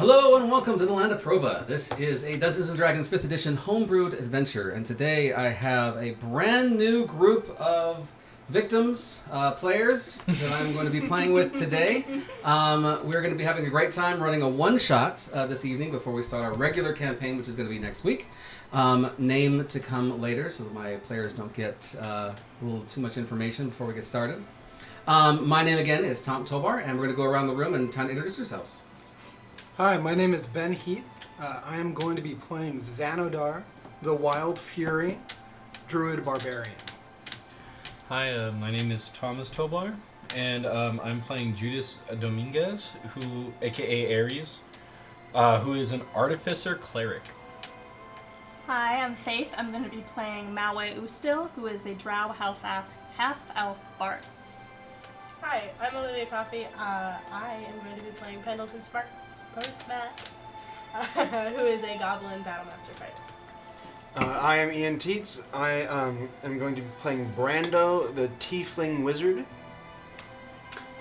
Hello and welcome to the land of Prova. This is a Dungeons & Dragons 5th edition homebrewed adventure, and today I have a brand new group of victims, players, that I'm going to be playing with today. We're going to be having a great time running a one-shot this evening before we start our regular campaign, which is going to be next week. Name to come later, so that my players don't get a little too much information before we get started. My name again is Tom Tobar, and we're going to go around the room and kind of introduce yourselves. Hi, my name is Ben Heath. I am going to be playing Xanodar, the Wild Fury, Druid Barbarian. Hi, my name is Thomas Tobar, and I'm playing Judas Dominguez, aka Ares, who is an artificer cleric. Hi, I'm Faith. I'm going to be playing Maui Ustil, who is a drow half-elf bard. Hi, I'm Olivia Coffey. I am going to be playing Pendleton Sparkman, who is a goblin battlemaster fighter. I am Ian Teets. I am going to be playing Brando, the Tiefling Wizard.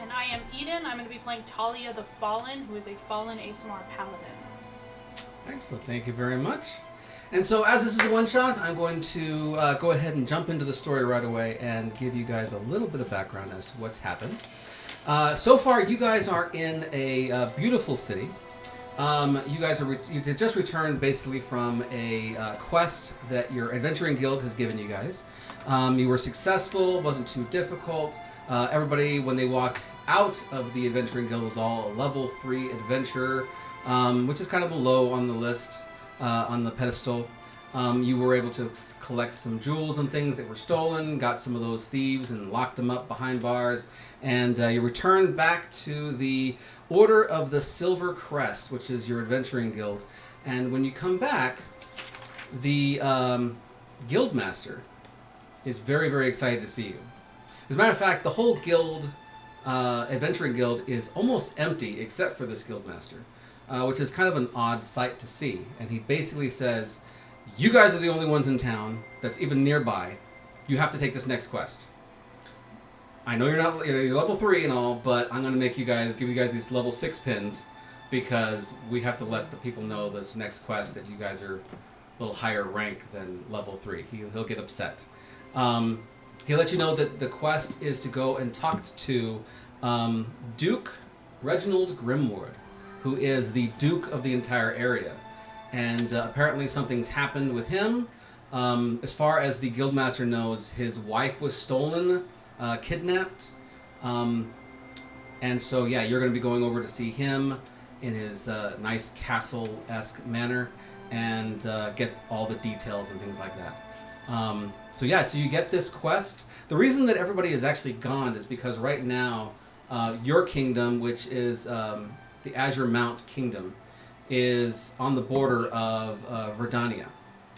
And I am Eden. I'm going to be playing Talia the Fallen, who is a fallen ASMR paladin. Excellent, thank you very much. And so as this is a one-shot, I'm going to go ahead and jump into the story right away and give you guys a little bit of background as to what's happened. So far, you guys are in a beautiful city. You guys you just returned basically from a quest that your adventuring guild has given you guys. You were successful, wasn't too difficult. Everybody, when they walked out of the adventuring guild, was all a level 3 adventurer, which is kind of low on the list, on the pedestal. You were able to collect some jewels and things that were stolen, got some of those thieves and locked them up behind bars, and you returned back to the Order of the Silver Crest, which is your adventuring guild. And when you come back, the guild master is very, very excited to see you. As a matter of fact, the whole guild, adventuring guild, is almost empty except for this guild master, which is kind of an odd sight to see. And he basically says, you guys are the only ones in town that's even nearby. You have to take this next quest. I know you're level 3 and all, but I'm going to give you guys these level 6 pins because we have to let the people know this next quest that you guys are a little higher rank than level 3. He'll get upset. He'll let you know that the quest is to go and talk to Duke Reginald Grimward, who is the Duke of the entire area. And apparently something's happened with him. As far as the guildmaster knows, his wife was stolen, kidnapped. And so, yeah, you're going to be going over to see him in his nice castle-esque manner and get all the details and things like that. So you get this quest. The reason that everybody is actually gone is because right now, your kingdom, which is the Azure Mount Kingdom, is on the border of Verdania.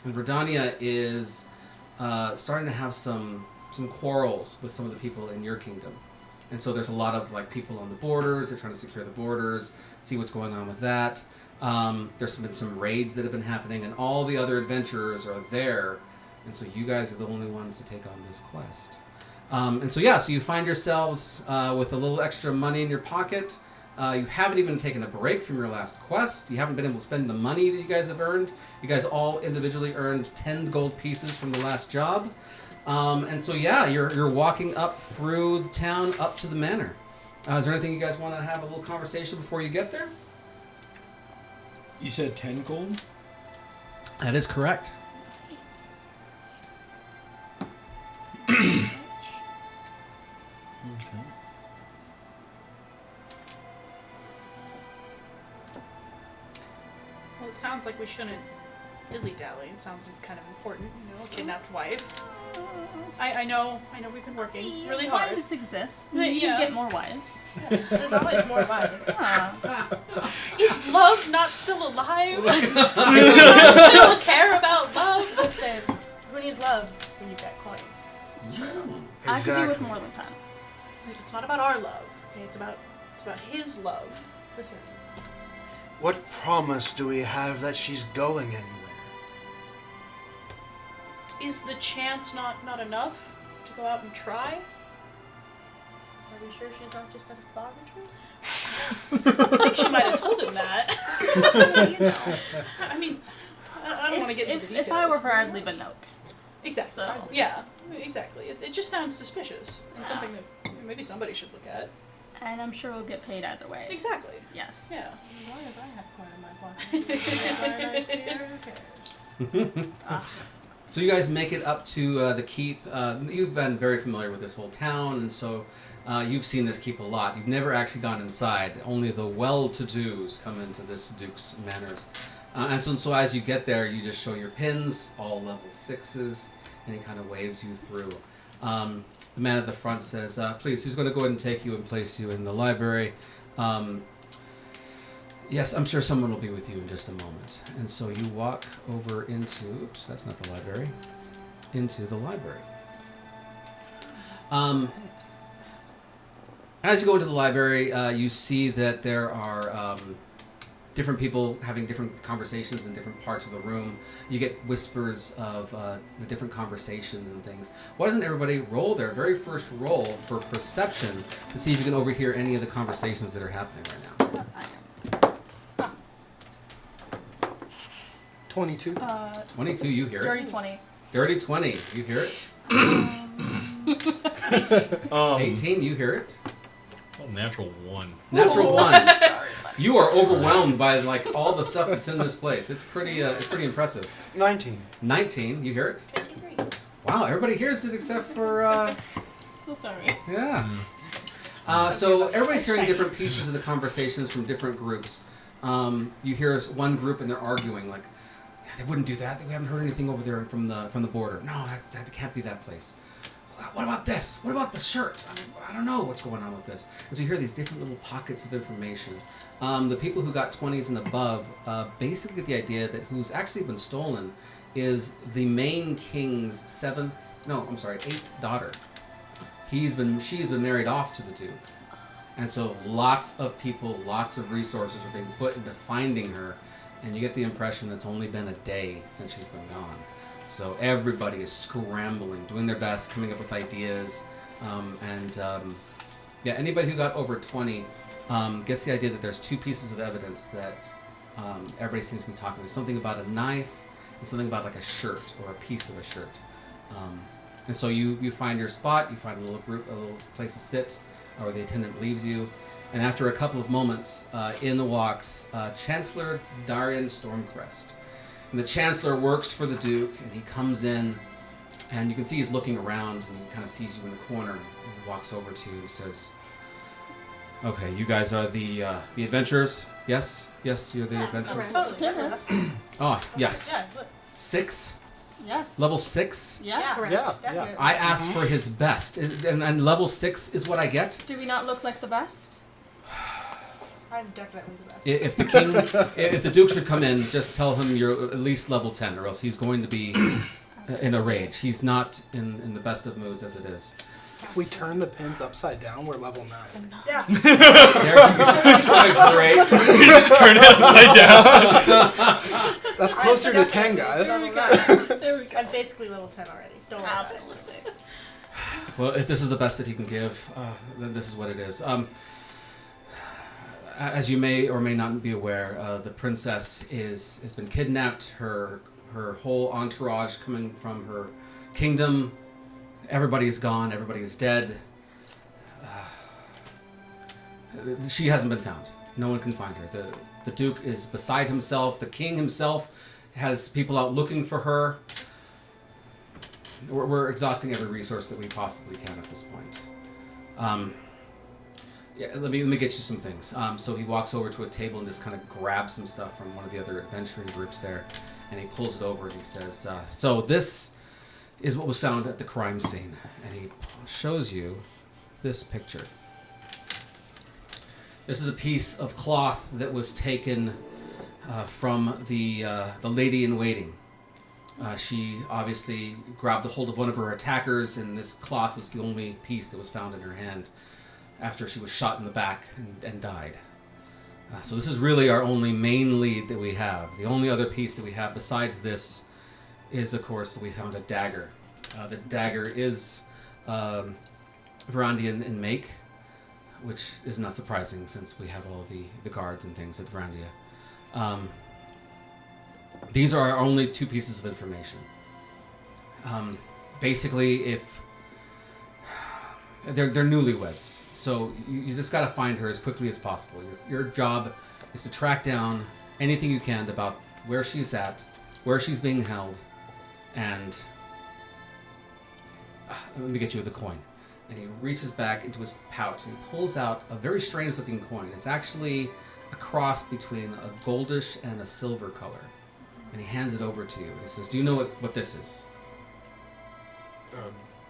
And Verdania is starting to have some quarrels with some of the people in your kingdom. And so there's a lot of people on the borders. They're trying to secure the borders, see what's going on with that. There's been some raids that have been happening, and all the other adventurers are there. And so you guys are the only ones to take on this quest. So you find yourselves with a little extra money in your pocket. You haven't even taken a break from your last quest. You haven't been able to spend the money that you guys have earned. You guys all individually earned 10 gold pieces from the last job. You're walking up through the town up to the manor. Is there anything you guys want to have a little conversation before you get there? You said 10 gold? That is correct. Okay. Well, it sounds like we shouldn't dilly-dally. It sounds kind of important, a kidnapped wife. I know we've been working really hard. Wives exist. But, You can get more wives. There's always more lives. Is love not still alive? Do we not still care about love? Listen, who needs love when you've got coin? It's true. I could do with more than 10. It's not about our love. Okay? It's about his love. Listen, What promise do we have that she's going anywhere? Is the chance not enough to go out and try? are we sure she's not just at a spa retreat? I think she might have told him that. You know. I mean, I don't want to get into the details. If I were her, I'd leave a note. Exactly. So. Yeah, exactly. It just sounds suspicious and something that maybe somebody should look at. And I'm sure we'll get paid either way. Exactly. Yes. Yeah. As long as I have coin in my pocket. Who cares? So you guys make it up to the keep. You've been very familiar with this whole town, and so you've seen this keep a lot. You've never actually gone inside. Only the well-to-dos come into this Duke's Manors. And so as you get there, you just show your pins, all level 6s, and he kind of waves you through. The man at the front says, please, he's going to go ahead and take you and place you in the library. Yes, I'm sure someone will be with you in just a moment. And so you walk over into, oops, that's not the library, into the library. As you go into the library, you see that there are different people having different conversations in different parts of the room. You get whispers of the different conversations and things. Why doesn't everybody roll their very first roll for perception to see if you can overhear any of the conversations that are happening right now? 22. 22, you hear Dirty it. 20. Dirty 20, you hear it. 18, you hear it. Oh, natural 1. Natural Ooh. 1. Sorry, but You are overwhelmed by like all the stuff that's in this place. It's pretty impressive. 19. 19, you hear it. 53. Wow, everybody hears it except for so sorry. yeah. So everybody's hearing different pieces of the conversations from different groups. You hear one group and they're arguing like, yeah, they wouldn't do that. We haven't heard anything over there from the border. No, that can't be that place. What about this? What about the shirt? I don't know what's going on with this. And so you hear these different little pockets of information. The people who got 20s and above basically get the idea that who's actually been stolen is the main king's 8th daughter. She's been married off to the Duke. And so lots of people, lots of resources are being put into finding her. And you get the impression that it's only been a day since she's been gone. So everybody is scrambling, doing their best, coming up with ideas. Anybody who got over 20 gets the idea that there's 2 pieces of evidence that everybody seems to be talking. There's something about a knife and something about like a shirt or a piece of a shirt. And so you find your spot, you find a little place to sit, or the attendant leaves you. And after a couple of moments, in walks Chancellor Darian Stormcrest. And the Chancellor works for the Duke, and he comes in, and you can see he's looking around, and he kind of sees you in the corner, and he walks over to you and says, okay, you guys are the adventurers? Yes? Yes, you're the adventurers? Oh, yes. Oh, yes. Yeah, look. 6? Yes. Level 6? Yes. Correct. Yeah, Definitely. I asked for his best, and level 6 is what I get? Do we not look like the best? I'm definitely the best. If the king, if the Duke should come in, just tell him you're at least level 10, or else he's going to be in a rage. He's not in the best of moods as it is. If we turn the pins upside down, we're level 9. Yeah. It's great. You just turn it upside down. That's closer to 10, guys. Level 9. There we go. I'm basically level 10 already. Don't worry about it. Absolutely. Well, if this is the best that he can give, then this is what it is. As you may or may not be aware, the princess has been kidnapped. Her whole entourage coming from her kingdom. Everybody is gone. Everybody is dead. She hasn't been found. No one can find her. The Duke is beside himself. The king himself has people out looking for her. We're exhausting every resource that we possibly can at this point. Let me get you some things. So he walks over to a table and just kind of grabs some stuff from one of the other adventuring groups there, and he pulls it over and he says, so this is what was found at the crime scene. And he shows you this picture. This is a piece of cloth that was taken from the lady in waiting. She obviously grabbed a hold of one of her attackers, and this cloth was the only piece that was found in her hand after she was shot in the back and died. So this is really our only main lead that we have. The only other piece that we have besides this is, of course, that we found a dagger. The dagger is Varandian in make. which is not surprising since we have all the guards and things at Vrandia. These are our only 2 pieces of information. Basically, if they're newlyweds, so you just got to find her as quickly as possible. Your job is to track down anything you can about where she's at, where she's being held, and let me get you the coin. And he reaches back into his pouch and he pulls out a very strange looking coin. It's actually a cross between a goldish and a silver color. And he hands it over to you. And he says, do you know what this is?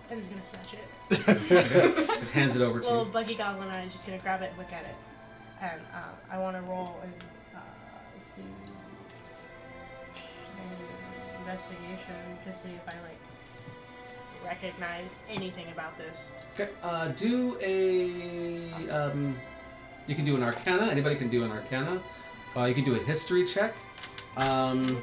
Ben's gonna snatch it. He just hands it over to Little you. buggy goblin eye is just gonna grab it and look at it. And I want to roll and let's do some investigation to see if I recognize anything about this. Okay, do a... you can do an Arcana. Anybody can do an Arcana. You can do a History check. I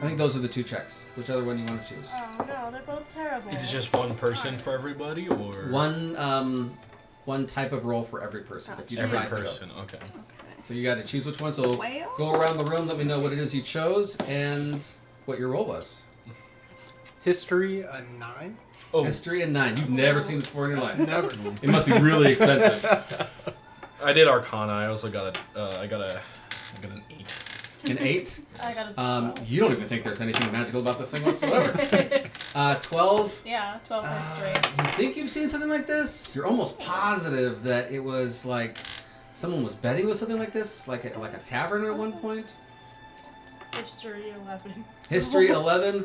think those are the 2 checks. Which other one you want to choose? Oh no, they're both terrible. Is it just one person for everybody, or One type of roll for every person. If you every decide to go. person? Okay. So you got to choose which one. So Whale? go around the room. Let me know what it is you chose and what your roll was. History, a 9. Oh, History and 9. You've never seen this before in your life. Never. It must be really expensive. I did Arcana. I also got I got an 8. An 8. I got a 12. You don't even think there's anything magical about this thing whatsoever. 12. Yeah, 12 history. You think you've seen something like this? You're almost positive that it was like someone was betting with something like this, like a tavern at one point. History 11. History 11.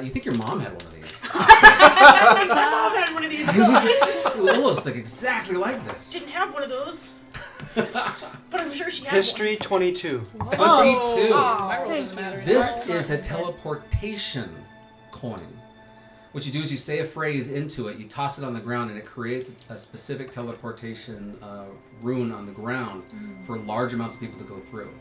You think your mom had one of these? My mom had one of these. It almost like exactly like this. Didn't have one of those, but I'm sure she had History 22. 22. My roll doesn't matter. This is a teleportation coin. What you do is you say a phrase into it, you toss it on the ground, and it creates a specific teleportation rune on the ground for large amounts of people to go through.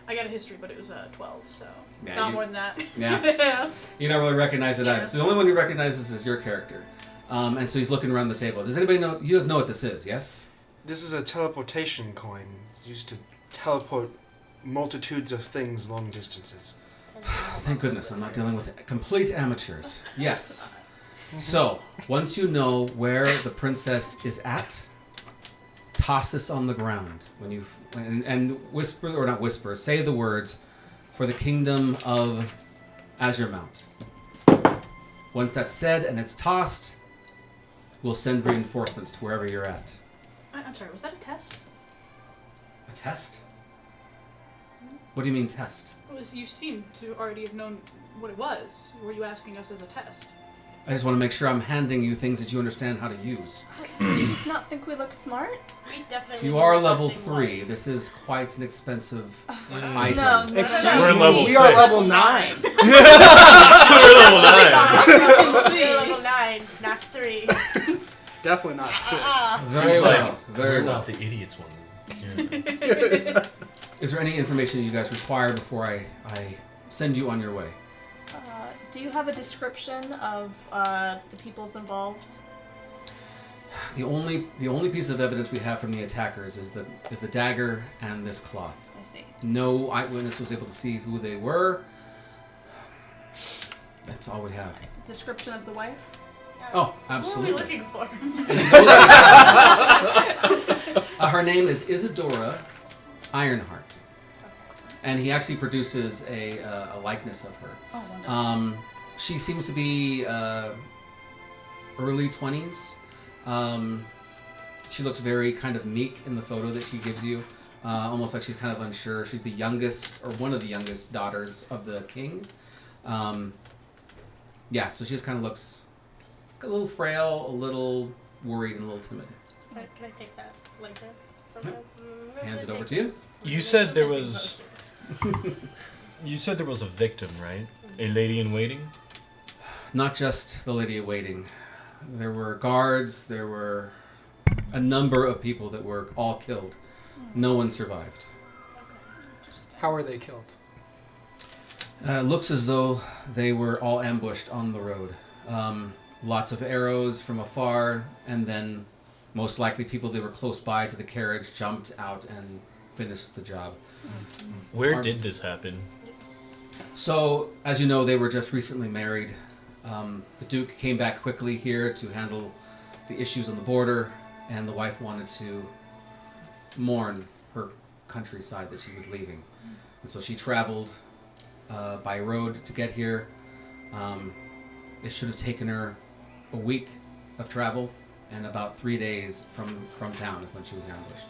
I got a history, but it was 12, so Yeah, not you- more than that. Yeah. You don't really recognize it Yeah. either. So the only one he recognizes is your character. And so he's looking around the table. Does anybody know? You guys know what this is, yes? This is a teleportation coin. It's used to teleport multitudes of things long distances. Thank goodness I'm not dealing with complete amateurs. Yes. So, once you know where the princess is at, toss this on the ground and whisper, or not whisper, say the words for the kingdom of Azure Mount. Once that's said and it's tossed, we'll send reinforcements to wherever you're at. I'm sorry, was that a test? A test? What do you mean test? You seem to already have known what it was. Were you asking us as a test? I just want to make sure I'm handing you things that you understand how to use. Do you just not think we look smart? We definitely. You know are what level that thing 3. was. This is quite an expensive No, item. Excuse We're me, level we are 6. level 9. We're level 9. We're level 9, not 3. Definitely not 6. Very Seems well. like Very we're well. not the idiots one. Yeah. Is there any information you guys require before I send you on your way? Do you have a description of the peoples involved? The only piece of evidence we have from the attackers is the dagger and this cloth. I see. No eyewitness was able to see who they were. That's all we have. Description of the wife? Oh, What absolutely. are we looking for? And he goes like her name is Isadora Ironheart, and he actually produces a likeness of her. Oh, wonderful. She seems to be early 20s. She looks very kind of meek in the photo that she gives you, almost like she's kind of unsure. She's the youngest, or one of the youngest daughters of the king. Yeah, so she just kind of looks a little frail, a little worried, and a little timid. Can I take that like this? Hands it over to you. You said there was. You said there was a victim, right? A lady in waiting. Not just the lady in waiting. There were guards. There were a number of people that were all killed. No one survived. How are they killed? Looks as though they were all ambushed on the road. Lots of arrows from afar, and then Most likely people that were close by to the carriage jumped out and finished the job. Where did this happen? So, as you know, they were just recently married. The Duke came back quickly here to handle the issues on the border, and the wife wanted to mourn her countryside that she was leaving. And so she traveled by road to get here. It should have taken her a week of travel, and about 3 days from town is when she was ambushed.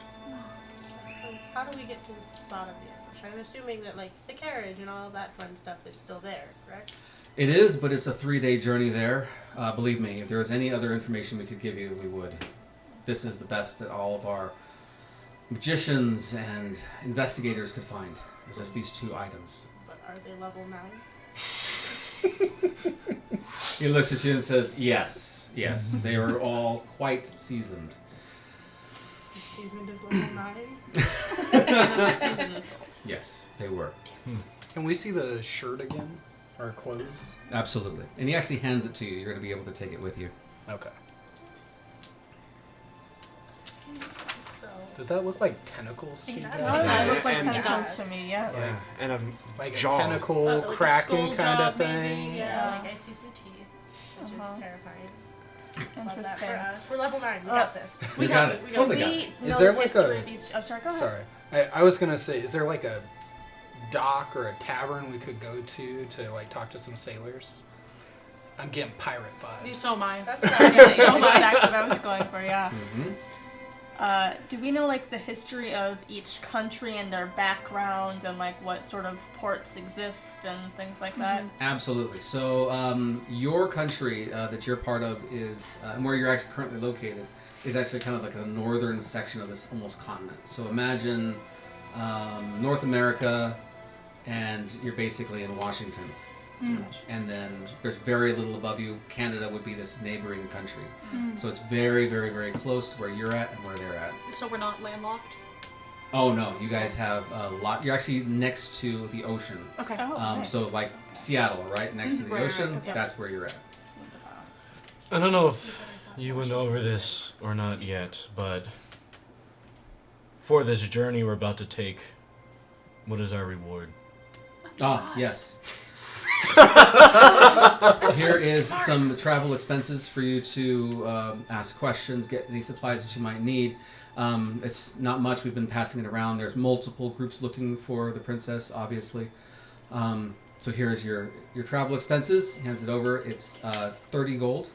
How do we get to the spot of the ambush? I'm assuming that like the carriage and all that fun stuff is still there, correct? It is, but it's a 3-day journey there. Believe me, if there was any other information we could give you, we would. This is the best that all of our magicians and investigators could find. It's just these 2 items. But are they level 9? He looks at you and says, yes, they are all quite seasoned. Seasoned is level 9? Seasoned as salt. Yes, they were. Can we see the shirt again? Or clothes? Absolutely. And he actually hands it to you. You're going to be able to take it with you. Okay. So, Does that look like tentacles to you It guys? does. Oh, that looks like And- tentacles to me, yes. Yeah, and a Like jaw. a tentacle like a cracking skull kind jaw, of thing? Maybe. Yeah, like I see some teeth, which Uh-huh. is terrifying. Love that Interesting. for us. We're level 9. We got this. We got it. Do Totally got it. we Is know there the like history a- of each... Oh, sorry, go ahead. Sorry. I was going to say, is there like a dock or a tavern we could go to like talk to some sailors? I'm getting pirate vibes. So am I. That's Yeah, not that's exactly what I was going for, yeah. Do we know, like, the history of each country and their background and, like, what sort of ports exist and things like that? Absolutely. So your country that you're part of is, and where you're actually currently located, is actually kind of like the northern section of this almost continent. So imagine North America, and you're basically in Washington. And then there's very little above you. Canada would be this neighboring country. So it's very, very, very close to where you're at and where they're at. So we're not landlocked? Oh no, you guys have a lot. You're actually next to the ocean. Okay. Oh, nice. So like Seattle, right next to the Right, ocean. yeah. That's where you're at. I don't know if you went over this or not yet, but for this journey we're about to take, what is our reward? Ah, yes. Here is some travel expenses for you to ask questions, get any supplies that you might need. It's not much. We've been passing it around. There's multiple groups looking for the princess, obviously. So here's your travel expenses. Hands it over. It's 30 gold.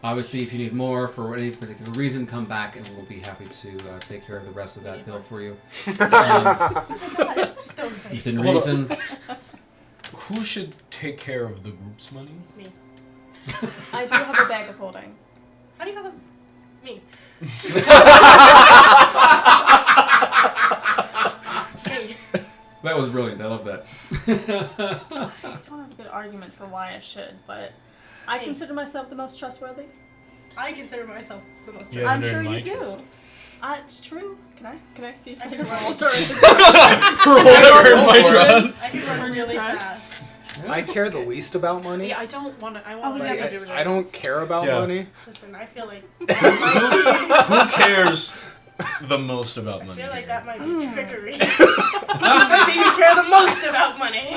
Obviously, if you need more for any particular reason, come back and we'll be happy to take care of the rest of that bill for you. Stone face. Within Hold on. reason. Who should take care of the group's money? Me. I do have a bag of holding. How do you have a... Me. Hey. That was brilliant. I love that. I don't have a good argument for why I should, but I Hey. consider myself the most trustworthy. I consider myself the most... Yeah. I'm Haven't sure earned my you do. trust. It's true. Can I see if I I can can roll. roll? For whatever my trust. I can run really Right. fast. I care the least about money. Yeah, I don't want to. I Oh, want yeah, nothing Like, to do with it. I don't care about Yeah. money. Listen, I feel like... Who cares the most about I money? feel like here? that might be trickery. Maybe you care the most about money.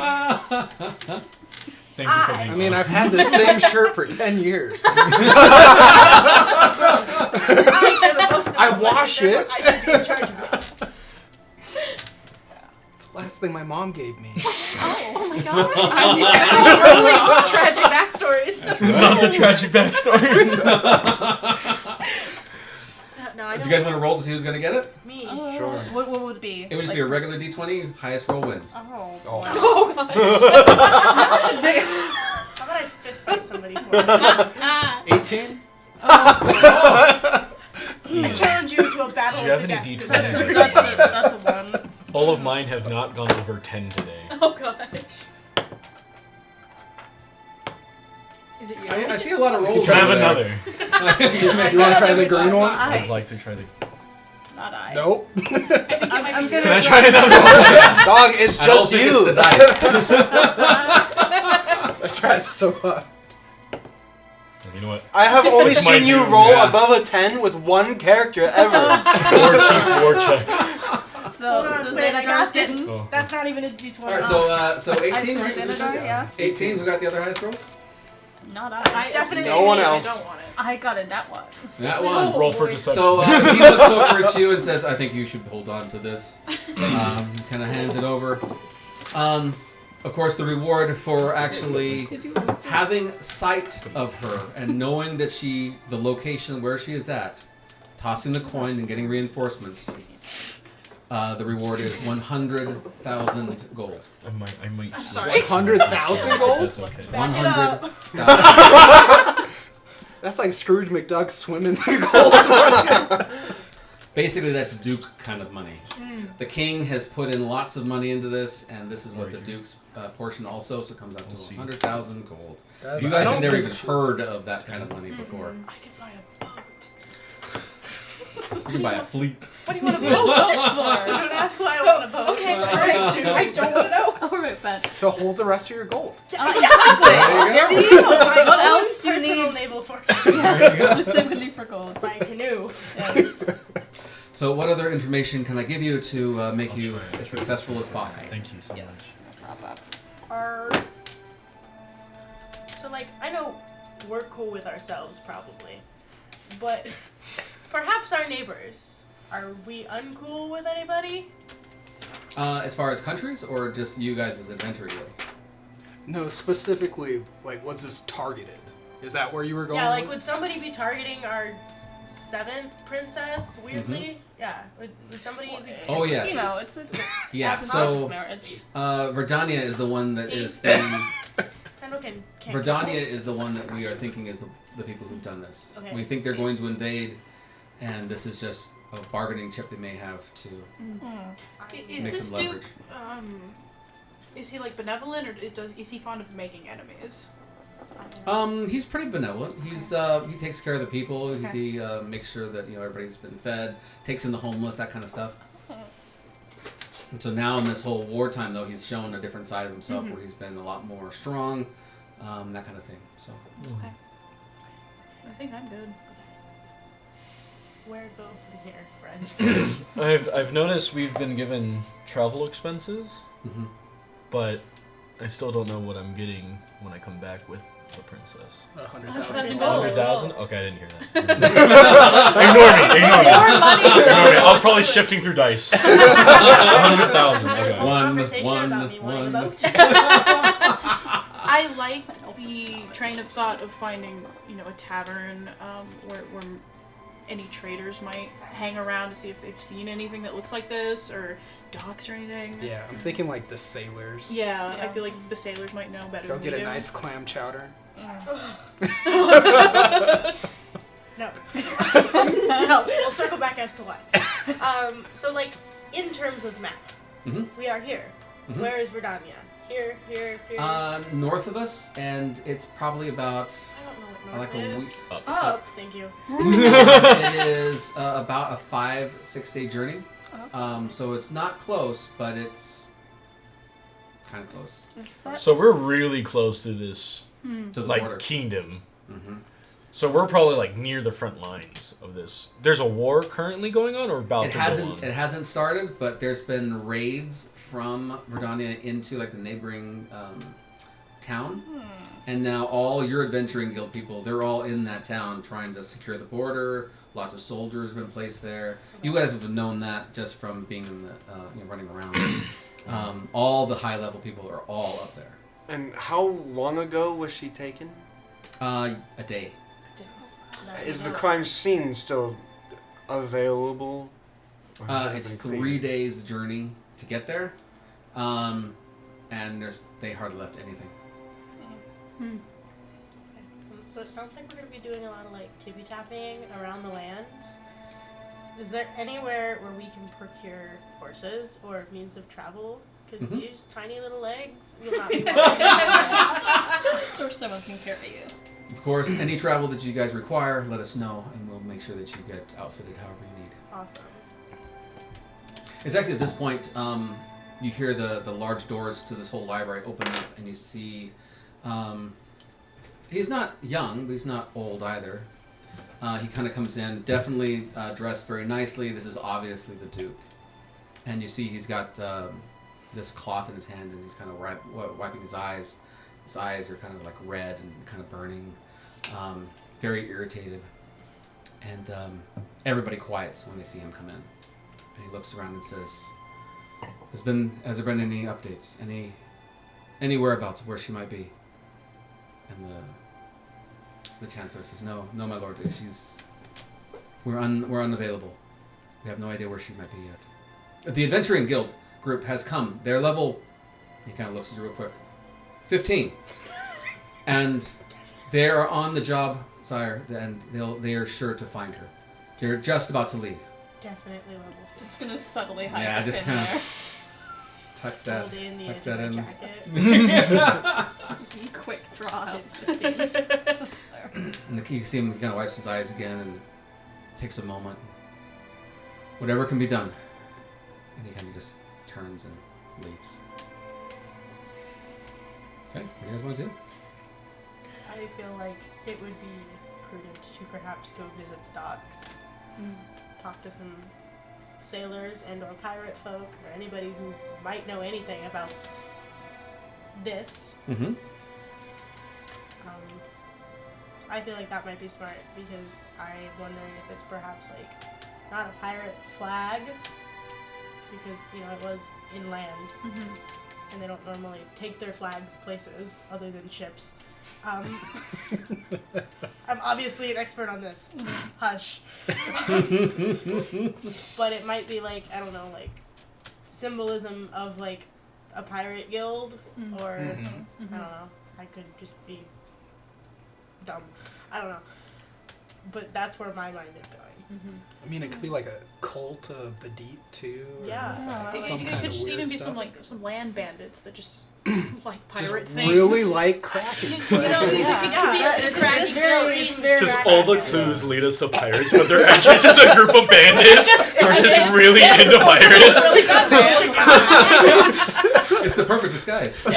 Thank you for being I mean, honest. I've had the same shirt for 10 years. I care the most about I money, wash therefore it. I should be in charge of it. It's the last thing my mom gave me. Oh my god. Really tragic backstories. Not the tragic backstory. No, I Do don't. you guys want to roll to see who's going to get it? Me. Sure. What would it be? It would just be a regular D20. Highest roll wins. Oh. Oh. wow. Oh gosh. How about I fist fight somebody for it? 18? I Yeah. challenge you to a battle Do you have of the any death. D20s? That's a one. All of mine have not gone over 10 today. Oh gosh. Is it you? I see a lot of rolls. Try have over there. another. You want to try the green one? I'd like to try the. Not I. Nope. I think it might I'm be gonna- Can I try another one? Dog, it's I just don't think you. it's the dice. I tried so hard. Okay, You know what? I have only This might seen you do, roll yeah. above a 10 with one character ever. War chief, war check. So, Hold on, so wait, I Xanadar's got getting. this. Oh. That's not even a D20. All right, so I 18. saw right? Xanadar, yeah. 18. Who got the other highest rolls? Not I. I Definitely No one I else. don't want it. I got it that one. That one. Roll for deception. So he looks over at you and says, "I think you should hold on to this." Kind of hands it over. Of course, the reward for actually having sight of her and knowing that the location where she is at, tossing the coin and getting reinforcements. The reward is 100,000 gold. I might. I'm sorry. 100,000 gold? That's okay. Back it up. 100,000. That's like Scrooge McDuck swimming in gold. Basically, that's Duke kind of money. The king has put in lots of money into this, and this is what the Duke's portion also, so it comes out to We'll see. 100,000 gold. That's- You I guys don't have never think even she's- heard of that kind of money before. I could buy a boat. You can buy a fleet. What do you want a boat Don't ask why I want a boat. Okay, alright. I don't want to know. Alright, Ben. To hold the rest of your gold. Exactly. There you go. See, my What own else do you personal need? naval force. Specifically for gold. My canoe. Yes. So, what other information can I give you to make I'll you try. as successful as possible? Thank you so Yes. much. Pop up. So like I know we're cool with ourselves probably, but perhaps our neighbors. Are we uncool with anybody? As far as countries, or just you guys as adventure guilds? No, specifically, like, was this targeted? Is that where you were going? Yeah, like with? would somebody be targeting our 7th princess weirdly? Yeah, would somebody? Oh, yes. You know, it's a Yeah. not So, just marriage. Verdania is the one that is the. Kendall can. Verdania is the one that we are thinking is the people who've done this. Okay. We think they're going to invade, and this is just a bargaining chip they may have to Is make this some leverage. Duke, is he like benevolent, or is he fond of making enemies? He's pretty benevolent. He takes care of the people. Okay. He makes sure that everybody's been fed, takes in the homeless, that kind of stuff. And so now in this whole wartime, though, he's shown a different side of himself where he's been a lot more strong, that kind of thing. So Okay. I think I'm good. Where go from here, friends? I've noticed we've been given travel expenses, mhm. but I still don't know what I'm getting when I come back with the princess. 100,000 100,000 gold. gold. 100,000? Okay, I didn't hear that. Ignore me. Ignore me. I was probably shifting through dice. 100,000. Okay. Conversation about me wanting a boat. I like the train of thought of finding, a tavern where any traders might hang around to see if they've seen anything that looks like this, or docks or anything. Yeah, I'm thinking like the sailors. Yeah, I Yeah. feel like the sailors might know better Go than get we a do. nice clam chowder. No. No. We'll circle back as to why. So like in terms of map, Mhm. we are here. Mhm. Where is Verdania? Here. North of us, and it's probably about. I don't know what like north a is. week up. Up. Thank you. It is about a 5-6 day journey. Oh. So it's not close, but it's kind of close Is that So we're really close to this, to the like, border. kingdom. hmm So we're probably like near the front lines of this. There's a war currently going on, or about It to hasn't. go It on? hasn't started, but there's been raids from Verdania into like the neighboring town, and now all your adventuring guild people, they're all in that town trying to secure the border. Lots of soldiers have been placed there. You guys have known that just from being in the running around. All the high level people are all up there. And how long ago was she taken? A day. Is the crime scene still available? Or has it It's been 3 cleared? days journey to get there, and they hardly left anything. So it sounds like we're gonna be doing a lot of like tippy tapping around the lands. Is there anywhere where we can procure horses or means of travel? Because Mhm. these tiny little legs will not be. so someone can carry you? Of course, any travel that you guys require, let us know, and we'll make sure that you get outfitted however you need. Awesome. It's actually at this point, you hear the large doors to this whole library open up, and you see he's not young, but he's not old either. He kind of comes in, definitely dressed very nicely. This is obviously the Duke. And you see he's got this cloth in his hand, and he's kind of wiping his eyes. His eyes are kind of like red and kind of burning, very irritated. And everybody quiets when they see him come in. And he looks around and says, has there been any updates? Any whereabouts of where she might be? And the Chancellor says, No, my lord. We're unavailable. We have no idea where she might be yet. The Adventuring Guild group has come. Their level, he kind of looks at you real quick, 15. And they are on the job, sire, and they are sure to find her. They're just about to leave. Definitely level. Just gonna subtly hide Yeah, the just pin kinda- there. Tuck that Hold in the tuck edge that of in. my jacket. Quick draw out. And you see him, he kind of wipes his eyes again and takes a moment. Whatever can be done. And he kind of just turns and leaves. Okay, what do you guys want to do? I feel like it would be prudent to perhaps go visit the docks, talk to some sailors and or pirate folk or anybody who might know anything about this. Mm-hmm. I feel like that might be smart because I'm wondering if it's perhaps like not a pirate flag because it was inland and they don't normally take their flags places other than ships. I'm obviously an expert on this. Hush. But it might be like, I don't know, like symbolism of like a pirate guild or I don't know. I could just be dumb. I don't know. But that's where my mind is going. I mean, it could be like a cult of the deep too. or Yeah. It some could kind of just weird even be stuff. some land bandits that just like pirate Just things. really like cracking. It could be a cracking guild. Just all the clues lead us to pirates, but they're actually just a group of bandits who are just really into pirates. It's the perfect disguise. They'll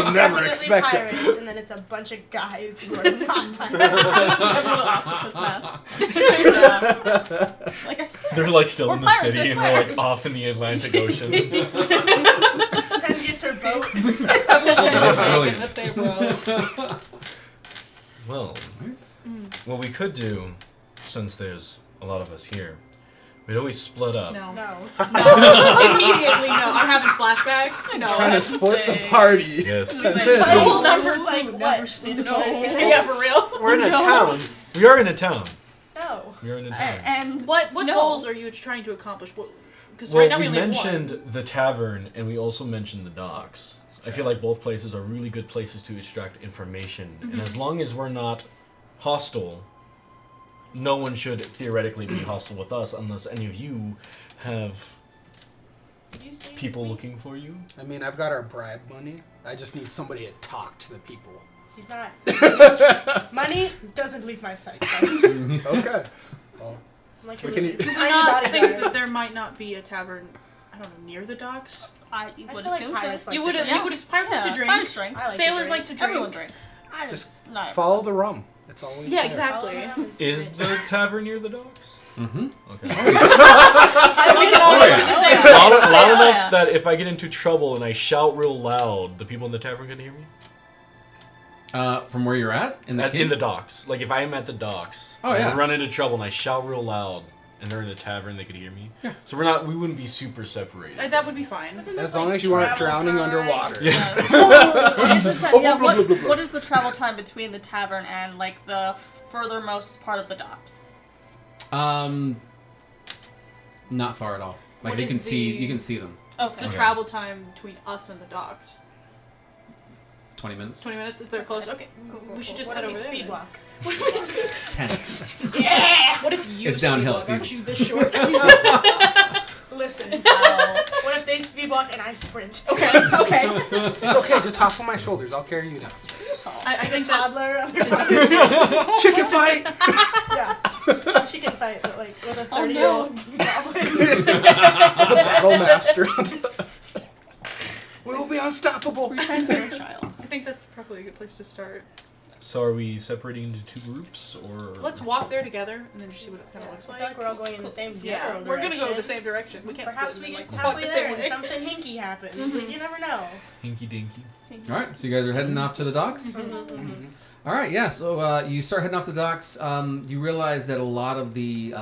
never Definitely expect pirates, it. and then it's a bunch of guys who are not pirates. Everyone octopus mask. Yeah. Like I said. They're like still We're in the pirates, city I and swear. we're like off in the Atlantic Ocean. Pen gets her boat. That's brilliant. That they wrote. Well, what we could do, since there's a lot of us here, we'd always split up. No. No. Immediately, no. I'm having flashbacks. No. Trying to split the party. Yes. Rule number Like two, what? never split No. Yeah, for real. We're in a town. We are in a town. No. We are in a town. And What No. goals are you trying to accomplish? Because Well, right now we we only have mentioned one. the tavern and we also mentioned the docks. I feel like both places are really good places to extract information. And as long as we're not hostile, no one should theoretically be hostile with us unless any of you have Did you say people looking for you. I mean, I've got our bribe money. I just need somebody to talk to the people. He's not. Money doesn't leave my sight. Guys. Okay. Well, I'm like We a can- little Do we tiny not think bodyguard. that there might not be a tavern, I don't know, near the docks? I I would feel like assume pirates so. like You would to have. drink. You would. Pirates like to drink. Pirates drink. I like to Sailors drink. like to drink. Everyone drinks. Just Not follow the rum. It's always Yeah, there. exactly. Is the tavern near the docks? Mm-hmm. Okay. So we can all Oh, look yeah. at the same. loud Yeah. enough that if I get into trouble and I shout real loud, the people in the tavern can hear me? From where you're at? In the In the docks. Like if I'm at the docks, Oh, and yeah. I run into trouble and I shout real loud, and they're in the tavern, they could hear me. Yeah. So we wouldn't be super separated. That would be fine. As long as you aren't travel drowning time. underwater. Yeah. What is the travel time between the tavern and like the furthermost part of the docks? Not far at all. Like What you can is see, the- you can see them. The Okay. travel time between us and the docks. 20 minutes. 20 minutes if they're close. Okay. We should just What head if we over there. speed then. walk? What if we speed? 10. Yeah. What if you It's downhill, speed walk? it's Aren't you this short? Listen. Wow. What if they speed walk and I sprint? Okay. Okay. It's okay. Just hop on my shoulders. I'll carry you down. I think that. Toddler. Chicken fight! Yeah. She can fight, but like with a 30-year-old goblin. The battle master. We'll be unstoppable. Pretend you're a child. I think that's probably a good place to start. So are we separating into two groups, or? Let's walk there together and then just see what it kind of looks I like. feel like we're all going in the same Yeah, general we're gonna go the direction. same direction. We can't Perhaps split we and get like walk halfway the there same and way. something hinky happens. Like, you never know. Hinky dinky. All right, so you guys are heading off to the docks. All right, yeah. So you start heading off the docks. You realize that a lot of the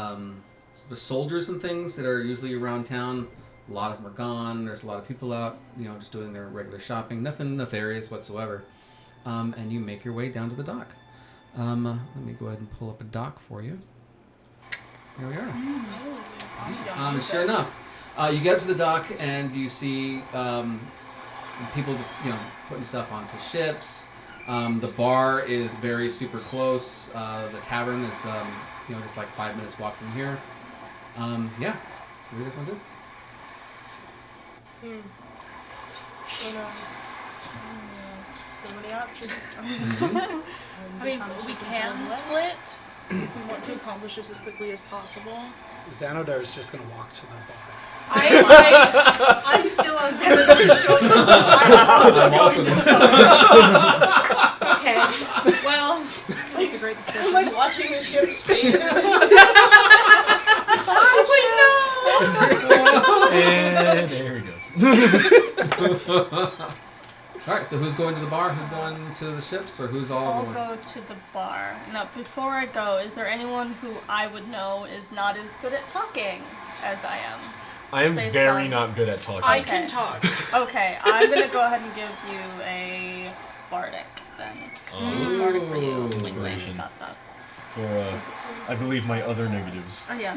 soldiers and things that are usually around town, a lot of them are gone. There's a lot of people out, just doing their regular shopping. Nothing nefarious whatsoever. And you make your way down to the dock. Let me go ahead and pull up a dock for you. Here we are. And sure enough, you get up to the dock and you see people just putting stuff onto ships. The bar is very super close. The tavern is just like 5 minutes walk from here. Yeah, what do you guys want to do? Who knows? So many options. I mean, we can split if we want to accomplish this as quickly as possible. Xanodar's just gonna walk to the bar. I'm still on Xanadar's shoulders. I'm also Okay. Well, that was a great discussion. I'm like watching the ship speed. And there he goes. All right, so who's going to the bar? Who's going to the ships, or who's all I'll going? go to the bar. Now, before I go, is there anyone who I would know is not as good at talking as I am? I am Based very on- not good at talking. I Okay. can talk. Okay, I'm gonna go ahead and give you a bardic then. Bardic for you. Wink, wink, Inspiration. nos, nos. For, I believe my other negatives. Oh yeah.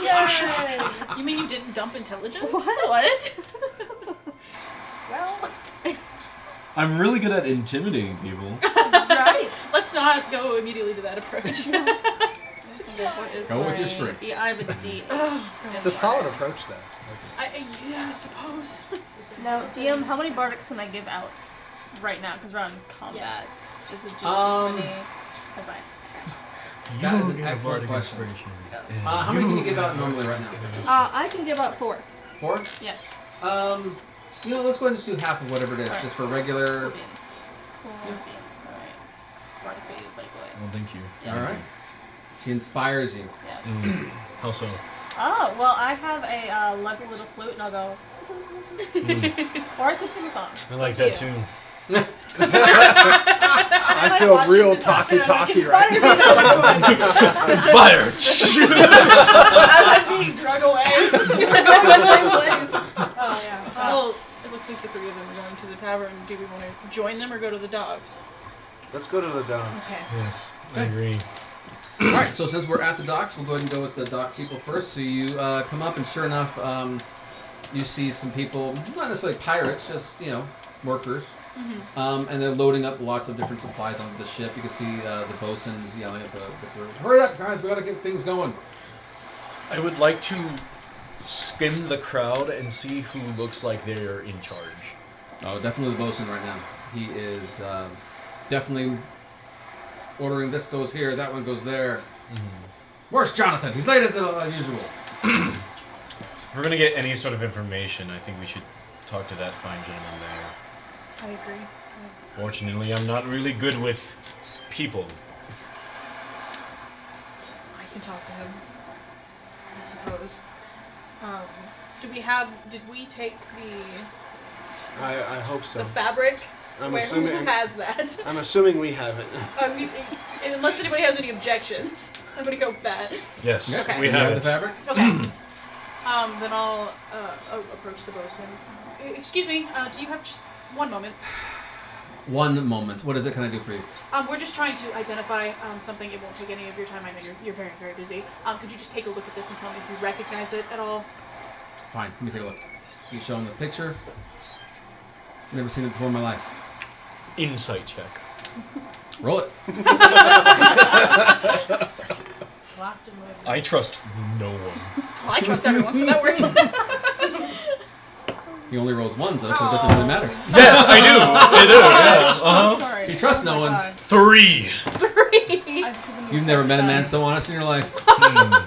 Yay! You mean you didn't dump intelligence? What? Well, I'm really good at intimidating people. Right. Let's not go immediately to that approach. What is Go with your my- strengths. Yeah, I have a D. It's a solid approach, though. I suppose. Now, DM, how many bardics can I give out right now? Because we're on combat. Yes. Is it just Um, as many as I? That is an get a excellent bardic question. inspiration. How many can you give out normally right now? I can give out 4. 4? Yes. Let's go ahead and just do half of whatever it is, Alright. just for 4 regular. beans. 4 beans. All right. Bardic for you, buddy boy. Well, thank you. Yes. All right. She inspires you. Yes. How so? Oh, well, I have a level little flute, and I'll go. Or I could sing a song. I like It's up that to you. too. I feel real talky right now. Inspired. as I'm being drug away. Oh yeah. Well, it looks like the three of them are going to the tavern. Do we want to join them or go to the docks? Let's go to the dome. Okay. Yes, I agree. All right. So since we're at the docks, we'll go ahead and go with the dock people first. So you come up, and sure enough, you see some people, not necessarily pirates, just workers. And they're loading up lots of different supplies onto the ship. You can see the bosun's yelling at the crew, "Hurry up, guys! We gotta get things going." I would like to skim the crowd and see who looks like they're in charge. Oh, definitely the bosun right now. He is definitely ordering. This goes here, that one goes there. Where's Jonathan? He's late as usual. If we're gonna get any sort of information, I think we should talk to that fine gentleman there. I agree. Fortunately, I'm not really good with people. I can talk to him. I suppose. Did we take I hope so. the fabric? I'm Who assuming. has that? I'm assuming we have it. Unless anybody has any objections, I'm gonna go with that. Yes, Yeah, Okay. so we you have the it. fabric. Okay. Then I'll approach the bosun. Excuse me. Do you have just one moment? One moment. What can I do for you? We're just trying to identify something. It won't take any of your time. I know you're very, very busy. Could you just take a look at this and tell me if you recognize it at all? Fine. Let me take a look. You show him the picture. Never seen it before in my life. Insight check. Roll it. Locked and loaded. I trust no one. Well, I trust everyone, so that works. He only rolls ones though, so it doesn't really matter. Yes, I do. I do. Yes. Uh-huh. Sorry. You trust no Oh my one. God. 3. 3. I've given you You've never met a man time. so honest in your life. Hmm.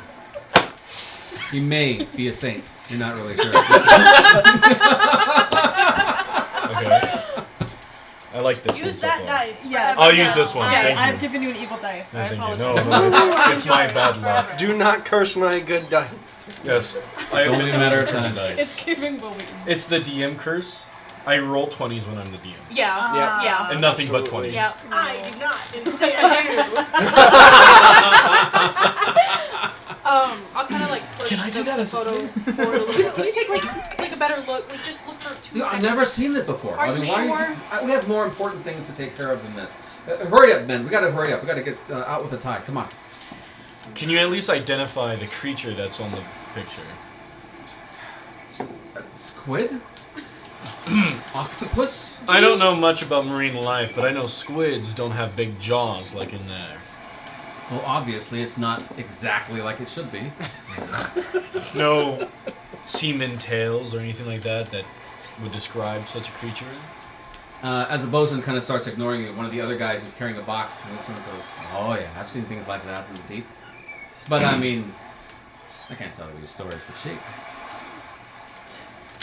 He may be a saint. You're not really sure. Okay. like this Use one so that far. dice. Yes. I'll use this one. Okay, Thank you. I've given you an evil dice. I Thank you. No, apologize. it's my bad luck. Do not curse my good dice. Yes. It's only a matter of time. It's giving Bowie. It's the DM curse. I roll 20s when I'm the DM. Yeah. Yeah. Yeah. And nothing but Absolutely. 20s. Yeah. I do not. Didn't say I I'll kind of like push Can I do that the as a photo forward a little bit. Can you take like a better look? Like just look for 2 Yeah, I've seconds. never seen it before. Are you why sure? we have more important things to take care of than this. Hurry up, men. We gotta hurry up. We gotta get out with the tide. Come on. Can you at least identify the creature that's on the picture? Squid? Octopus? I don't know much about marine life, but I know squids don't have big jaws like in there. Well, obviously, it's not exactly like it should be. No seaman tails or anything like that that would describe such a creature. As the bosun kind of starts ignoring you, one of the other guys who's carrying a box kind of looks and goes, "Oh yeah, I've seen things like that in the deep." But I mean, I can't tell you these stories for cheap.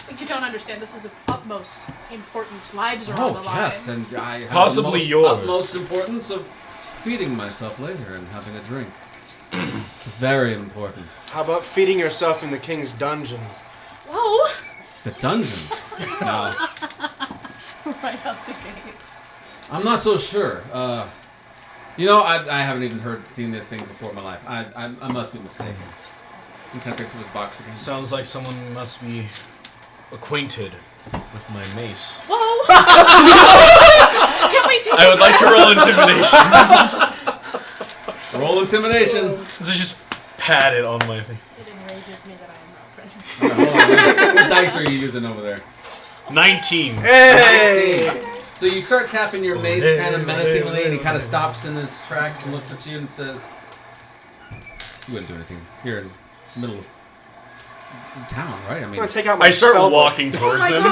But you don't understand. This is of utmost importance. Lives are on the Oh line. yes, and I have Possibly the most yours. utmost importance of feeding myself later and having a drink. Very important. How about feeding yourself in the king's dungeons? Whoa! The dungeons. No, Right out the gate. I'm not so sure. You know, I haven't even seen this thing before in my life. I must be mistaken. He kind of picks up his box again. Sounds like someone must be acquainted with my mace. Whoa! Can we take I would like to roll intimidation. Roll intimidation. So just pat it on my thing. It enrages me that I am not present. All right, hold on. What dice are you using over there? 19. Hey! So you start tapping your mace kind of menacingly, and he kind of stops in his tracks and looks at you and says, "You wouldn't do anything here in the middle of town, right? I I'm mean, gonna take out my I start spell book. walking towards him.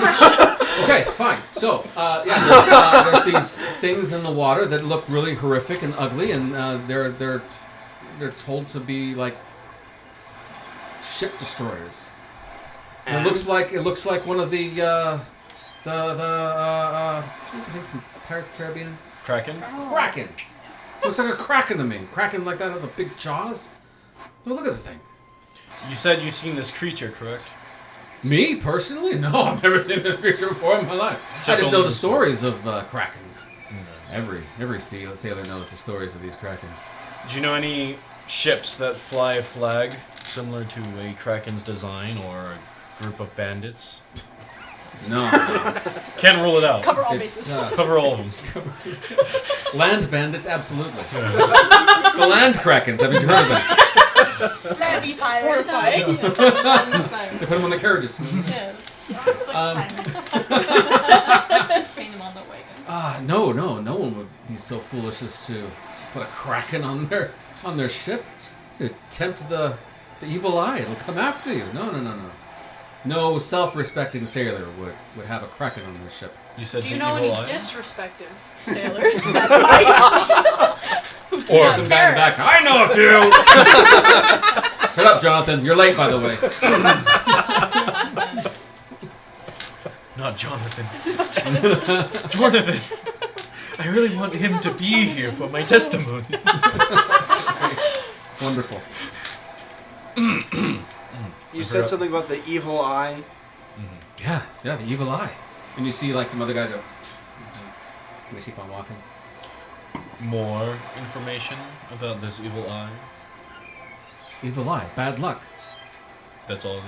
okay, fine. So, yeah, there's these things in the water that look really horrific and ugly, and they're told to be like ship destroyers. And it looks like one of the what's the thing from Pirates of the Caribbean? Kraken? Kraken. Looks like a kraken to me. Kraken like that has a big jaws. Oh, look at the thing. You said you've seen this creature, correct? Me personally? No, I've never seen this creature before in my life. I just only know the the stories of krakens. Okay. Every sailor knows the stories of these krakens. Do you know any ships that fly a flag similar to a kraken's design or a group of bandits? No, Can't rule it out. cover all it's bases? Cover all of them. land bandits, absolutely. The land krakens. Haven't you heard of them? Levy pirates. Horrifying. They put them on the carriages. Yes. Train them on the wagon. No one would be so foolish as to put a kraken on their ship. It'd tempt the evil eye. It'll come after you. No. No self-respecting sailor would have a kraken on their ship. You said Do the you know evil any eye? disrespective sailors? Or some guy in the back. I know a few. Shut up, Jonathan. You're late, by the way. Not Jonathan. Jonathan. I really want him to be here for my testimony. Wonderful. You said something about the evil eye. Yeah, the evil eye. And you see like some other guys go. They keep on walking. More information about this evil eye. Evil eye, bad luck. That's all it is.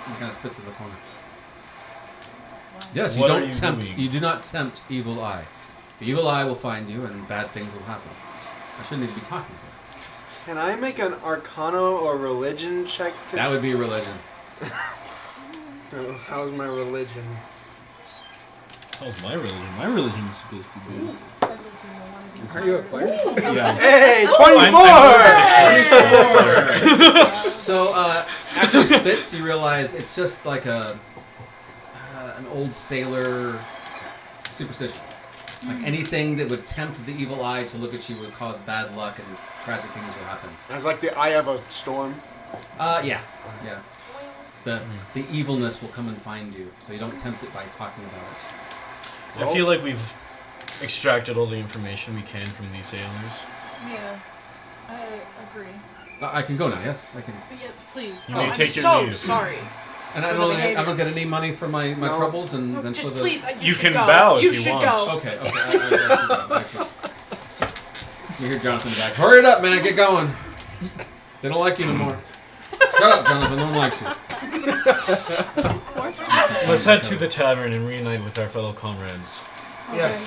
He kind of spits in the corner. Yes, What you are don't you tempt. doing? You do not tempt evil eye. The evil eye will find you, and bad things will happen. I shouldn't even be talking about it. Can I make an Arcana or religion check? That would be religion. How's my religion? How's my religion? My religion is supposed to be good. Are you a cleric? Yeah. Hey, 24! So after he spits, you realize it's just like an old sailor superstition. Like anything that would tempt the evil eye to look at you would cause bad luck and tragic things will happen. It's like the eye of a storm. Yeah. The evilness will come and find you, so you don't tempt it by talking about it. I feel like we've extracted all the information we can from these sailors. Yeah, I agree. I can go now. Yes, I can. But yes, please. You may I'm take your so leave. sorry. And I For the don't behavior. get any money for my No. troubles, and No, then just for the. please. You should can go. bow if you you should want. go. Okay. Actually. You hear Jonathan back. Hurry it up, man. Get going. They don't like you anymore. Shut up, Jonathan. No one likes you. Let's head to the tavern and reunite with our fellow comrades. Yeah.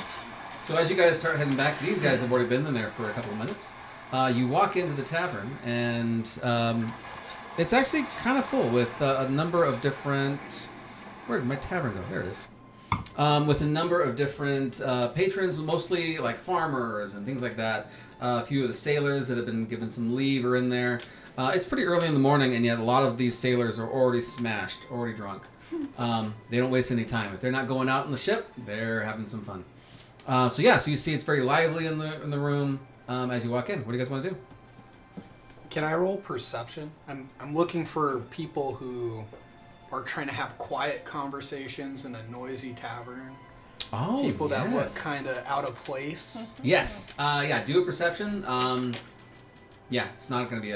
So as you guys start heading back, these guys have already been in there for a couple of minutes. You walk into the tavern, and it's actually kind of full with a number of different. Where did my tavern go? There it is. With a number of different patrons, mostly like farmers and things like that. A few of the sailors that have been given some leave are in there. It's pretty early in the morning, and yet a lot of these sailors are already smashed, already drunk. They don't waste any time. If they're not going out on the ship, they're having some fun. So you see it's very lively in the room as you walk in. What do you guys want to do? Can I roll perception? I'm looking for people who are trying to have quiet conversations in a noisy tavern. Oh, People that look yes. kind of out of place. Yes. Yeah. Do a perception. Yeah. It's not gonna be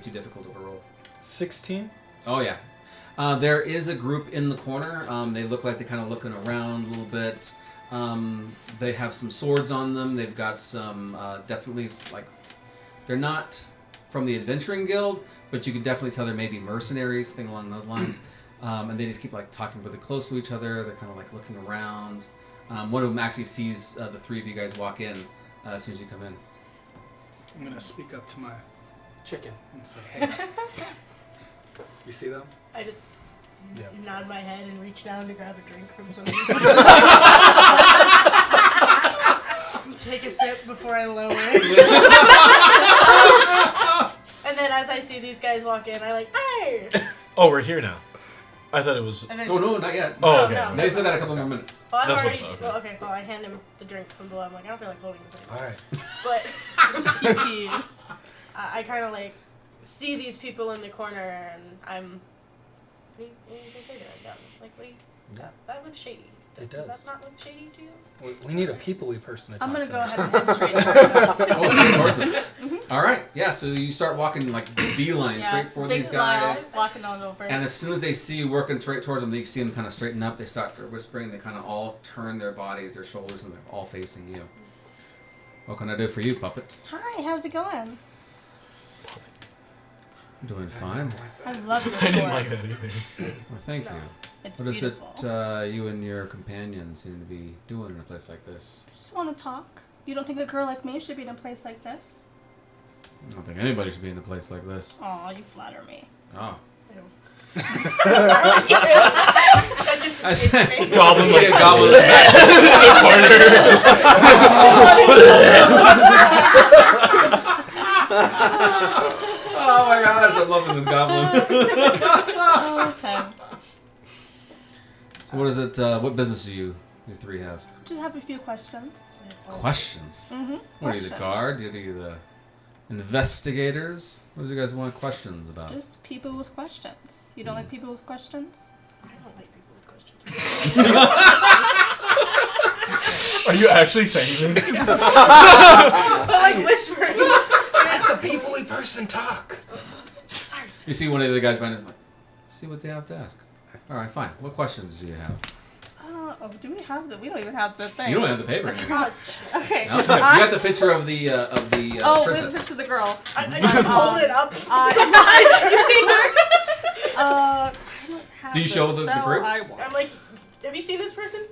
too difficult of a roll. 16. Oh yeah. There is a group in the corner. They look like they're kind of looking around a little bit. They have some swords on them. They've got some definitely like they're not from the adventuring guild, but you can definitely tell they're maybe mercenaries, thing along those lines. And they just keep like talking really close to each other. They're kind of like looking around. One of them actually sees the three of you guys walk in as soon as you come in. I'm gonna speak up to my chicken and say, "Hey, you see them?" I just Yeah. nod my head and reach down to grab a drink from somebody. Take a sip before I lower it. And then as I see these guys walk in, I like, hey! Oh, we're here now. I thought it was. And then Oh no, not yet. Oh, No, okay. no. They still got a couple more minutes. Well, I'm That's what- already. okay. Well, okay. Well, I hand him the drink from below. I'm like, I don't feel like holding this anymore. All right. But Jeez. I kind of like see these people in the corner, and I'm. What do you think they're doing down? Like, what do you? That looks shady. It Does does. that not look shady to you? We need a people-y person to talk I'm gonna to. go ahead and head straight towards them. Oh, straight towards them. All right. Yeah. So you start walking like beeline straight for big these guys. smile, walking on over. And as soon as they see you working straight towards them, they see them kind of straighten up. They start whispering. They kind of all turn their bodies, their shoulders, and they're all facing you. What can I do for you, puppet? Hi, how's it going? I'm doing fine. I love your I didn't sword. like that either. Well, thank No. you. It's What is beautiful. it you and your companion seem to be doing in a place like this? Just want to talk. You don't think a girl like me should be in a place like this? I don't think anybody should be in a place like this. Aw, you flatter me. Oh. That just I escaped said- me. Goblin See like a goblin Oh my gosh, I'm loving this goblin. Oh, okay. So what is it, what business do you three have? Just have a few questions. Questions? Mm-hmm. What are you, the guard? Are you the investigators? What do you guys want questions about? Just people with questions. You don't like people with questions? I don't like people with questions. Are you actually saying this? I like whispering. Let the people-y person talk. Sorry. You see one of the guys behind it, like, see what they have to ask. All right, fine. What questions do you have? Do we have the? We don't even have the thing. You don't have the paper in here. God, Okay. No, you got the picture of the Oh, princess. with to the girl. I can hold it up. You seen her? I don't have Do you show the spell group? I want. I'm like, have you seen this person?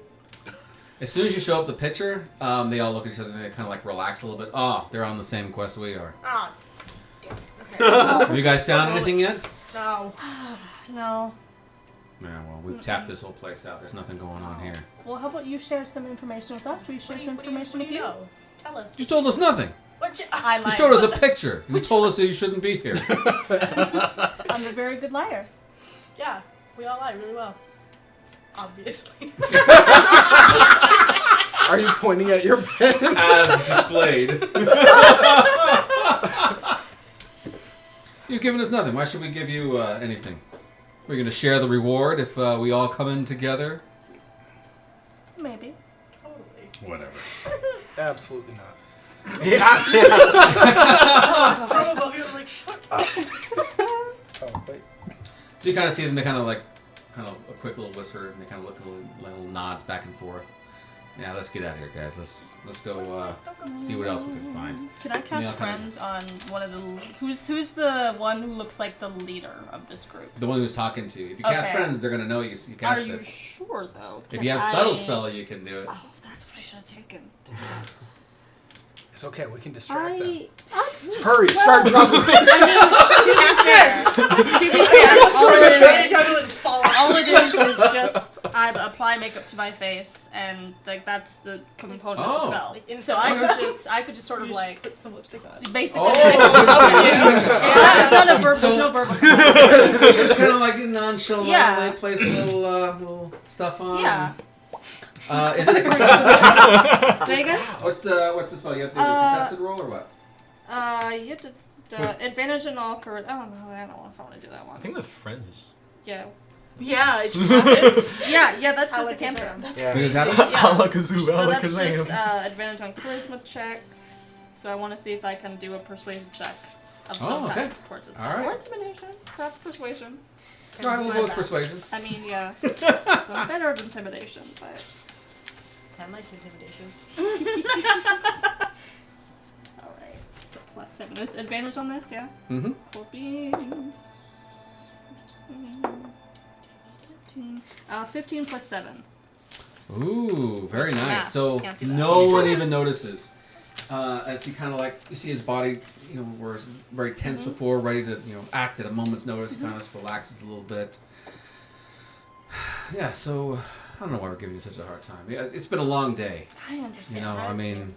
As soon as you show up the picture, they all look at each other and they kind of like relax a little bit. Oh, they're on the same quest we are. Ah. Damn it. Okay. Have you guys found anything yet? No. No. Yeah, well, we've tapped this whole place out. There's nothing going on here. Well, how about you share some information with us? We share some information with you. know? Tell us. You told us nothing. What you, I You lied. showed us a picture. You told us that you shouldn't be here. I'm a very good liar. yeah, we all lie really well. Obviously. Are you pointing at your pen? As displayed. You've given us nothing. Why should we give you anything? We're going to share the reward if we all come in together. Maybe. Totally. Whatever. Absolutely not. Yeah. From above you, like, shut up. Oh, wait. So you kind of see them. They kind of a quick little whisper, and they kind of look little nods back and forth. Yeah, let's get out of here, guys. Let's go see what else we can find. Can I cast friends on one of the who's the one who looks like the leader of this group? The one who's talking to you. If you cast Okay. friends, they're gonna know you. You cast Are it. you sure though? If Can you have I- subtle spell, you can do it. Oh, that's what I should have taken. It's okay. We can distract them. I Hurry! Start juggling. to be fair, all Trying to it juggle and fall is, all it is just I apply makeup to my face, and like that's the component of the Oh. spell. Like, instant So I could just sort of You like put some lipstick on. basically. Oh. It's not a verbal. So- no verbal. So you're just kind of like nonchalantly Yeah. place a little stuff on. Yeah. Is it a Say again? what's the spell? You have to do a contested roll or what? You have to advantage in all correct. Oh no, I don't know if I want to do that I one. think the friends is. Yeah. Yeah, it just happens. Yeah, that's I just a like cantrip. Yeah. Does that happen? Yeah. Alakazoo, So that's just Alakazam. advantage on charisma checks. So I want to see if I can do a persuasion check of Oh, some okay. kind towards this. All right. Or intimidation, perhaps persuasion. All right, we'll go with persuasion. I mean, yeah, it's better than intimidation, but. I like intimidation. Alright, so plus 7. Is advantage on this, yeah? Mm-hmm. 4 beams. 15 plus 7. Ooh, very Yeah, nice. So can't do that. no one even notices as he kind of you see his body, where it's very tense Mm-hmm. before, ready to act at a moment's notice. He kind of just relaxes a little bit. Yeah. So I don't know why we're giving you such a hard time. Yeah, it's been a long day. I understand. I mean,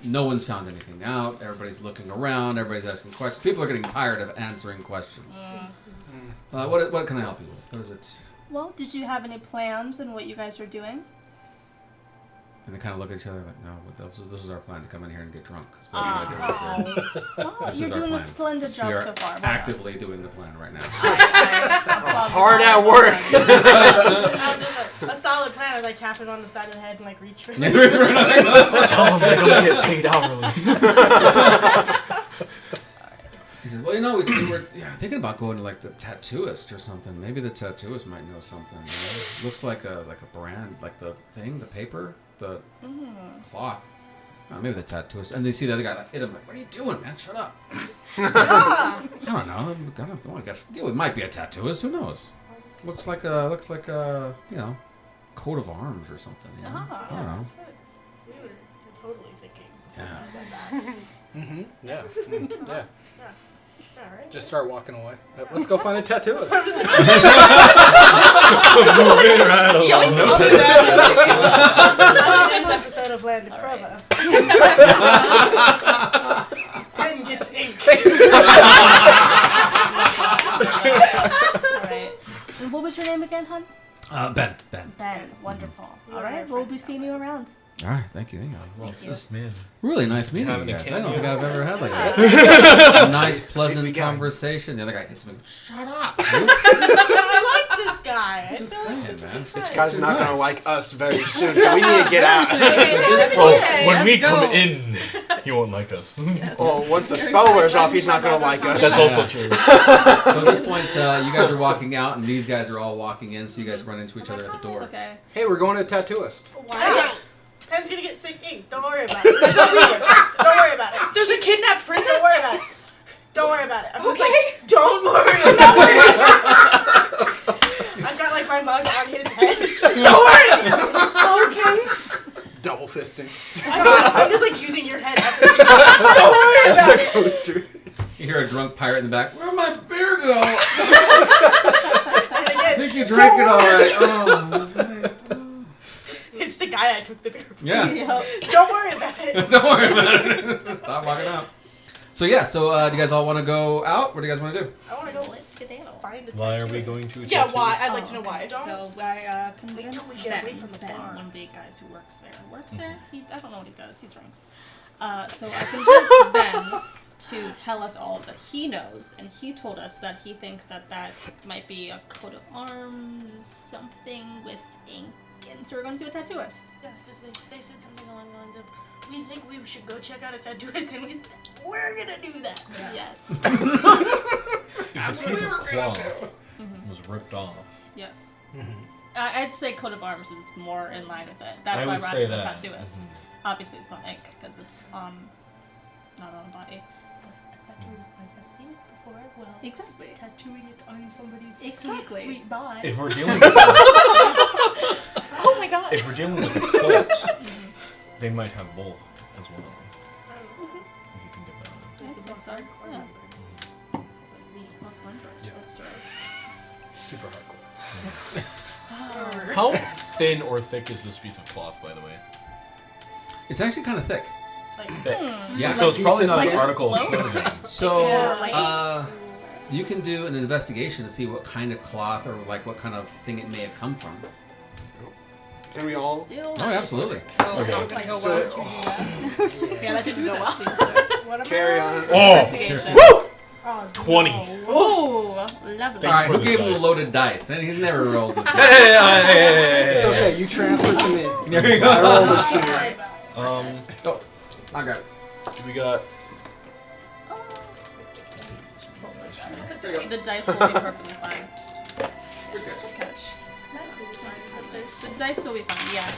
no one's found anything out. Everybody's looking around. Everybody's asking questions. People are getting tired of answering questions. What can I help you with? What is it? Well, did you have any plans in what you guys are doing? And they kind of look at each other like, no, this is our plan to come in here and get drunk. 'Cause we have no idea what we're doing. Well, This you're is our doing a plan. splendid job We are so far. Well done. actively doing the plan right now. Hard at work. A solid plan is I tap him on the side of the head and like reach for him. Tell them they're gonna get paid hourly. He says, well, we were thinking about going to like the tattooist or something. Maybe the tattooist might know something. Looks like a brand, like the thing, the paper, the cloth. Maybe the tattooist. And they see the other guy hit him like, what are you doing, man? Shut up. I don't know. I guess it might be a tattooist. Who knows? Looks like a coat of arms or something. I don't know. We were totally thinking. Yeah. You said that. Mm-hmm. Yeah. Yeah. Alright. Just start walking away. Let's go find a tattooist. Moving right along. Today's episode of Land of Prova. Ben gets ink. Alright. And what was your name again, hon? Ben. Ben. Wonderful. You Alright, are we'll be friends seeing you around. All right, thank you. Well, Thank you. it's Man. really nice meeting Having you a guys. I don't cameo. think I've ever had like a nice, pleasant began. conversation. The other guy hits me. Shut up, dude. I like this guy. I Just feel like saying, man. This guy's not gonna Nice. like us very soon, so we need to get out. Oh, Okay, when we let's come go. in, he won't like us. Well, once the spell wears off, he's not gonna like us. That's also true. So at this point, you guys are walking out, and these guys are all walking in. So you guys run into each other at the door. Okay. Hey, we're going to a tattooist. Why? Pen's gonna get sick ink. Don't worry about it. Don't worry about it. There's a kidnapped princess. Don't worry about it. Don't worry about it. I'm just like, don't worry about it. I've got like my mug on his head. Don't worry. Okay. Double fisting. I'm just like using your head. Don't worry As about a it. coaster. You hear a drunk pirate in the back. Where'd my beer go? And I again, think you drank it all right. Oh, that's right. it's the guy I took the beer from. Yeah. Don't worry about it. Don't worry about it. Just stop walking out. So yeah. So do you guys all want to go out? What do you guys want to do? I want to go Let's skedaddle. find a Why are we tattooist. going to a Yeah, tattoo? why? I'd like to know okay. why. Don't- So I convinced till we get away from the Ben, bar. one of the guys who works there. Works there? Mm-hmm. I don't know what he does. He drinks. So I convinced Ben to tell us all that he knows, and he told us that he thinks that might be a coat of arms, something with ink So we're going to a tattooist. Yeah, because they said something along the lines of, we think we should go check out a tattooist, and we said, we're gonna do that. Yes. If this piece of cloth was ripped off, Yes. Mhm. I'd say coat of arms is more in line with it. That's I why would we're say asking the that. tattooist. Mhm. Obviously, it's not ink because it's not on the body. A tattooist might have seen it before. Well, Exactly. tattooing it on somebody's Exactly. sweet body. If we're dealing with Oh my god. if we're dealing with a cult, they might have both as well. If you think about it. I think so. Yeah. Yeah. Super hardcore. How thin or thick is this piece of cloth, by the way? It's actually kind of thick. Thick. Yeah. So it's probably not Like an article of low? clothing. So, Yeah. you can do an investigation to see what kind of cloth or like what kind of thing it may have come from. Can we all? Still. Oh, absolutely. Okay. Like, So- why don't you do that? Yeah, that didn't go well. What am Carry I? on. Oh! Investigation. Oh, 20. no. Ooh, lovely. All Thanks right, for who the gave him the dice. loaded dice? And he never rolls this. Hey, good. It's okay. You transfer to me. There you go. I rolled a Oh, I got it. We got. The dice will be perfectly fine. Yes, good catch. The dice will be fine, yeah.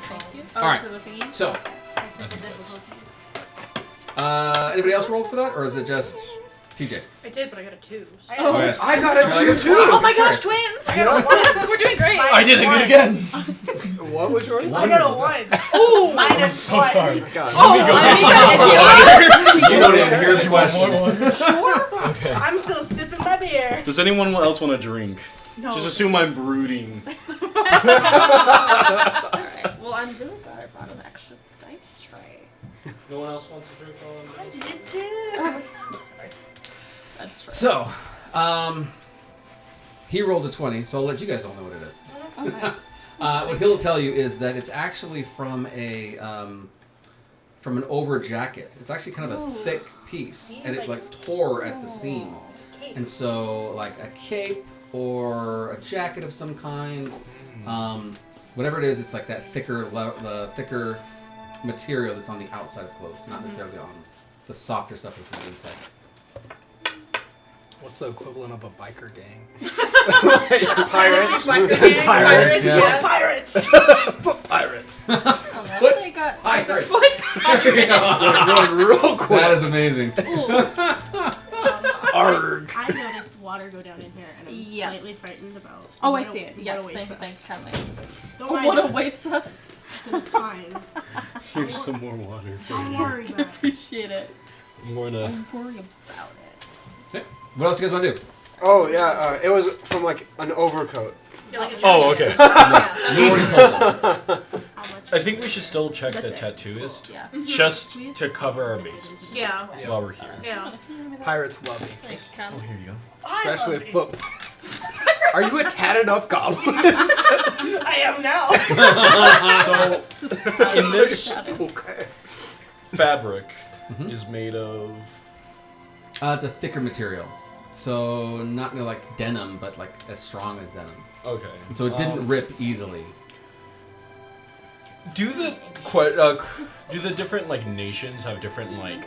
Thank you. Oh, All right. to the thingy? So, Technical difficulties. anybody else rolled for that, or is it just TJ? I did, but I got a 2. So. Oh, yeah. I got a You're 2 like, too. Oh my gosh, twins! We're doing great. I did it again. What was yours? I got a 1. Ooh! Minus So 1. sorry. God. Oh, You don't even hear the question. Okay. I'm still sipping my beer. Does anyone else want a drink? No. Just assume I'm brooding. Alright, well, I'm really glad I brought an extra dice tray. No one else wants a drink I did too. That's true. So, he rolled a 20, so I'll let you guys all know what it is. Oh, nice. What he'll tell you is that it's actually from an over jacket. It's actually kind of a thick piece, and it like tore at the seam. And so, like a cape or a jacket of some kind, whatever it is, it's like that thicker material that's on the outside of clothes, not necessarily on the softer stuff that's on the inside. What's the equivalent of a biker gang? Pirates. Pirates, yeah. Pirates. Pirates. Foot I got pirates. Going real quick. That is amazing. Arg. I noticed water go down in here, and I'm Yes. slightly frightened about. Oh, I what see it. what Yes, awaits thanks, us. Henley. Don't Oh, mind what us. awaits us? It's fine. Here's some more water for Don't you. worry about it. Appreciate it. More to. I'm worried about it. Okay. What else you guys want to do? Oh yeah, it was from like an overcoat. Yeah, like a Oh, jacket. okay. Yes. You already told them. How much? I think we should still check the That's it. tattooist Yeah. just to cover our bases Yeah. while we're here. Yeah. Pirates love me. Like, Oh, here you go. Especially if foot. Are you a tatted up goblin? I am now. So, in this Okay. fabric Mhm. is made of. It's a thicker material, so not like denim, but like as strong as denim. Okay. So it didn't rip easily. Do the different like nations have different like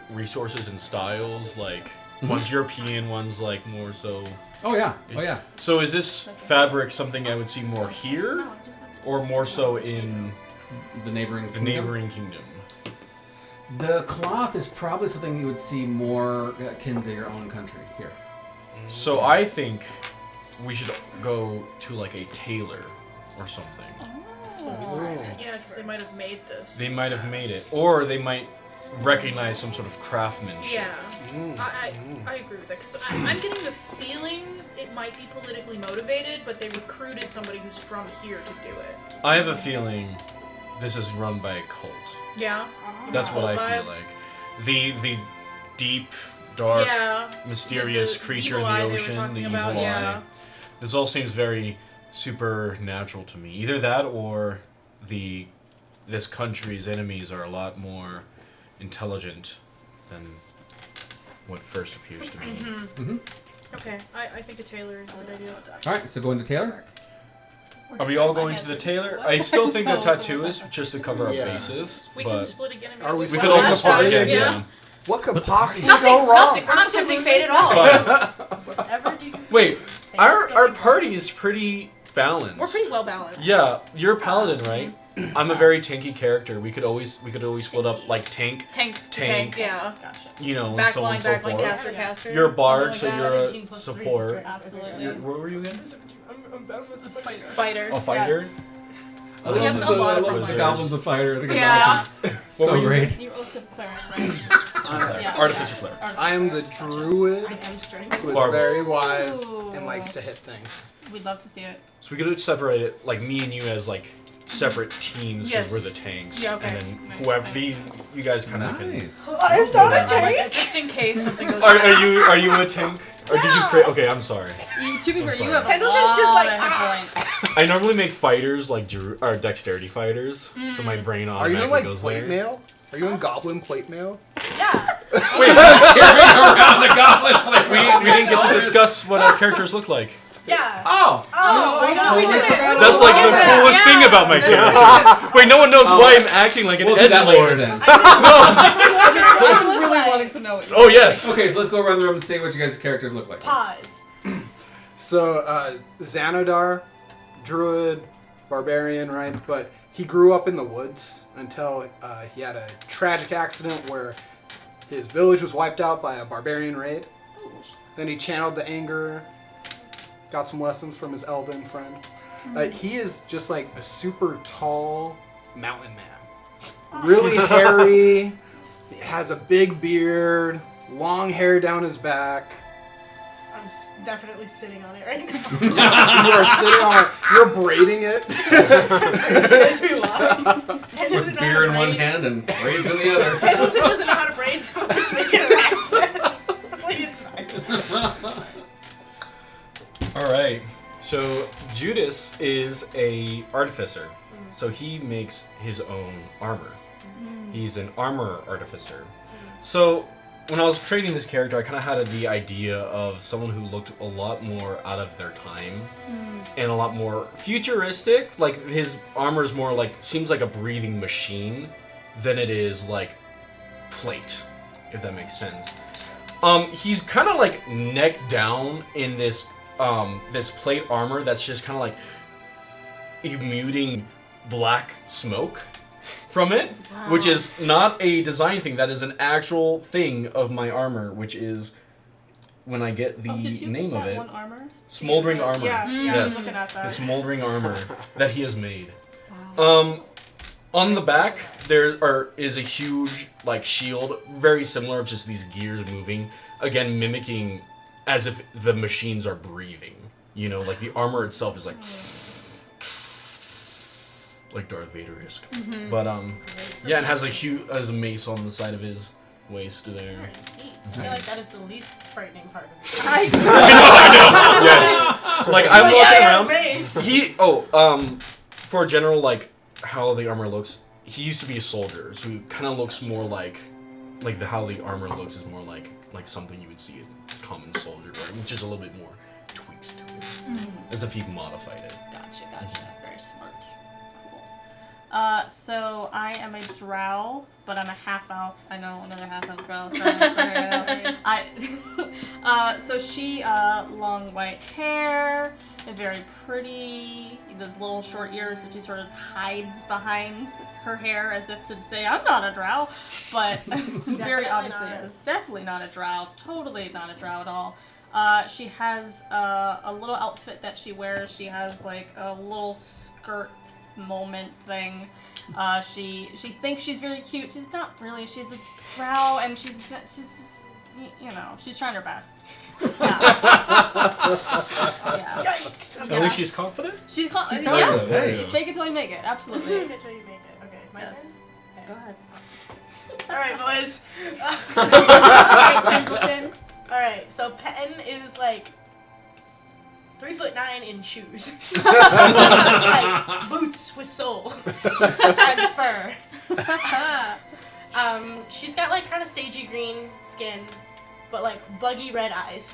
resources and styles? Like one's European, one's like more so. Oh yeah. Oh yeah. So is this fabric something I would see more here, or more so in The neighboring the kingdom. neighboring kingdom? The cloth is probably something you would see more akin to your own country here. So I think we should go to like a tailor or something. Yeah, because they might have made this. They might have made it, or they might recognize some sort of craftsmanship. Yeah. I agree with that because I'm getting the feeling it might be politically motivated, but they recruited somebody who's from here to do it. I have a feeling this is run by a cult. Yeah. That's what I feel Vibes. like. The deep, dark, Yeah. mysterious The creature in evil the eye they were ocean, talking the evil about, eye. yeah. This all seems very supernatural to me. Either that or this country's enemies are a lot more intelligent than what first appears to me. Mm-hmm. Mm-hmm. Okay. I think a tailor is a good idea. All right. So go into tailor. Are we all going to the tailor? I still think a tattoo is just to cover a Yeah. basis, We can but split again. And Are we we split could also last party time? again. Yeah. What could Split the possibly party. go wrong? We're not tempting fate at all. Fine. Whatever you Wait, think our is gonna be party is pretty balanced. We're pretty well balanced. Yeah, you're a paladin, right? I'm a very tanky character. We could always split up like tank, Tank. Yeah. Gotcha. you know, and so on Backline, and so backline, forth. caster. You're a bard, so something like you're a 17 plus 3 is support. great. Absolutely. Where were you again? I'm bad with the fighter. Fighter. A fighter? Yes. I We have love a lot of the fighters. goblins, the fighter. I think it's Yeah. awesome. So great. You also cleric, right? Yeah. Artificer cleric. I am the druid I am strength. who is Barber. very wise Ooh. and likes to hit things. We'd love to see it. So we could separate it, like me and you as like separate teams because Yes. we're the tanks. Yeah, okay. And then Nice, whoever nice. these, you guys kind of Nice. I am not a I like tank. that, just in case something goes Are you a tank? Or did you No. create? Okay, I'm sorry. To be I'm fair, you sorry. have a Pendleton's lot just like, of hit points. I normally make fighters like or dexterity fighters, so my brain Are you automatically in like goes plate there. mail? Are you in goblin plate mail? Yeah. Wait, Around the goblin plate. we didn't get to discuss what our characters look like. Yeah. Oh! I know. totally We did it. forgot That's all like the about that. coolest thing about my character. Wait, no one knows Oh. why I'm acting like an We'll do that later edgelord. then. I'm really wanting to know what you Oh yes. Okay, so let's go around the room and say what you guys' characters look like. Pause. So, Xanodar, druid, barbarian, right? But he grew up in the woods until he had a tragic accident where his village was wiped out by a barbarian raid. Then he channeled the anger, got some lessons from his elven friend. He is just like a super tall mountain man. Really hairy, has a big beard, long hair down his back. I'm definitely sitting on it right You now. are sitting on it, you're braiding it. It's too loud. With beer in one hand and braids in the other. Pendleton doesn't know how to braid, so I'm just making an accent. It's fine. All right. So Judas is a artificer. So he makes his own armor. He's an armor artificer. So when I was creating this character, I kind of had the idea of someone who looked a lot more out of their time and a lot more futuristic. Like his armor is more like, seems like a breathing machine than it is like plate, if that makes sense. He's kind of like neck down in this this plate armor that's just kind of like emitting black smoke from it, which is not a design thing. That is an actual thing of my armor, which is when I get the Did you name get of that it, one armor? smoldering armor. Yeah, I'm Yes, looking at that. the smoldering armor that he has made. Wow. On the back there is a huge like shield, very similar, just these gears moving, again mimicking as if the machines are breathing. You know, like the armor itself is like Darth Vader-esque. But yeah, it has a mace on the side of his waist there. I feel like that is the least frightening part of it. I know. Yes. Like I'm walking around. For general like how the armor looks, he used to be a soldier, so he kind of looks more like how the armor looks is more like something you would see a common soldier wearing, which is a little bit more tweaks to it, as if he modified it. Gotcha. Very smart. Cool. So I am a drow, but I'm a half elf. I know another half elf drow. So she, long white hair, very pretty, those little short ears that she sort of hides behind her hair as if to say, I'm not a drow, but very obviously is. Definitely not a drow. Totally not a drow at all. She has a little outfit that she wears. She has like a little skirt moment thing. She thinks she's very cute. She's not really. She's a drow, and she's just, you know, she's trying her best. Yeah. Yikes! At least she's confident. She's confident. confident, Yes. hey. Fake it till you make it. Absolutely. Make it till you make it. Okay, my Yes. turn? Go ahead. Alright, boys. Pendleton. Alright, so Pen is like 3'9" in shoes. Like boots with sole. And fur. She's got like kind of sagey green skin, but like buggy red eyes.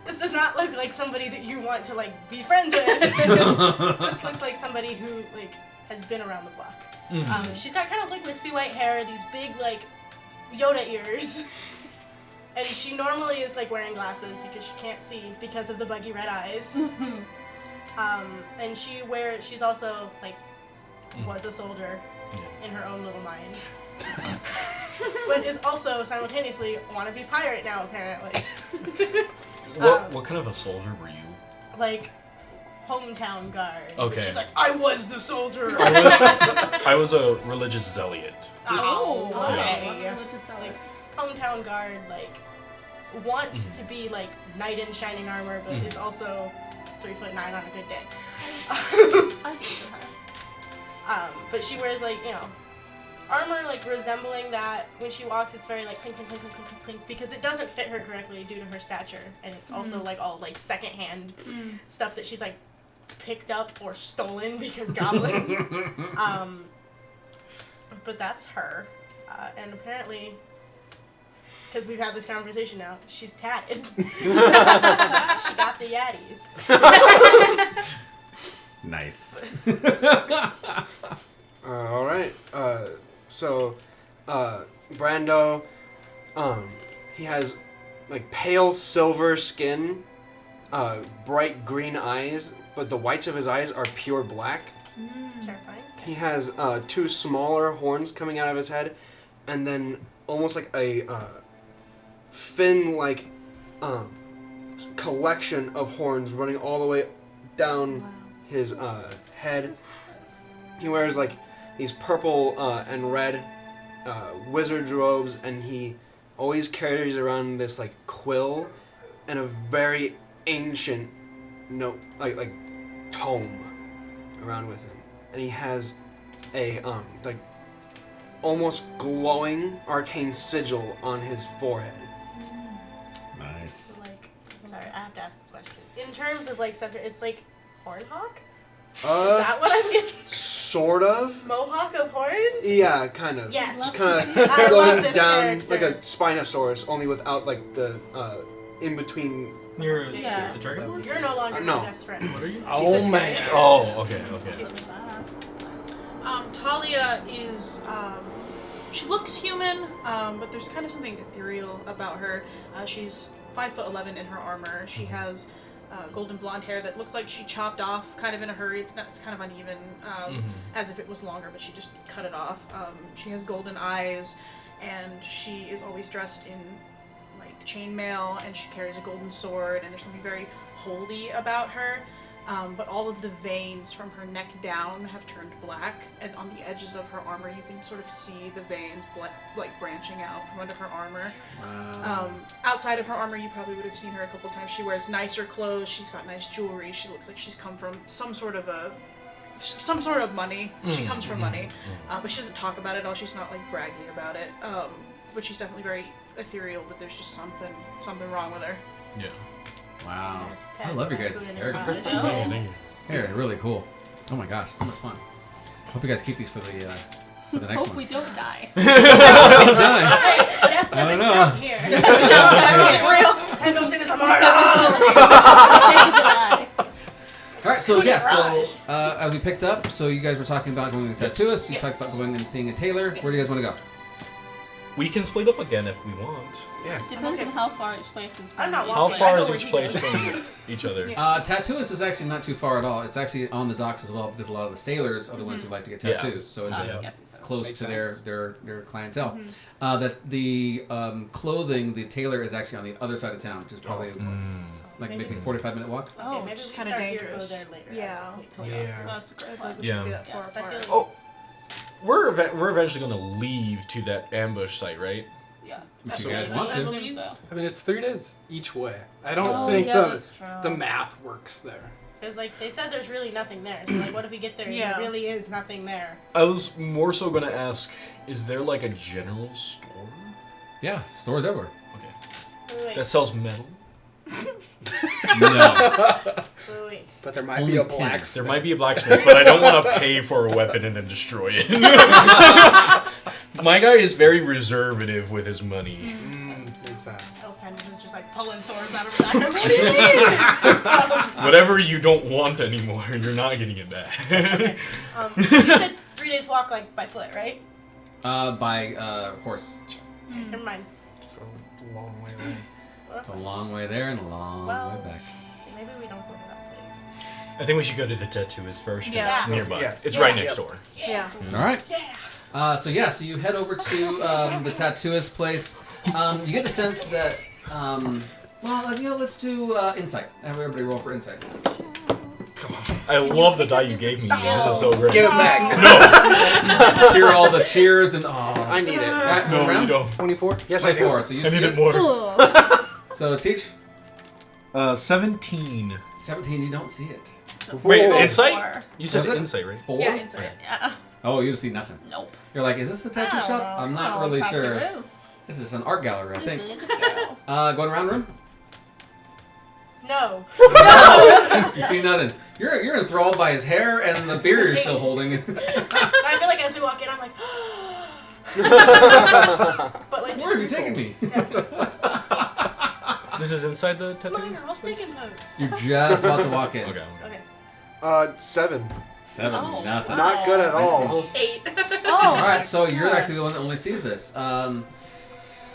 This does not look like somebody that you want to like be friends with. This looks like somebody who like has been around the block. Mhm. She's got kind of like wispy white hair, these big like Yoda ears, and she normally is like wearing glasses because she can't see because of the buggy red eyes. And she's also like was a soldier in her own little mind. But is also simultaneously a wannabe pirate now, apparently. What kind of a soldier were you? Like, hometown guard. Okay. She's like, I was the soldier! I was a religious zealot. Oh, okay. okay. Like, hometown guard, like, wants to be, like, knight in shining armor, but is also 3'9" on a good day. I think so. But she wears, like, you know, armor like resembling that. When she walks, it's very like clink, clink, clink, clink, clink, clink, because it doesn't fit her correctly due to her stature, and it's also like all like secondhand stuff that she's like picked up or stolen because goblin. But that's her, and apparently, because we've had this conversation now, she's tatted. She got the yaddies. Nice. All right. So, Brando, he has like pale silver skin, bright green eyes, but the whites of his eyes are pure black. Terrifying. He has 2 smaller horns coming out of his head, and then almost like a fin-like collection of horns running all the way down his head. He wears like these purple and red wizard's robes, and he always carries around this like quill and a very ancient like tome around with him. And he has a like almost glowing arcane sigil on his forehead. Nice. So, like, sorry, I have to ask a question. In terms of like center, it's like Hornhawk? Is Uh, that what I'm getting? sort of. Mohawk of horns? Yeah, kind of. Yes. Just Love kind to of see I love going this down character. like a Spinosaurus, only without like the in between. You're Yeah. a dragon? You're no longer No. my best friend. What are you? Oh man. Oh, okay. Talia is, she looks human, but there's kind of something ethereal about her. She's 5'11" in her armor. She has golden blonde hair that looks like she chopped off kind of in a hurry. It's kind of uneven, as if it was longer, but she just cut it off. She has golden eyes, and she is always dressed in like chainmail, and she carries a golden sword, and there's something very holy about her. But all of the veins from her neck down have turned black, and on the edges of her armor you can sort of see the veins like branching out from under her armor. Outside of her armor, you probably would have seen her a couple times. She wears nicer clothes. She's got nice jewelry. She looks like she's come from some sort of money. She comes from money, but she doesn't talk about it at all. She's not like bragging about it. But she's definitely very ethereal. But there's just something wrong with her. Yeah. Wow. I love your guys' characters. I know. Thank you. They're really cool. Oh my gosh, so much fun. Hope you guys keep these for the next Hope one. we don't die. I'm dying. Death I don't doesn't know. count here. Pendleton is a martyr. All right, so Who did yeah, so Raj? as we picked up, so you guys were talking about going to tattooist. You talked about going and seeing a tailor. Where do you guys want to go? We can split up again if we want. Yeah. Depends on how far each place is from I'm not each How walking. place. far I is know each where he place goes. from each other? Tattooist is actually not too far at all. It's actually on the docks as well because a lot of the sailors are the ones who like to get Yeah. tattoos. So it's Yeah. Yes, yes, yes. close Makes to sense. their clientele. That the clothing, the tailor is actually on the other side of town, which is probably like maybe 45-minute walk. Oh, Okay, maybe it's we kinda start here, dangerous. go there later. Yeah. Yeah. that's a great I feel plan. like we Yeah. shouldn't be that far Yes, I apart. feel Oh, we're eventually gonna leave to that ambush site, right? Yeah. If you guys want I to. believe so. I mean, it's 3 days each way. I don't Oh, think yeah, that's true. the math works there. Because like they said, there's really nothing there. So like, what if we get there and Yeah. there really is nothing there? I was more so gonna ask, is there like a general store? Yeah, stores everywhere. Okay. Wait, That sells metal? No. wait. But there might Only be a 10. blacksmith. There might be a blacksmith, but I don't want to pay for a weapon and then destroy it. My guy is very reservative with his money. Makes sense. Oh, Pendant is just like pulling swords out of her back. What do you mean? Whatever you don't want anymore, you're not getting it back. Okay. You said 3 days walk like by foot, right? By horse. Never mind. So it's a long way away. It's a long way there and a long Well, way back. maybe we don't go to that place. I think we should go to the tattooist first. 'Cause Yeah. it's nearby. Yeah. It's Yeah. right next door. Yeah. All right. Yeah. So you head over to the tattooist place. You get the sense that, let's do insight. Have everybody roll for insight. I love the die you gave me. This is so great. Give it back. No! Hear all the cheers and I need it. Right, move No, around. you don't. 24? Yes, I do. 24. So you I see need it it. more. So teach 17. 17. You don't see it. Wait, Whoa. insight? Four. You said Was it? insight, right? 4. Yeah, insight. Yeah. Oh, you see nothing. Nope. You're like, is this the tattoo I don't shop? know. I'm I not don't know really what sure. tattoo is. This is an art gallery, I This think. is a girl. Going around the room. No. You see nothing. You're enthralled by his hair and the beer you're still holding. I feel like as we walk in, I'm like, but like, Where have you just taken me? This is inside the tattoo? Mine are all stinking boats. You're just about to walk in. Okay. Okay. 7. 7. Oh, Nothing. wow. Not good at all. 8. Oh. All right, so you're actually the one that only sees this.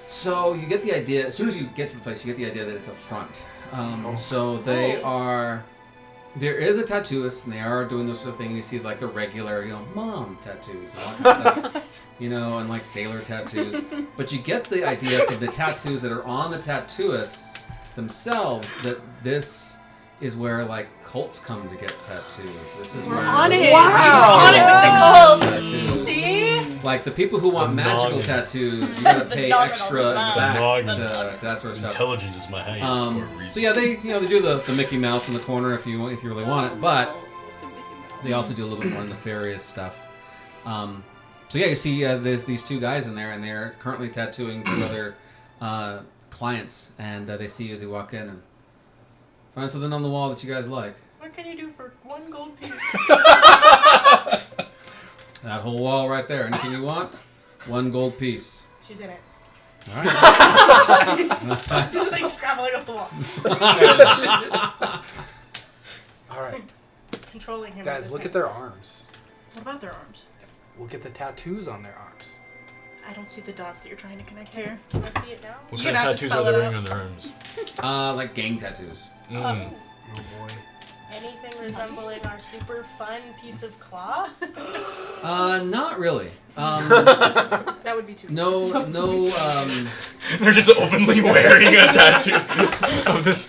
So you get the idea. As soon as you get to the place, you get the idea that it's a front. So they are. There is a tattooist, and they are doing this sort of thing. You see like the regular, mom tattoos and all that kind of stuff, and like sailor tattoos. But you get the idea from the tattoos that are on the tattooists themselves that this is where like cults come to get tattoos. This is where on it. Wow. On it with the cults. cults. Tattoos. See? Like the people who want The magical noggin. tattoos, you gotta The pay noggin extra in on the the back noggin. to that sort of stuff. Intelligence is my highest for a reason. So yeah, they do the Mickey Mouse in the corner if you really want it, but they also do a little bit more nefarious stuff. So yeah, you see there's these 2 guys in there, and they're currently tattooing 2 other clients, and they see you as you walk in and find something on the wall that you guys like. What can you do for 1 gold piece? That whole wall right there. Anything you want, 1 gold piece. She's in it. All right. She's like scrabbling up the wall. All right. Controlling him. Guys, look at their arms. What about their arms? Look at the tattoos on their arms. I don't see the dots that you're trying to connect here. Can I see it now? What You're kind gonna of have to tattoos are spell they it wearing out. on their arms? Like gang tattoos. Mm. Oh boy. Anything resembling our super fun piece of cloth? Not really. That would be too. No. They're just openly wearing a tattoo of this.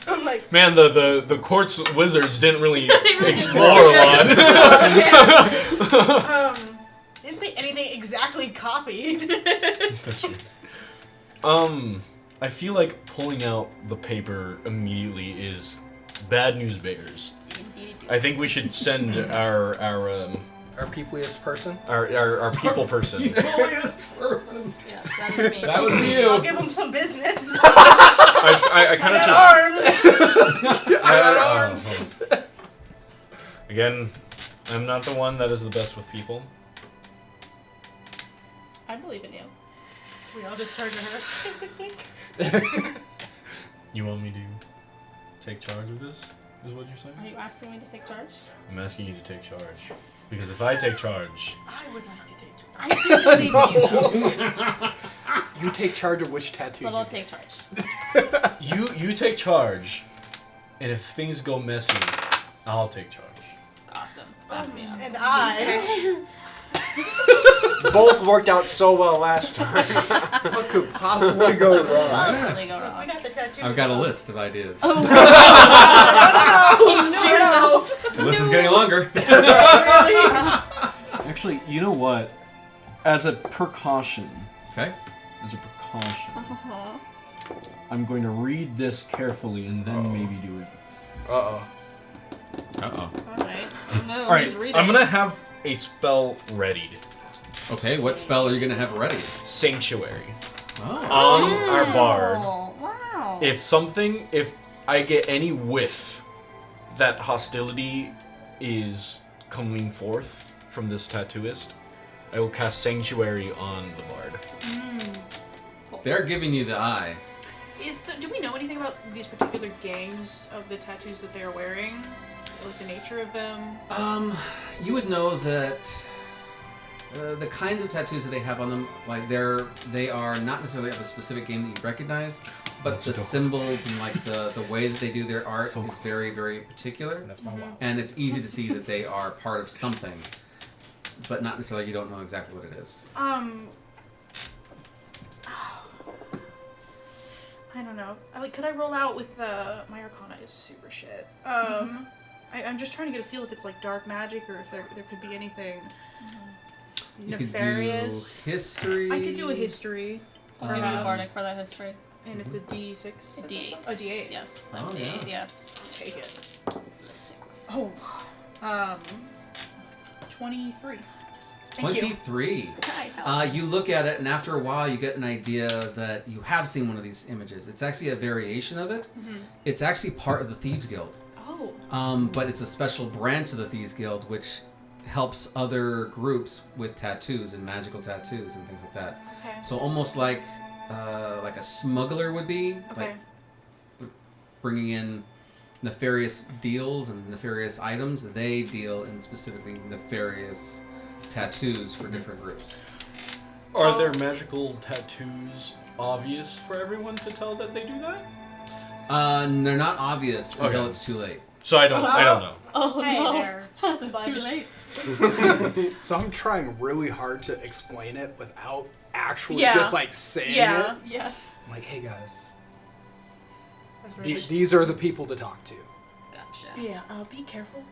I'm like, Man, the quartz wizards didn't really explore a lot. didn't say anything exactly copied. That's true. I feel like pulling out the paper immediately is bad news bears. I think we should send our Our peopliest person. our people person. Holiest person. Yes, that is me. That would be I'll you. give him some business. I kind of just arms. arms. again, I'm not the one that is the best with people. I believe in you. We all just turn to her. You want me to take charge of this? Is what you're saying? Are you asking me to take charge? I'm asking you to take charge. Because if I take charge, I would like to take charge. I do believe in you, though. You take charge of which tattoo. But you I'll get. take charge. you take charge, and if things go messy, I'll take charge. Awesome. Back me up. And I. Both worked out so well last time. What could possibly go wrong? Possibly go We wrong. got the tattoo. I've got a list of ideas. Oh, Keep it to yourself. The list is getting longer. Actually, you know what? As a precaution, Okay. Uh-huh. I'm going to read this carefully and then maybe do it. Uh-oh. Uh-oh. Alright. No, All right, he's reading. I'm gonna have a spell readied. Okay, what spell are you going to have ready? Sanctuary. Oh. On our bard. Wow. If I get any whiff that hostility is coming forth from this tattooist, I will cast Sanctuary on the bard. They're giving you the eye. Do we know anything about these particular gangs of the tattoos that they are wearing? Like the nature of them? You would know that the kinds of tattoos that they have on them, like they are not necessarily of a specific game that you recognize, but the symbols and like the way that they do their art is very, very particular. That's my wow. And it's easy to see that they are part of something, but not necessarily you don't know exactly what it is. I don't know. Could I roll out with my Arcana is super shit. I'm just trying to get a feel if it's like dark magic or if there could be anything nefarious. You could do history. I could do a history. Or maybe a bardic for that history. And it's a D6? A D8. A D8. Yes. Oh, D8, yeah. yes. Take it. Oh. 23. Thank you. 23. You look at it, and after a while, you get an idea that you have seen one of these images. It's actually a variation of it. It's actually part of the Thieves Guild. Oh. But it's a special branch of the Thieves Guild, which helps other groups with tattoos and magical tattoos and things like that. Okay. So almost like a smuggler would be, Okay. like bringing in nefarious deals and nefarious items. They deal in specifically nefarious tattoos for different groups. Are there magical tattoos obvious for everyone to tell that they do that? They're not obvious until Okay. it's too late. So I don't know. Oh Hey no. there. It's too late. So I'm trying really hard to explain it without actually Yeah. just like saying Yeah. it. Yes. I'm like, hey guys, That's really these are the people to talk to. Gotcha. Yeah. Be careful.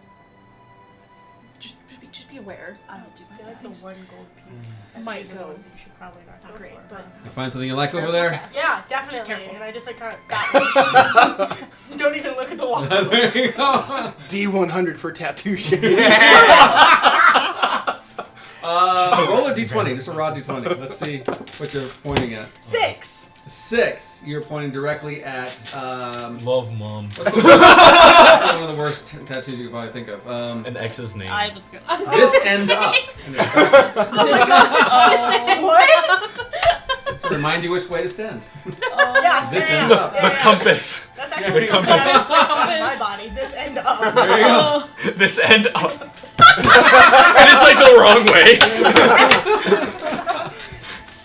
Just be aware. I'll do I feel my like the best. one gold piece. Might I think go. You should probably not Not go great, for, but- huh? You find something you like over there? Yeah, definitely. careful. And I just like kind of don't even look at the wall. There you go. D100 for tattoo shade. Roll a d20, just a raw d20. Let's see what you're pointing at. 6. 6. You're pointing directly at. Love mom. What's one of the worst tattoos you could probably think of? An ex's name. I was gonna. This end up. And it's backwards. What? To remind you which way to stand. Yeah. This yeah, end yeah, up. yeah, The yeah. compass. That's Yeah, actually the something compass. on my body. This end up. There you go. This end up. And it's like the wrong way.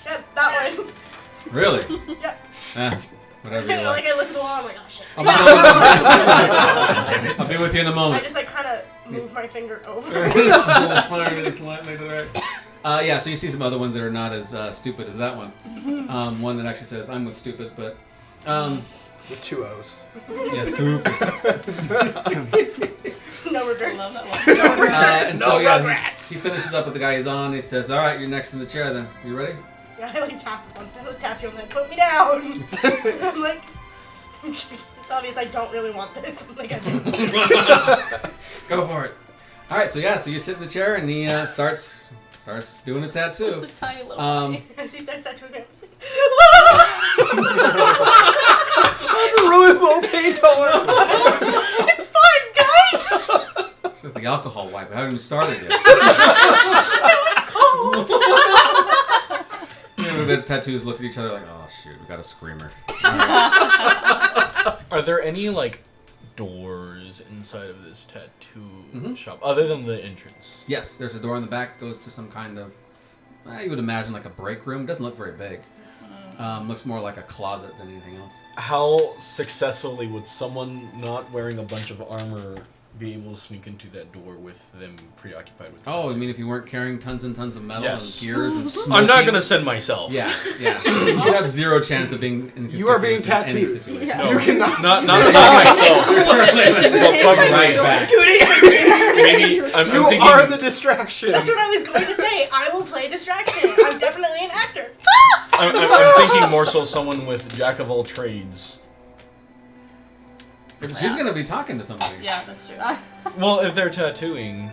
Yeah, that one. Really? Yeah. Whatever you Like like. I look at the wall, I'm like, oh shit. I'll be with you in a I moment. just like kind of move my finger over. Slightly to the right. Yeah, so you see some other ones that are not as stupid as that one. One that actually says, I'm with stupid, but... With 2 O's. yeah, stupid. No I regrets. love that one. And No so, yeah, regrets. he finishes up with the guy he's on. He says, all right, you're next in the chair then. You ready? Yeah, I like tap one. I like tap you on the head. Put me down. I'm like, it's obvious I don't really want this. I'm like, I do. Go for it. All right, so yeah, so you sit in the chair and he starts doing a tattoo. The tiny little boy. As he starts tattooing me, I'm just like, I have a really low pain tolerance. it's fine, guys. It's just the alcohol wipe. I haven't even started yet. Cold. You know, the tattoos look at each other like, oh shoot, we got a screamer. Are there any like doors inside of this tattoo Mhm. shop other than the entrance? Yes, there's a door in the back, goes to some kind of, you would imagine like a break room. It doesn't look very big. Looks more like a closet than anything else. How successfully would someone not wearing a bunch of armor be able to sneak into that door with them preoccupied with? Oh, I mean, if you weren't carrying tons and tons of metal Yes. and gears and smoking. I'm not gonna send myself. Yeah, yeah. You have zero chance of being inconspicuous You are being in any tattooed. situation. Yeah. No, You cannot. not myself. But plug right back. Scooting. Maybe I'm You thinking. are the distraction. That's what I was going to say. I will play distraction. I'm definitely an actor. I'm thinking more so someone with jack of all trades. But she's gonna be talking to somebody. Yeah, that's true. Well, if they're tattooing,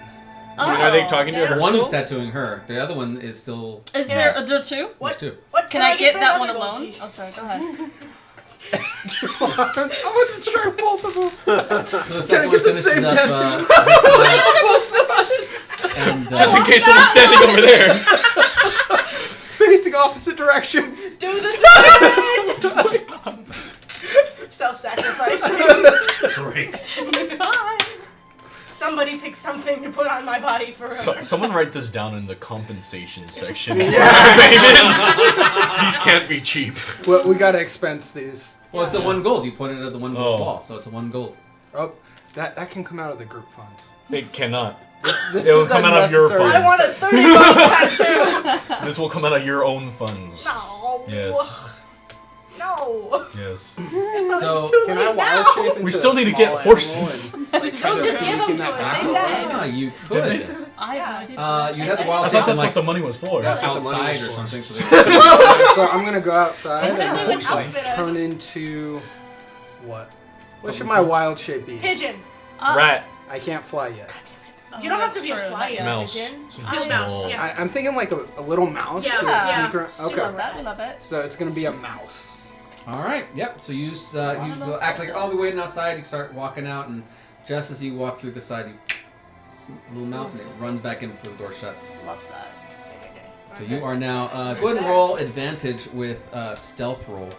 I mean, are they talking to yeah. her? One's still? tattooing her. The other one is still. Is Yeah. there two? There's two. What Can I get for that another one gold alone? piece? Oh, sorry. Go ahead. I want to distract both of them. So the Can I second one get the finishes same up. tattoo? His And Just in case someone's standing over there. Facing opposite directions. Do the thing! Self-sacrificing. great. It's fine. Somebody pick something to put on my body for Someone write this down in the compensation section. These can't be cheap. Well, we gotta expense these. Well, it's a 1 gold. You pointed at the 1 gold Oh. ball, so it's a 1 gold. Oh, that can come out of the group fund. It cannot. This It will is come out of your unnecessary. funds. I want a 30 tattoo! This will come out of your own funds. No. Yes. No. Yes. So, It's too Can late I wild now. shape into We still a need to small get animal horses. and, like, try No, to just sneak give them in to that us. back They door? said. Ah, you Did could. they say- I have no idea. You had the wild I shape thought in that's like what the money was for. That's what the money outside was or for. something. So So I'm gonna go outside Instead and they would outfit us. turn into what? What should Something my small. wild shape be? Pigeon. Rat. I can't fly yet. You don't have to That's be a true, flying yeah. Mouse. pigeon. Some Just mouse, small- yeah. I'm thinking like a little mouse Yeah. to Yeah. sneak around. We Okay. love that. We love it. So it's gonna be a mouse. All right. Yep. So you go act like I'll be waiting outside. You start walking out, and just as you walk through the side, you little mouse, and it runs back in before the door shuts. Love that. So you are now go ahead and roll advantage with stealth roll,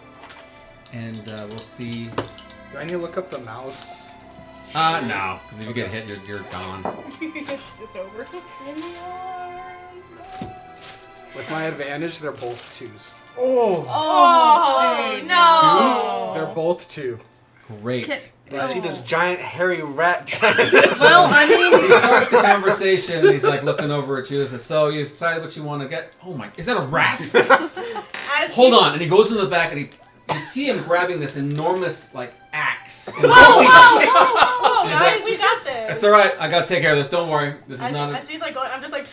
and we'll see. Do I need to look up the mouse? No, because if you get hit, you're gone. it's over. With my advantage, they're both 2s. Oh. Oh, no. They're both 2. Great. You see this giant hairy rat Well, I mean, He starts the conversation. And he's like looking over at you. Says, "So you decided what you want to get? Oh my! Is that a rat? Hold on!" And he goes into the back, and you see him grabbing this enormous like axe. And Whoa, he's guys, like, we got this. It's all right. I gotta take care of this. Don't worry. This is As not. he's like going, I'm just like,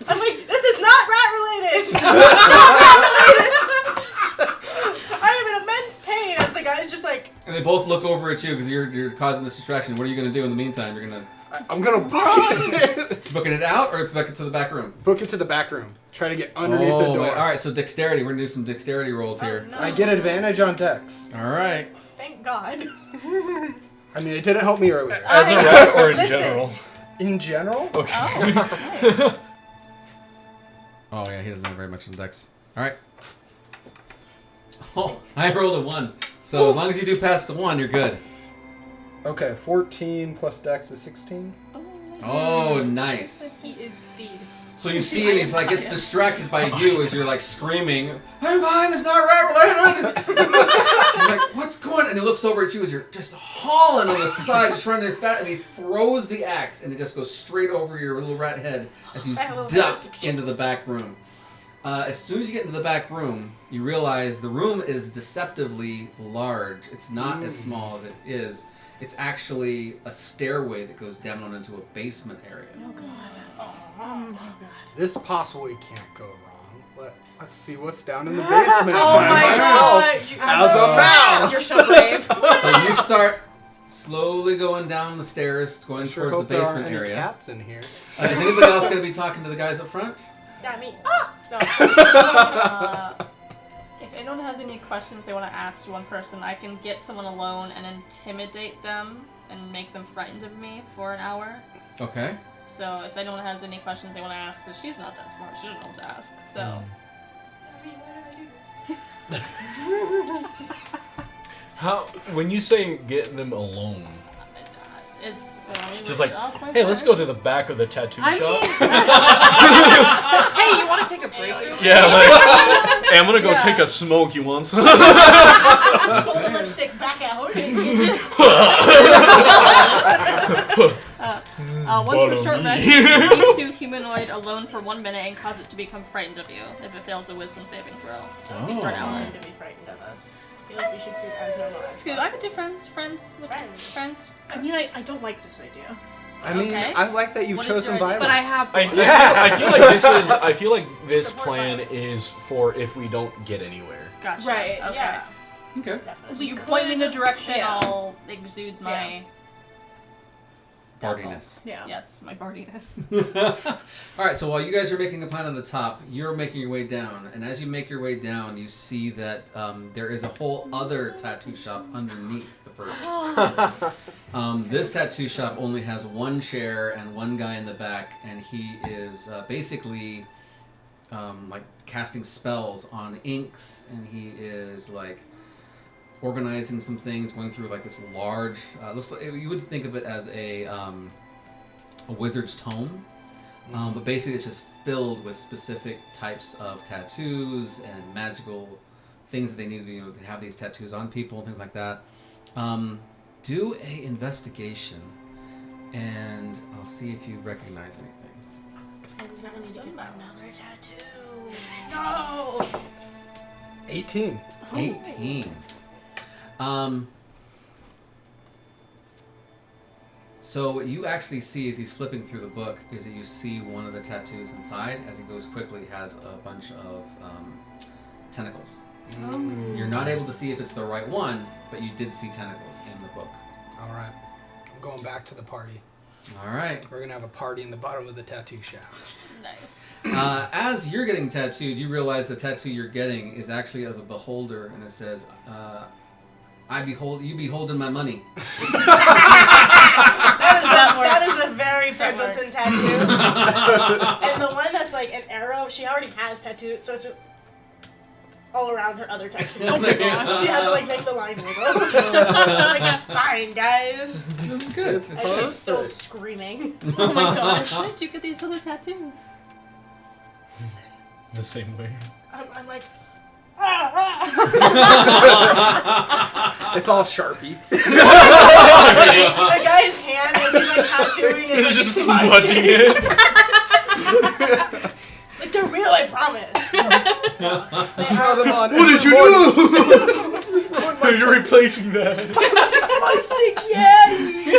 I'm like, this is not rat related. I am in immense pain as the guy's just like, And they both look over at you because you're causing this distraction. What are you gonna do in the meantime? You're gonna I'm gonna book it. booking it out or book it to the back room? Book it to the back room. Try to get underneath the door. All right. So dexterity. We're gonna do some dexterity rolls here. oh, no. I get advantage on dex. All right. Thank God. I mean, it didn't help me earlier. As a rat or in Listen. general? In general, Okay. oh, nice. Oh yeah, he doesn't have very much in dex. All right. Oh, I rolled a 1. So as long as you do pass the 1, you're good. okay, 14 plus dex is 16. Oh, nice. He is speed. So you see and he's like gets distracted by you as you're like screaming, "I'm fine, it's not rat related." You're like, "What's going on?" And he looks over at you as you're just hauling on the side, just running your fat, and he throws the axe and it just goes straight over your little rat head as you I have a little duck rat. into the back room. As soon as you get into the back room, you realize the room is deceptively large. It's not as small as it is. It's actually a stairway that goes down into a basement area. This possibly can't go wrong. Let's see what's down in the basement. Oh by my myself. God. As a mouse. You're so brave. So you start slowly going down the stairs, going Sure towards hope the there aren't basement any area. cats in here. Is anybody else going to be talking to the guys up front? Not me. No. If anyone has any questions they want to ask to one person, I can get someone alone and intimidate them and make them frightened of me for an hour. Okay. So if anyone has any questions they want to ask, because she's not that smart, she doesn't know what to ask. So How? When you say get them alone, it's just like, hey, let's go to the back of the tattoo I shop. mean, Hey, you want to take a break? Yeah, like, hey, I'm gonna go Yeah. take a smoke. You want some? Pull the lipstick back out. once per Follow short me. rest, speak to humanoid alone for 1 minute and cause it to become frightened of you. If it fails a wisdom saving throw, for an hour. To be frightened of us. I feel like we should see it as normal. Excuse, I could do friends with Friends. friends. I mean, I don't like this idea. I mean, Okay. I like that you've What is chosen your idea? violence. But I have. I feel like this Support plan violence. is for if we don't get anywhere. Gotcha. Right, Okay. Yeah. Okay. Definitely. You point me in the direction, Yeah. I'll exude my bardiness. Yeah. Yes, my bardiness. All right, so while you guys are making a plan on the top, you're making your way down, and as you make your way down, you see that there is a whole other tattoo shop underneath the first. This tattoo shop only has one chair and one guy in the back, and he is basically like casting spells on inks, and he is like organizing some things, going through like this large. Looks like you would think of it as a wizard's tome, but basically it's just filled with specific types of tattoos and magical things that they need to, to have these tattoos on people and things like that. Do a investigation, and I'll see if you recognize anything. I really need to get another tattoo. No. 18. 18. So what you actually see as he's flipping through the book is that you see one of the tattoos inside, as he goes quickly, has a bunch of tentacles. You're not able to see if it's the right one, but you did see tentacles in the book. All right. I'm going back to the party. All right. We're going to have a party in the bottom of the tattoo shaft. Nice. As you're getting tattooed, you realize the tattoo you're getting is actually of a beholder, and it says, you beholden my money. That is a very Pendleton tattoo. And the one that's like an arrow, she already has tattoo, so it's just all around her other tattoo. Oh my gosh. She had to like make the line wiggle. Like, that's fine, guys. This is good. It's And all she's still right. screaming. Oh my gosh. Where did you get these other tattoos? The same way. I'm like, It's all Sharpie. the guy's hand as he's like tattooing is He's like just smudging it. Like, they're real, I promise. Draw them on. What did you do? You're replacing that. My sick yeti.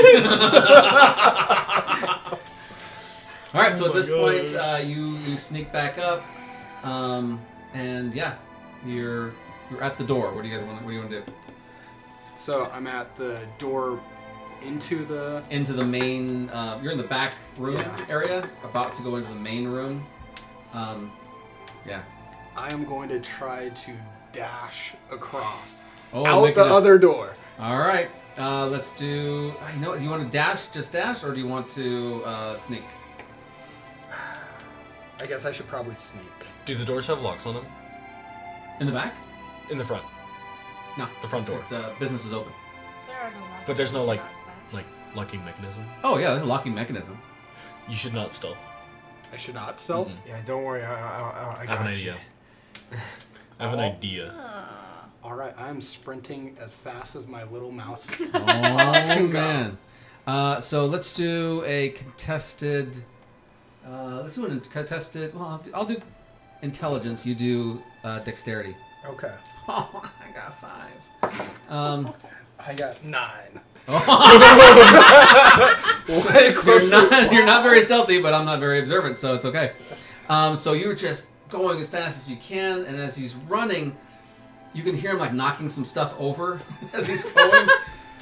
All right, so Oh at my this point, you sneak back up, and yeah, you're at the door. What do you want to do? So I'm at the door into the... Into the main. You're in the back room Yeah. area, about to go into the main room. Yeah. I am going to try to dash across. Oh, out make the it other door. All right. Let's do. You know what? Do you want to dash? Just dash, or do you want to sneak? I guess I should probably sneak. Do the doors have locks on them? In the back? In the front. No. The front door. It's business is open. There are no locks. But there's no, like- Not smash. Like, locking mechanism? Oh yeah, there's a locking mechanism. You should not stealth. I should not stealth. Mm-mm. Yeah, don't worry. I I got have an you. idea. I have an idea. All right, I'm sprinting as fast as my little mouse. Oh man. So let's do a contested. Let's do a contested. Well, I'll do intelligence. You do dexterity. Okay. Oh, I got 5. I got 9. Way closer. You're not very stealthy, but I'm not very observant, so it's okay. So you're just going as fast as you can, and as he's running, you can hear him like knocking some stuff over as he's going.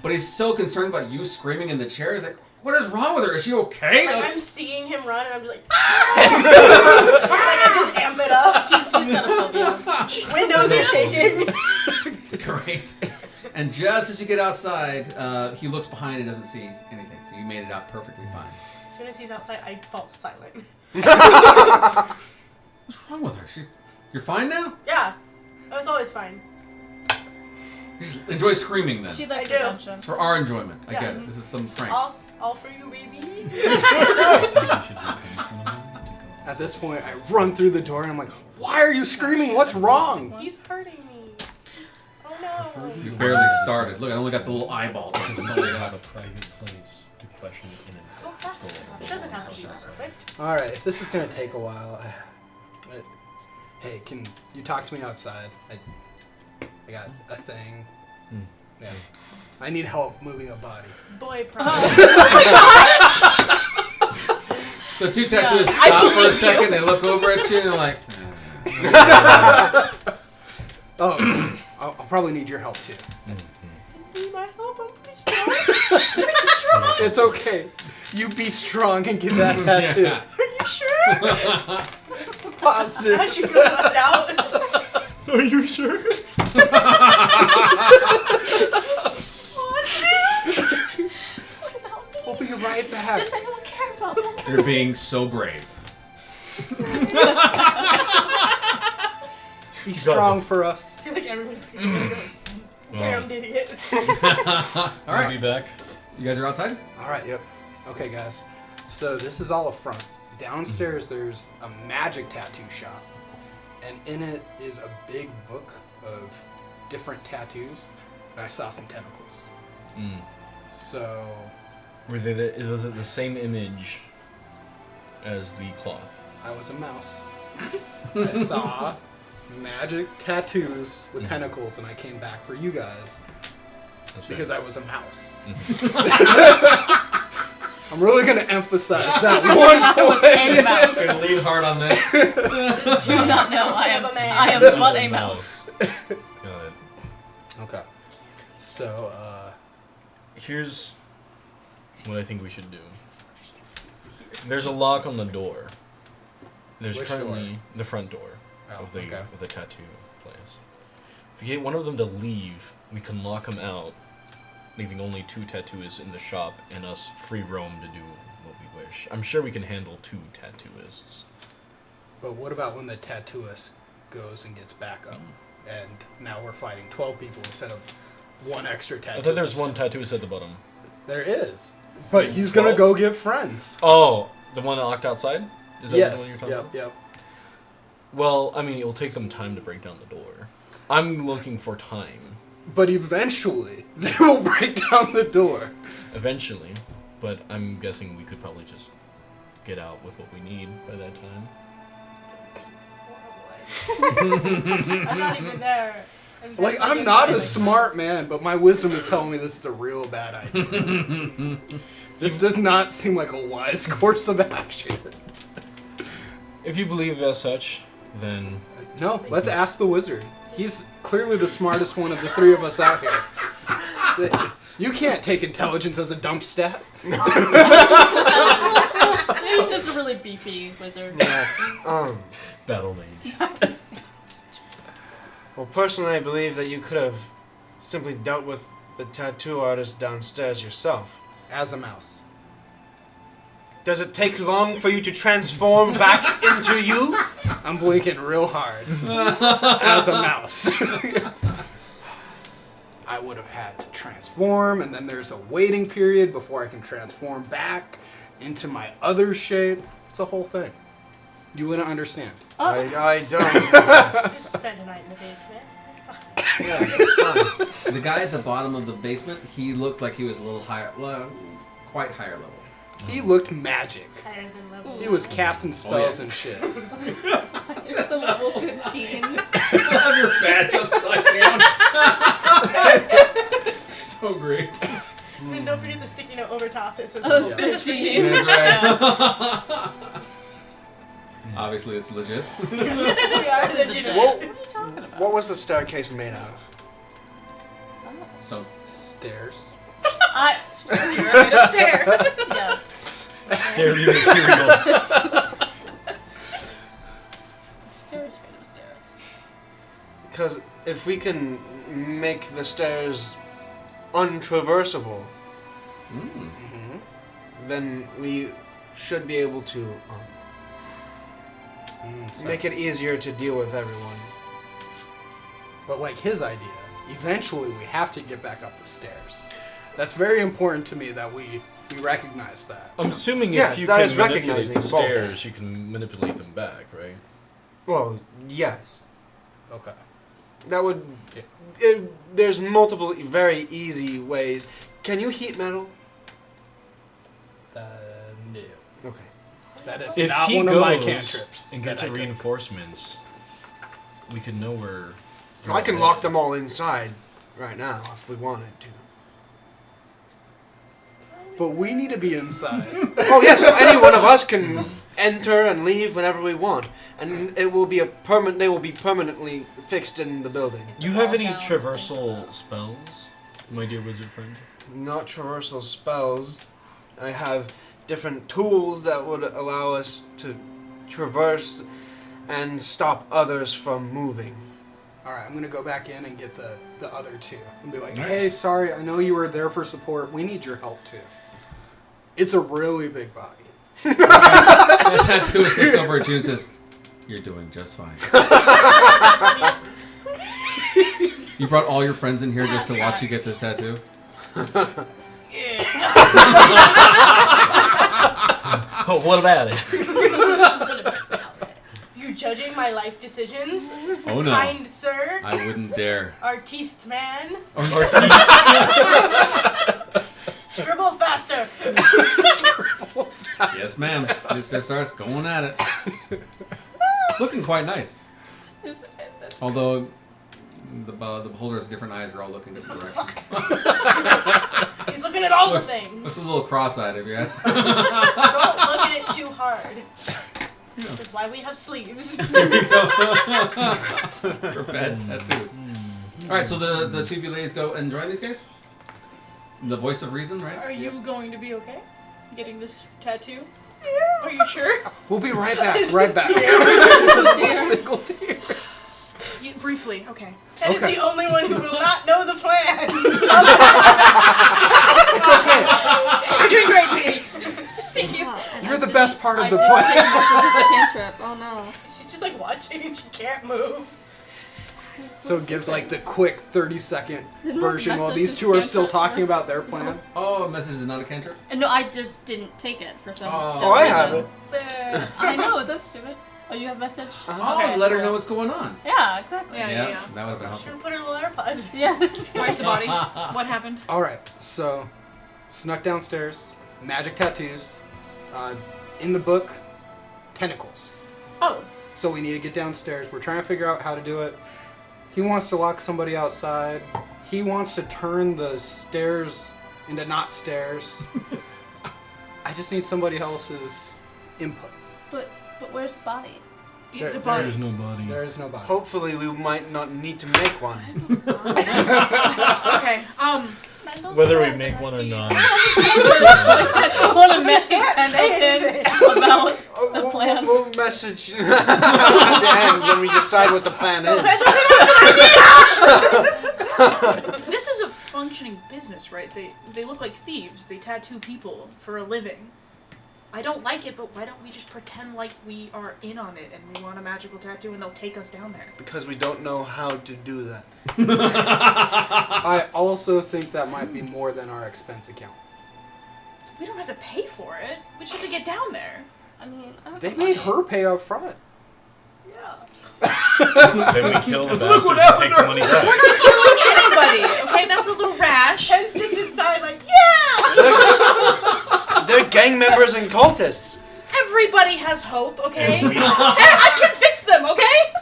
But he's so concerned about you screaming in the chair. He's like, "What is wrong with her? Is she okay?" Like, I'm Let's- seeing him run, and I'm just like, like I just amp it up. She's got a phobia. Windows are shaking. Great. And just as you get outside, he looks behind and doesn't see anything. So you made it out perfectly fine. As soon as he's outside, I fall silent. What's wrong with her? You're fine now? Yeah, I was always fine. Just enjoy screaming then. She likes I do. attention. It's for our enjoyment. I Yeah. get it. This is some prank. All for you, baby. At this point, I run through the door and I'm like, "Why are you screaming? What's wrong?" He's hurting me. Oh no. You barely started. Look, I only got the little eyeball. That's all I got. a private place to question in Go faster. It doesn't have to be perfect. All right, if this is gonna take a while, hey, can you talk to me outside? I got a thing. Yeah, I need help moving a body. Boy problem. The two tattooists I stop for a believe you. second. They look over at you and they're like, Oh, I'll probably need your help too. Need my help? I'm pretty strong. It's okay. You be strong and get that tattoo. Yeah. Are you sure? Positive. Now she feels left out. Are you sure? We'll be right back. Does anyone care about that? You're being so brave. Be strong for us. I feel like everyone's gonna go, damn idiot. All I'll right. be back. You guys are outside? All right, yep. Okay, guys. So this is all up front. Downstairs, there's a magic tattoo shop, and in it is a big book of different tattoos. And I saw some tentacles. Mm. So Was it the same image as the cloth? I was a mouse. I saw magic tattoos with tentacles, and I came back for you guys That's because right. I was a mouse. Mhm. I'm really gonna emphasize that one point. A mouse. We're gonna lean hard on this. Do not know. I am but a mouse. Got it. Okay. So, Here's what I think we should do. There's a lock on the door. There's Which currently door? the front door Oh, of the okay. tattoo place. If we get one of them to leave, we can lock them out, leaving only 2 tattooists in the shop and us free roam to do what we wish. I'm sure we can handle 2 tattooists. but what about when the tattooist goes and gets back up, and now we're fighting 12 people instead of one extra tattooist? I thought there was one tattooist at the bottom. There is, but he's gonna go get friends. Oh, the one that locked outside? Is that the one Yes. you're talking Yep. about? Yep. Well, I mean, it'll take them time to break down the door. I'm looking for time, But eventually, they will break down the door. eventually, but I'm guessing we could probably just get out with what we need by that time. I'm not even there. And Like, that's I'm not a like- smart man, but my wisdom is telling me this is a real bad idea. This does not seem like a wise course of action. If you believe as such, then No, let's ask the wizard. He's clearly the smartest one of the 3 of us out here. You can't take intelligence as a dump stat. He's just a really beefy wizard. battle mage. Well, personally, I believe that you could have simply dealt with the tattoo artist downstairs yourself. As a mouse. Does it take long for you to transform back into you? I'm blinking real hard. As a mouse. I would have had to transform, and then there's a waiting period before I can transform back into my other shape. It's a whole thing. You wouldn't understand. I don't. Just spend a night in the basement. Yes, it's fine. The guy at the bottom of the basement, he looked like he was a little higher, well, quite higher level. He looked magic. Higher than level. He was casting spells yes. and shit. It's the level 15. Have your badge upside down. So great. And don't forget the sticky note over top that says Oh, level Yeah. 15. That's right. Obviously, it's legit. We are legit. Well, What are you talking about? what was the staircase made out of? So, Stairs. You're made of stairs. Yes. Dairy material. Stairs made of stairs. Because if we can make the stairs untraversable, Mm-hmm. then we should be able to make it easier to deal with everyone. But like his idea, eventually we have to get back up the stairs. That's very important to me that we recognize that. I'm assuming Yes, if you that can is manipulate recognizing the both. stairs, you can manipulate them back, right? Well, yes. Okay. That would. There's multiple very easy ways. Can you heat metal? No. Okay. That is If not he one goes of my cantrips. and that gets I your took. reinforcements, we could know where. I can lock them all inside right now if we wanted to. But we need to be inside. Oh yes, any one of us can enter and leave whenever we want, and it will be a permanent. They will be permanently fixed in the building. You have any Down. traversal spells, my dear wizard friend? Not traversal spells. I have different tools that would allow us to traverse and stop others from moving. All right, I'm gonna go back in and get the other two and be like, All right. hey, sorry, I know you were there for support. We need your help too. It's a really big body. The tattooist looks over at you and says, "You're doing just fine." You brought all your friends in here just to watch you get this tattoo? Oh, what about it? You're judging my life decisions? Oh no, Kind sir? I wouldn't dare. Artiste man? Or- Scribble faster! Yes, ma'am. It just starts going at it. It's looking quite nice. Although the beholder's different eyes are all looking different directions. He's looking at all looks, the things. looks a little cross-eyed if you ask. Don't look at it too hard. This is why we have sleeves. Here we go. For bad tattoos. Alright, so the two of you ladies go and join these guys? The voice of reason, right? Are you going to be okay? Getting this tattoo? Yeah. Are you sure? We'll be right back. Right back. Single tear. Briefly, okay. And Okay. it's the only one who will not know the plan. It's okay. You're doing great, sweetie. Thank you. You're the best part of the I plan. did take messages of cantrip. Oh no. She's just like watching and she can't move. So it gives like the quick 30-second Isn't it version while message these two are still cantrip? talking about their plan. Oh, message is not a cantrip? No, I just didn't take it for some Oh. dumb Oh, I reason. have it. I know, that's stupid. Oh, you have message? Oh, Okay, let her cool. know what's going on. Yeah, exactly. Yeah. That would have been Should helpful. have put her little AirPods. Yeah. Where's the body? What happened? All right, so snuck downstairs, magic tattoos. In the book, tentacles. Oh. So we need to get downstairs. We're trying to figure out how to do it. He wants to lock somebody outside. He wants to turn the stairs into not stairs. I just need somebody else's input. But where's the body? There- The body. There's no body. There is no body. Hopefully, we might not need to make one. Okay. Whether we make one or not. I just want to message Pendleton about the plan. We'll message at the end when we decide what the plan is. This is a functioning business, right? They look like thieves. They tattoo people for a living. I don't like it, but why don't we just pretend like we are in on it and we want a magical tattoo and they'll take us down there? Because we don't know how to do that. I also think that might be more than our expense account. We don't have to pay for it. We just have to get down there. I mean, I don't They know made money. her pay up front. Yeah. Then we kill the Look what bastards and take the happened money back. Killing anybody, okay? That's a little rash. Ken's just inside like, yeah! They're gang members and cultists. Everybody has hope, okay? I can fix them, okay?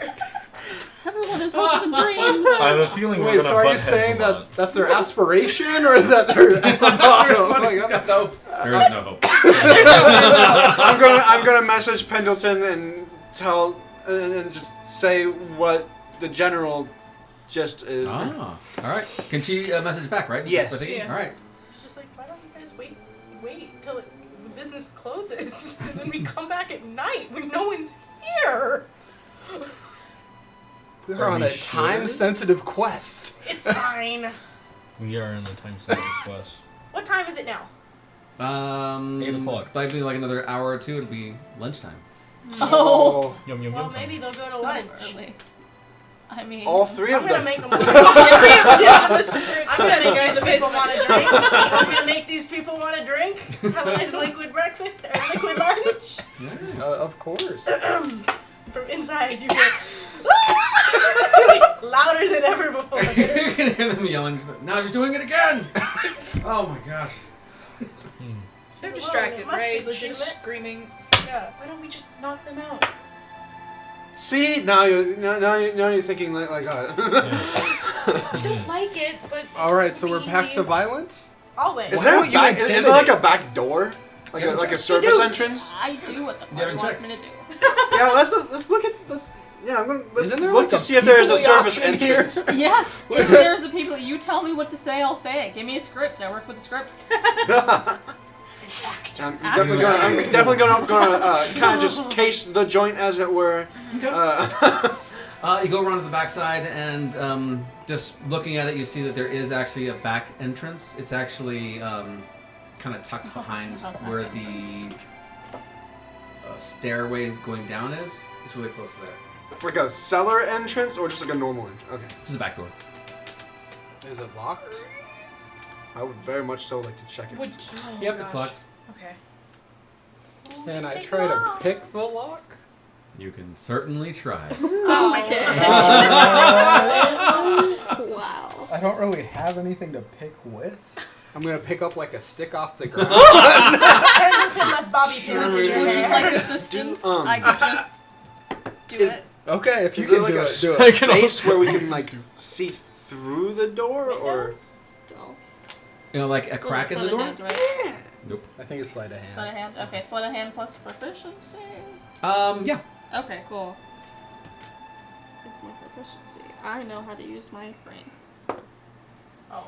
Everyone has hopes and dreams. I have a feeling we're Wait, gonna so are butt you heads saying a that lot. that's their aspiration or that they're at the bottom? Everybody's got hope. There is no hope. I'm gonna message Pendleton and tell and just say what the general just is. Ah, all right. Can she message back, right? Yes. Just by thinking? Yeah. All right. She's just like, why don't you guys wait till the business closes and then we come back at night when no one's here? We're Are on we a sure? time-sensitive quest. It's fine. We are in the time sensitive quest. What time is it now? 8 o'clock. Maybe like another hour or two. It'll be lunchtime. Oh. Yum yum Well, yum. maybe they'll go to So lunch. early. I mean, All three I'm of gonna them. make them. I'm I'm gonna make these people want a drink. I'm gonna make these people want a drink. Have a nice liquid breakfast or liquid lunch. Of course. From inside, you hear louder than ever before. You can hear them yelling. She's like, now she's doing it again. Oh my gosh. They're Well, distracted, it must be right? She's legitimate. screaming. Yeah. Why don't we just knock them out? See, now you're thinking like I don't like it, but All right, so it'd we're be back easy. to violence. Always. is Why there don't a you back? Is there like a back door? Like Yeah, a check. service Seduce. entrance? I do what the You party haven't wants checked. me to do. Yeah, let's look at let's. Yeah, let's Isn't there look like to a see if there is a people service option here? entrance. Yes. If there's the people, you tell me what to say, I'll say it. Give me a script. I work with a script. I'm definitely gonna kind of just case the joint, as it were. You go around to the backside, and just looking at it, you see that there is actually a back entrance. It's actually kind of tucked behind where the stairway going down is. It's really close to there. Like a cellar entrance, or just like a normal entrance? Okay. This is the back door. Is it locked? I would very much so like to check it. Yep, it's locked. Okay. Can I try to pick the lock? You can certainly try. Oh my Wow. I don't really have anything to pick with. I'm gonna pick up like a stick off the ground. Pendleton left bobby pins Would in your you hair. like assistance? I could just do it. Okay, if you Is can there like do a it, do it. space where we can like see through the door, or? Stealth. You know, like a crack in the door? Hand, right? Yeah. Nope. I think it's sleight of hand. Sleight of hand. Okay, sleight of hand plus proficiency. Yeah. Okay, cool. It's my proficiency. I know how to use my brain. Oh.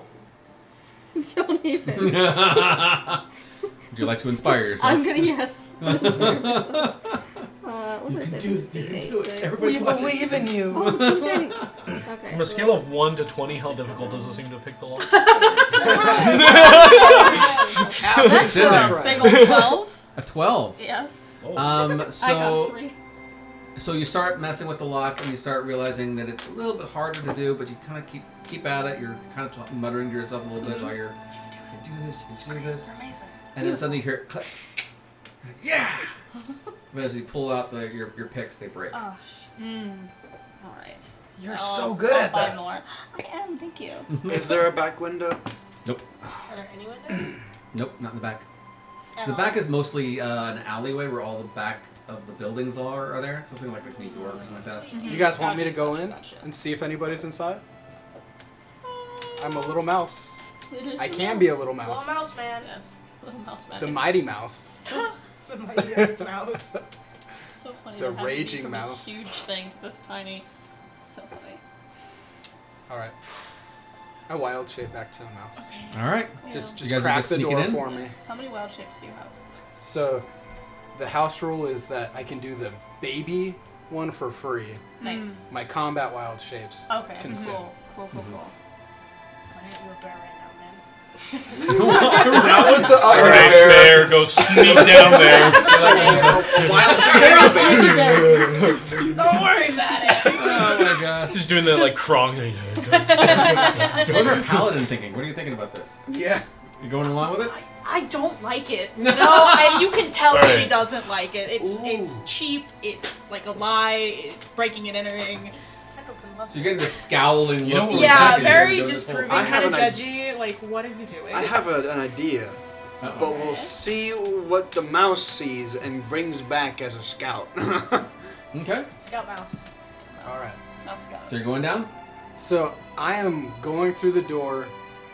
Don't even. Would you like to inspire yourself? I'm gonna yes. What You is can it? do it. You can do it. Everybody's We watching. believe in you. Oh, thanks. Okay. From a scale of 1 to 20, how difficult does it seem to pick the lock? That's It's in a there. big old 12. A 12. Yes. Oh. I got So 3. so you start messing with the lock, and you start realizing that it's a little bit harder to do, but you kind of keep at it. You're kind of muttering to yourself a little bit while you can do this, you can do this, Amazing. and then suddenly you hear click. Yeah. But as you pull out your picks, they break. Oh, shit. All right. You're I'll- so good I'll at buy that. more. I am. Thank you. Is there a back window? Nope. Are there any windows? Nope, not in the back. At The all? back is mostly an alleyway where all the back of the buildings are there. Something like New York or something like that. You guys want me to go in Gotcha. and see if anybody's inside? I'm a little mouse. It is I can be a little Little mouse. mouse man. Yes. Little mouse man. The mighty mouse. The mightiest mouse. It's so funny. The to have it raging become mouse. A huge thing to this tiny. It's so funny. All right. I wild shape back to a mouse. All right. Just You guys are crack just the sneaking door in? for me. How many wild shapes do you have? So, the house rule is that I can do the baby one for free. Nice. My combat wild shapes Okay. consume. Cool. I hate you a bear right now, man. That was the other Alright, bear. bear, go sneak down there. Wild Don't worry about it. Oh my gosh. Just doing the like crawling. So what's our paladin thinking? What are you thinking about this? Yeah. You going along with it? I don't like it. You know, and you can tell Right. she doesn't like it. It's Ooh. cheap. It's like a lie. It's breaking and entering. Pendleton loves So you're getting this scowling You know look. what? from Yeah, back of you as very you're doing this whole disproving, I thing. have kind of an judgy. Like, what are you doing? I have an idea, Uh-oh. but we'll see what the mouse sees and brings back as a scout. Okay. Scout mouse. All right. Mouse scout. So you're going down? So I am going through the door.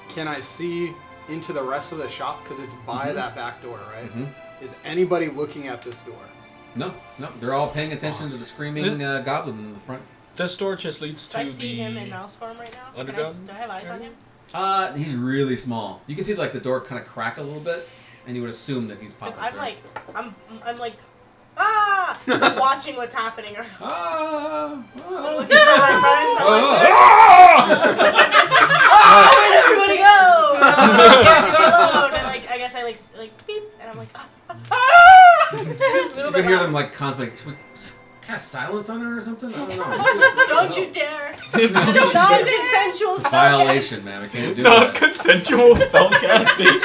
Can I see into the rest of the shop? Because it's by that back door, right? Mm-hmm. Is anybody looking at this door? No. They're all paying attention to the screaming goblin in the front. This door just leads Do to I see him in the. mouse form right now? Underground? Do I have eyes on him? He's really small. You can see like the door kind of crack a little bit, and you would assume that he's Because popping I'm through. like, I'm like, ah! I'm watching what's happening around. Ah! I'm looking for my friends. I'm like, Ah! oh, where'd everybody go? And I'm like, scared to go alone. And like, I guess I like beep, and I'm like, ah! You can hear them like constantly. Should we cast silence on her or something? I don't know. Don't you dare! Don't you dare. Non-consensual It's a violation, man. We can't do that. Non-consensual spellcasting.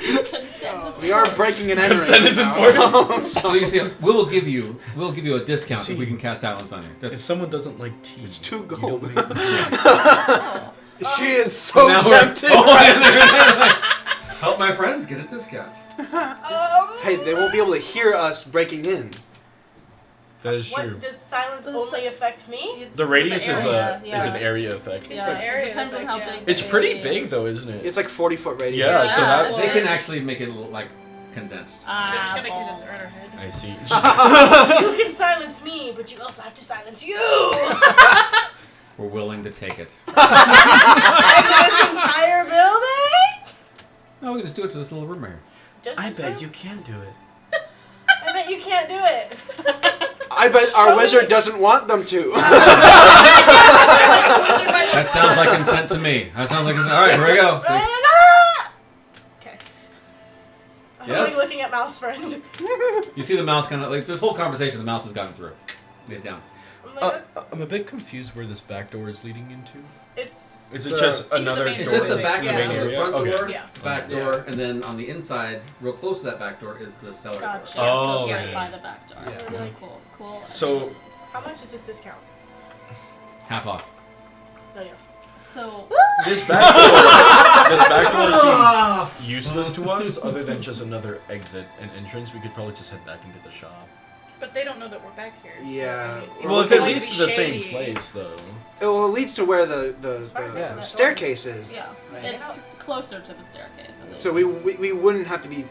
Consent is We are breaking and entering. Consent is now. important. So you see, we'll give you a discount if we can cast silence on you. If That's, someone doesn't like tea, It's 2 you don't gold. make them drink. She is so now we're tempted. oh, and they're like, help my friends get a discount. Hey, they won't be able to hear us breaking in. That is true. What does silence only affect me? It's The radius the is area, is an area effect. Yeah, an area it depends on how effect, big. It's the pretty area big is. though, isn't it? It's like 40-foot radius. Yeah, so that They can actually make it like condensed. We're just gonna balls. condense around our head. I see. You can silence me, but you also have to silence you. We're willing to take it. And this entire building. No, we can just do it to this little room right here. Just I this bet room? you can do it. I bet you can't do it. I bet our wizard doesn't want them to. That sounds like consent to me. That sounds like consent. All right, here we go. So, Okay. I'm Yes? only looking at mouse friend. you see the mouse kind of like this whole conversation. The mouse has gotten through. He's down. I'm like, I'm a bit confused where this back door is leading into. it's. Is it So- just Into the another main door? It's just the doorway. back Yeah. door. So the area? front Okay. door, Yeah. back Yeah. door, and then on the inside, real close to that back door, is the cellar Gotcha. door. Oh, so it's right yeah. by the back door. Yeah. Really cool. Cool. So- How much is this discount? Half off. No, yeah. So This back door seems useless to us, other than just another exit and entrance. We could probably just head back into the shop. But they don't know that we're back here. so, Yeah. I mean, Well, it's if it going leads be to the same shady. place, though. Well, it leads to where the Yeah. staircase is. yeah, it's closer to the staircase. At least. So we wouldn't have to be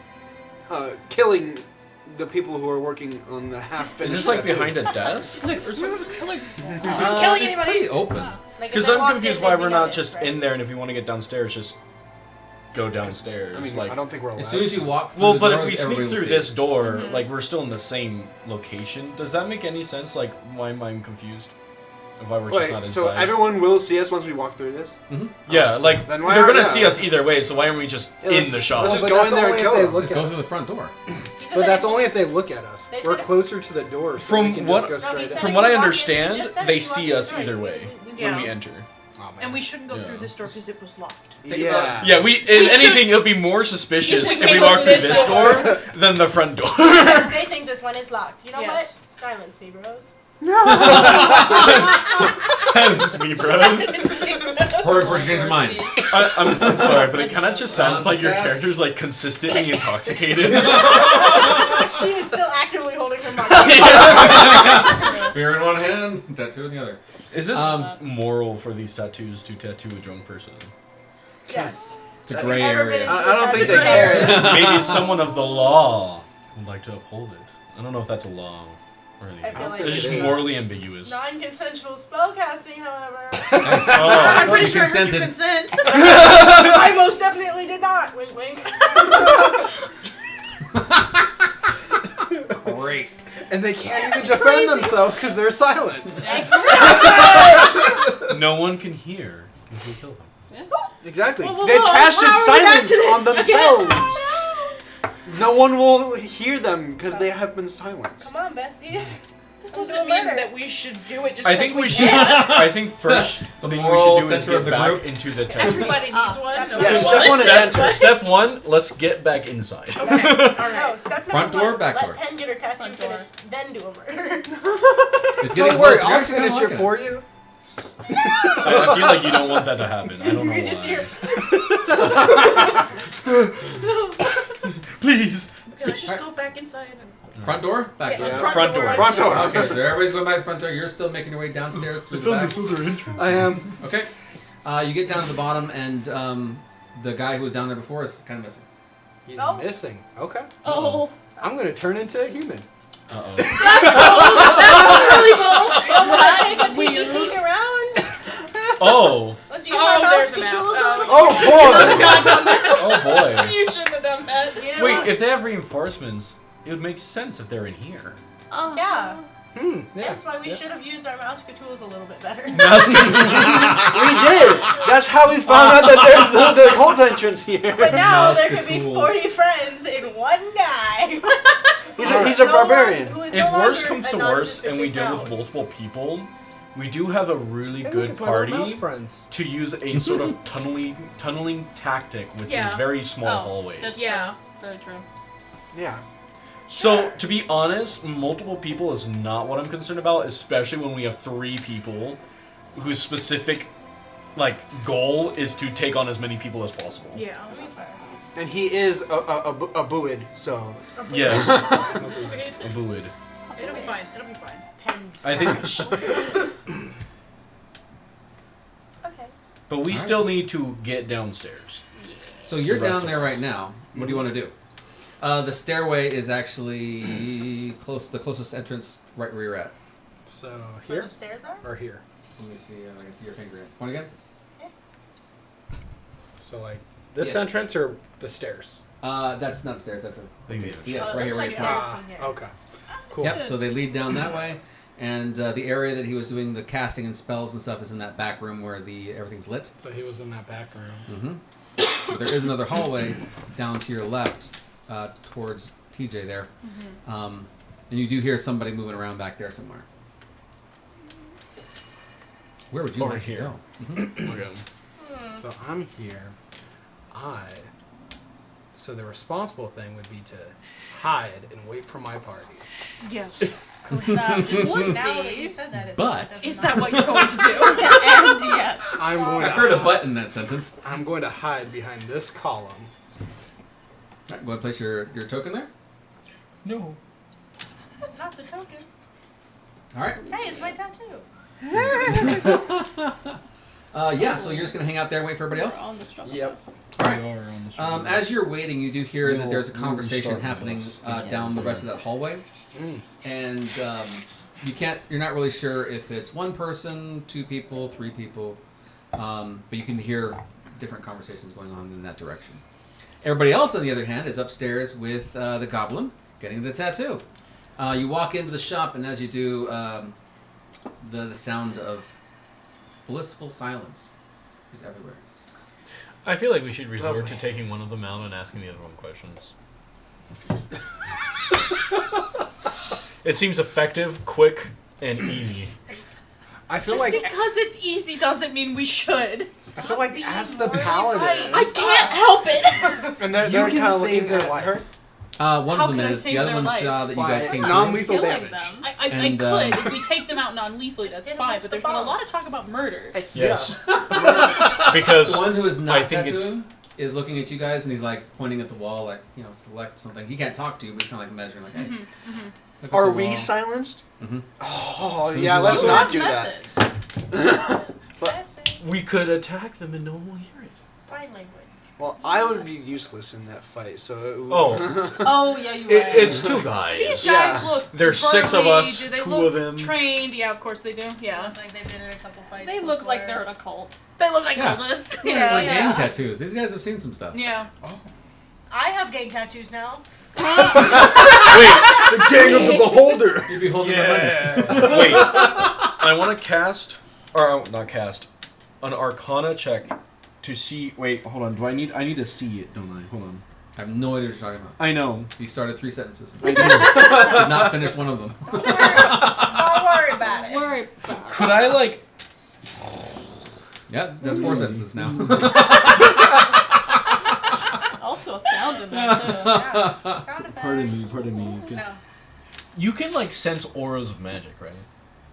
killing the people who are working on the half-finished Is this like tattoo. behind a desk? It's like, or something? killing It's anybody. pretty open. Yeah. Like, if Because they I'm walked confused in, why they'd be we're not noticed, just right? in there, and if we want to get downstairs, just go downstairs. I mean, like, I don't think we're allowed. As soon as you walk through well, the but door, if we sneak everybody will through see this it. door, Mhm. like we're still in the same location. Does that make any sense? Like, why am I confused? Of why we're just not Wait, inside? so everyone will see us once we walk through this? Yeah, like Then why they're aren't- gonna yeah. see us either way. So why aren't we just Yeah, let's- in the shop? let's just But go that's in there and only kill if they them. look Just at go us. through the front door. He said But that's they- only if they look at us. They We're said- closer to the door, so From we can what- just go No, he straight said in. From if what you I walk in- he understand, just said they if you walk see in us the door, either you- way you- when Yeah. we enter. Oh, man. And we shouldn't go Yeah. through this door because it was locked. Yeah. Yeah, if anything, it would be more suspicious If if we we go walk through this this door. door than the front door. Because they think this one is locked. You know Yes. what? Silence me, bros. Silence me, bros. Hurry before she changes her mind. I'm sorry, but it kind of just sounds like your Cast. character's like consistently intoxicated. She is still actively holding her mug. Beer in one hand, tattoo in the other. Is this Um, moral for these tattoos to tattoo a drunk person? Yes. It's a gray Ever been area. into I don't think they tattoo care. parlor? Maybe someone of the law would like to uphold it. I don't know if that's a law or anything. I feel like It's it just is. morally ambiguous. Non-consensual spellcasting, however. Oh. I'm pretty You sure I heard you consented. consent. I most definitely did not. Wink, wink. Great. And they can't even defend themselves because they're silenced. No one can hear if we kill them. Yes. Exactly. Whoa, whoa, They've whoa, casted how are we back to silence on this? themselves. No one will hear them because they have been silenced. Come on, besties. That Don't do a doesn't mean murder. that we should do it just I because think we should. can. I think first The thing moral we should do is center of get the back group. into the tattoo. Everybody needs one. step No one. Yeah, one step wants one is it. enter. Step one, let's get back inside. Okay, all No, right. step Front number door, one, back let door? Pen get her tattoo Front door. finished, then do a murder. It's getting Don't worry, closer. You're I'll actually kinda finish it liking for you. I feel like you don't want that to happen. I don't know You just hear. why. Please. Okay, let's just go back inside and. Front door, back door. Yeah. Front door. Front door. Okay, so everybody's going back to the front door. You're still making your way downstairs through the back. I am. Okay. You get down to the bottom, and the guy who was down there before is kind of missing. He's Oh. missing. Okay. Oh. I'm gonna turn into a human. Uh-oh. Take a peeky weird. peek around. Oh. Let's use Oh, our mouse there's a map. tools. Oh, Oh boy. You shouldn't have done that. You know Wait, what? if they have reinforcements, it would make sense if they're in here. Oh. Yeah. Yeah. That's why we should have used our mouse tools a little bit better. We did. That's how we found out that there's the cult entrance here. But now there Mouse could be tools. 40 friends in one guy. He's a barbarian. Who is If no worse longer comes a to worse and we non-suspicious deal with mouse. multiple people, we do have a really Hey, look, good it's my little mouse party friends. to use a sort of tunneling tactic with these Yeah. very small Oh, hallways. that's Yeah. very true. Yeah. So, to be honest, multiple people is not what I'm concerned about, especially when we have 3 people whose specific, goal is to take on as many people as possible. Yeah. And he is a buid, so. Yes, Wait, a buid. It'll be fine. It'll be fine. Pens. I think, Okay. but we Alright. still need to get downstairs. So you're The rest down of there us. right now. What do you want to do? The stairway is actually the closest entrance right where you're at. So Where here the stairs are? or here. Let me see if I can see your finger. Point again. So like this Yes. entrance or the stairs. That's not stairs. That's a. They made a Yes, Oh, right here, looks right like here. stairs from here. Okay. Cool. Yep. So they lead down that way, and the area that he was doing the casting and spells and stuff is in that back room where everything's lit. So he was in that back room. Mm-hmm. But there is another hallway down to your left, towards TJ there, and you do hear somebody moving around back there somewhere. Where would you Over like here. to go? Mm-hmm. Okay. So I'm here. So the responsible thing would be to hide and wait for my party. Yes. That would Now that be. you said that, But- Is that what you're going to do? And yes. I'm going I to heard a butt in that sentence. I'm going to hide behind this column. Right, go ahead and place your token there. No. Not the token. All right. Hey, it's my tattoo. Yeah. So you're just gonna hang out there and wait for everybody else. We're on the struggle Yep. bus. All right. As you're waiting, you do hear that there's a We will conversation start with happening us. down the rest of that hallway, and you're not really sure if it's one person, two people, three people, but you can hear different conversations going on in that direction. Everybody else, on the other hand, is upstairs with the goblin getting the tattoo. You walk into the shop, and as you do, the sound of blissful silence is everywhere. I feel like we should resort Lovely. to taking one of them out and asking the other one questions. It seems effective, quick, and easy. I feel Just like because it's easy doesn't mean we should. I feel like as the morally paladin, right. I can't help it. And they're You kind can of save looking their at life. her. One How of them can I is. save The other their one life? saw that you By guys came through. non-lethal Killing damage. them. I And, could if we take them out non-lethally. That's hit 'em fine. with But the there's been a bomb. lot of talk about murder. Yes. Because The one who is I not think it's- tattooing is looking at you guys, and he's like pointing at the wall, like, select something. He can't talk to you, but he's kind of like measuring, like, hey. look at Are the we wall. silenced? Mhm. Oh, Soon as yeah, you let's walk not away. do that. Message. Message. we could attack them and no one will hear it. Sign language. Well, I would be useless in that fight, so... Oh. Oh yeah, you're right. It's two These guys. guys Yeah. look. There's 6 of burly. us, Do they 2 look of them. trained? Yeah, of course they do. Yeah. Look like they've been in a couple fights. They look like before. they're in a cult. They look like Yeah. cultists. Yeah, like yeah. gang tattoos. These guys have seen some stuff. Yeah. I have gang tattoos now. The gang of the beholder. You'd be holding the money. Wait. I want to cast, or not cast, an Arcana check to see. Wait, hold on. I need to see it, don't I? Hold on. I have no idea what you're talking about. I know. You started 3 sentences. I do. Did not finish one of them. Don't worry about it. Worry about Could I like? Yeah, that's 4 sentences now. Also a sound in there too. Yeah. Sound effects. Pardon me. No. You can like sense auras of magic, right?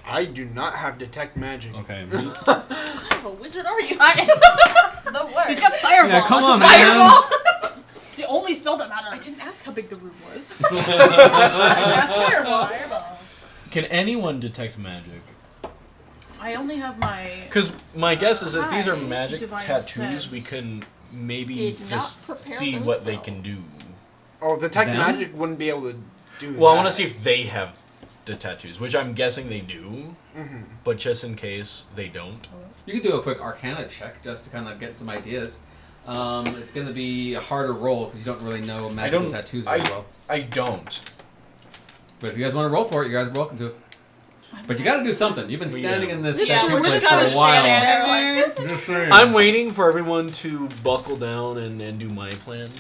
I do not have detect magic. Okay. What kind of a wizard are you? The worst. He's got fireball. Yeah, come It's a on, man. fireball. It's the only spell that matters. I didn't ask how big the room was. That's fireball. Fireball. Can anyone detect magic? I only have my. Because my guess is if these are Hi, magic divine tattoos, sense. we can maybe Did not just prepare see those what they can do. spells. Oh, detect Them? magic wouldn't be able to do Well, I that. want to see if they have the tattoos, which I'm guessing they do, Mhm. but just in case they don't. You could do a quick Arcana check just to kind of get some ideas. It's going to be a harder roll because you don't really know magical don't- tattoos very well. I don't. But if you guys want to roll for it, you guys are welcome to. But you got to do something. You've been We, standing in this Yeah, tattoo we're place just for gotta a while. stand there. Just saying. I'm waiting for everyone to buckle down and do my plan.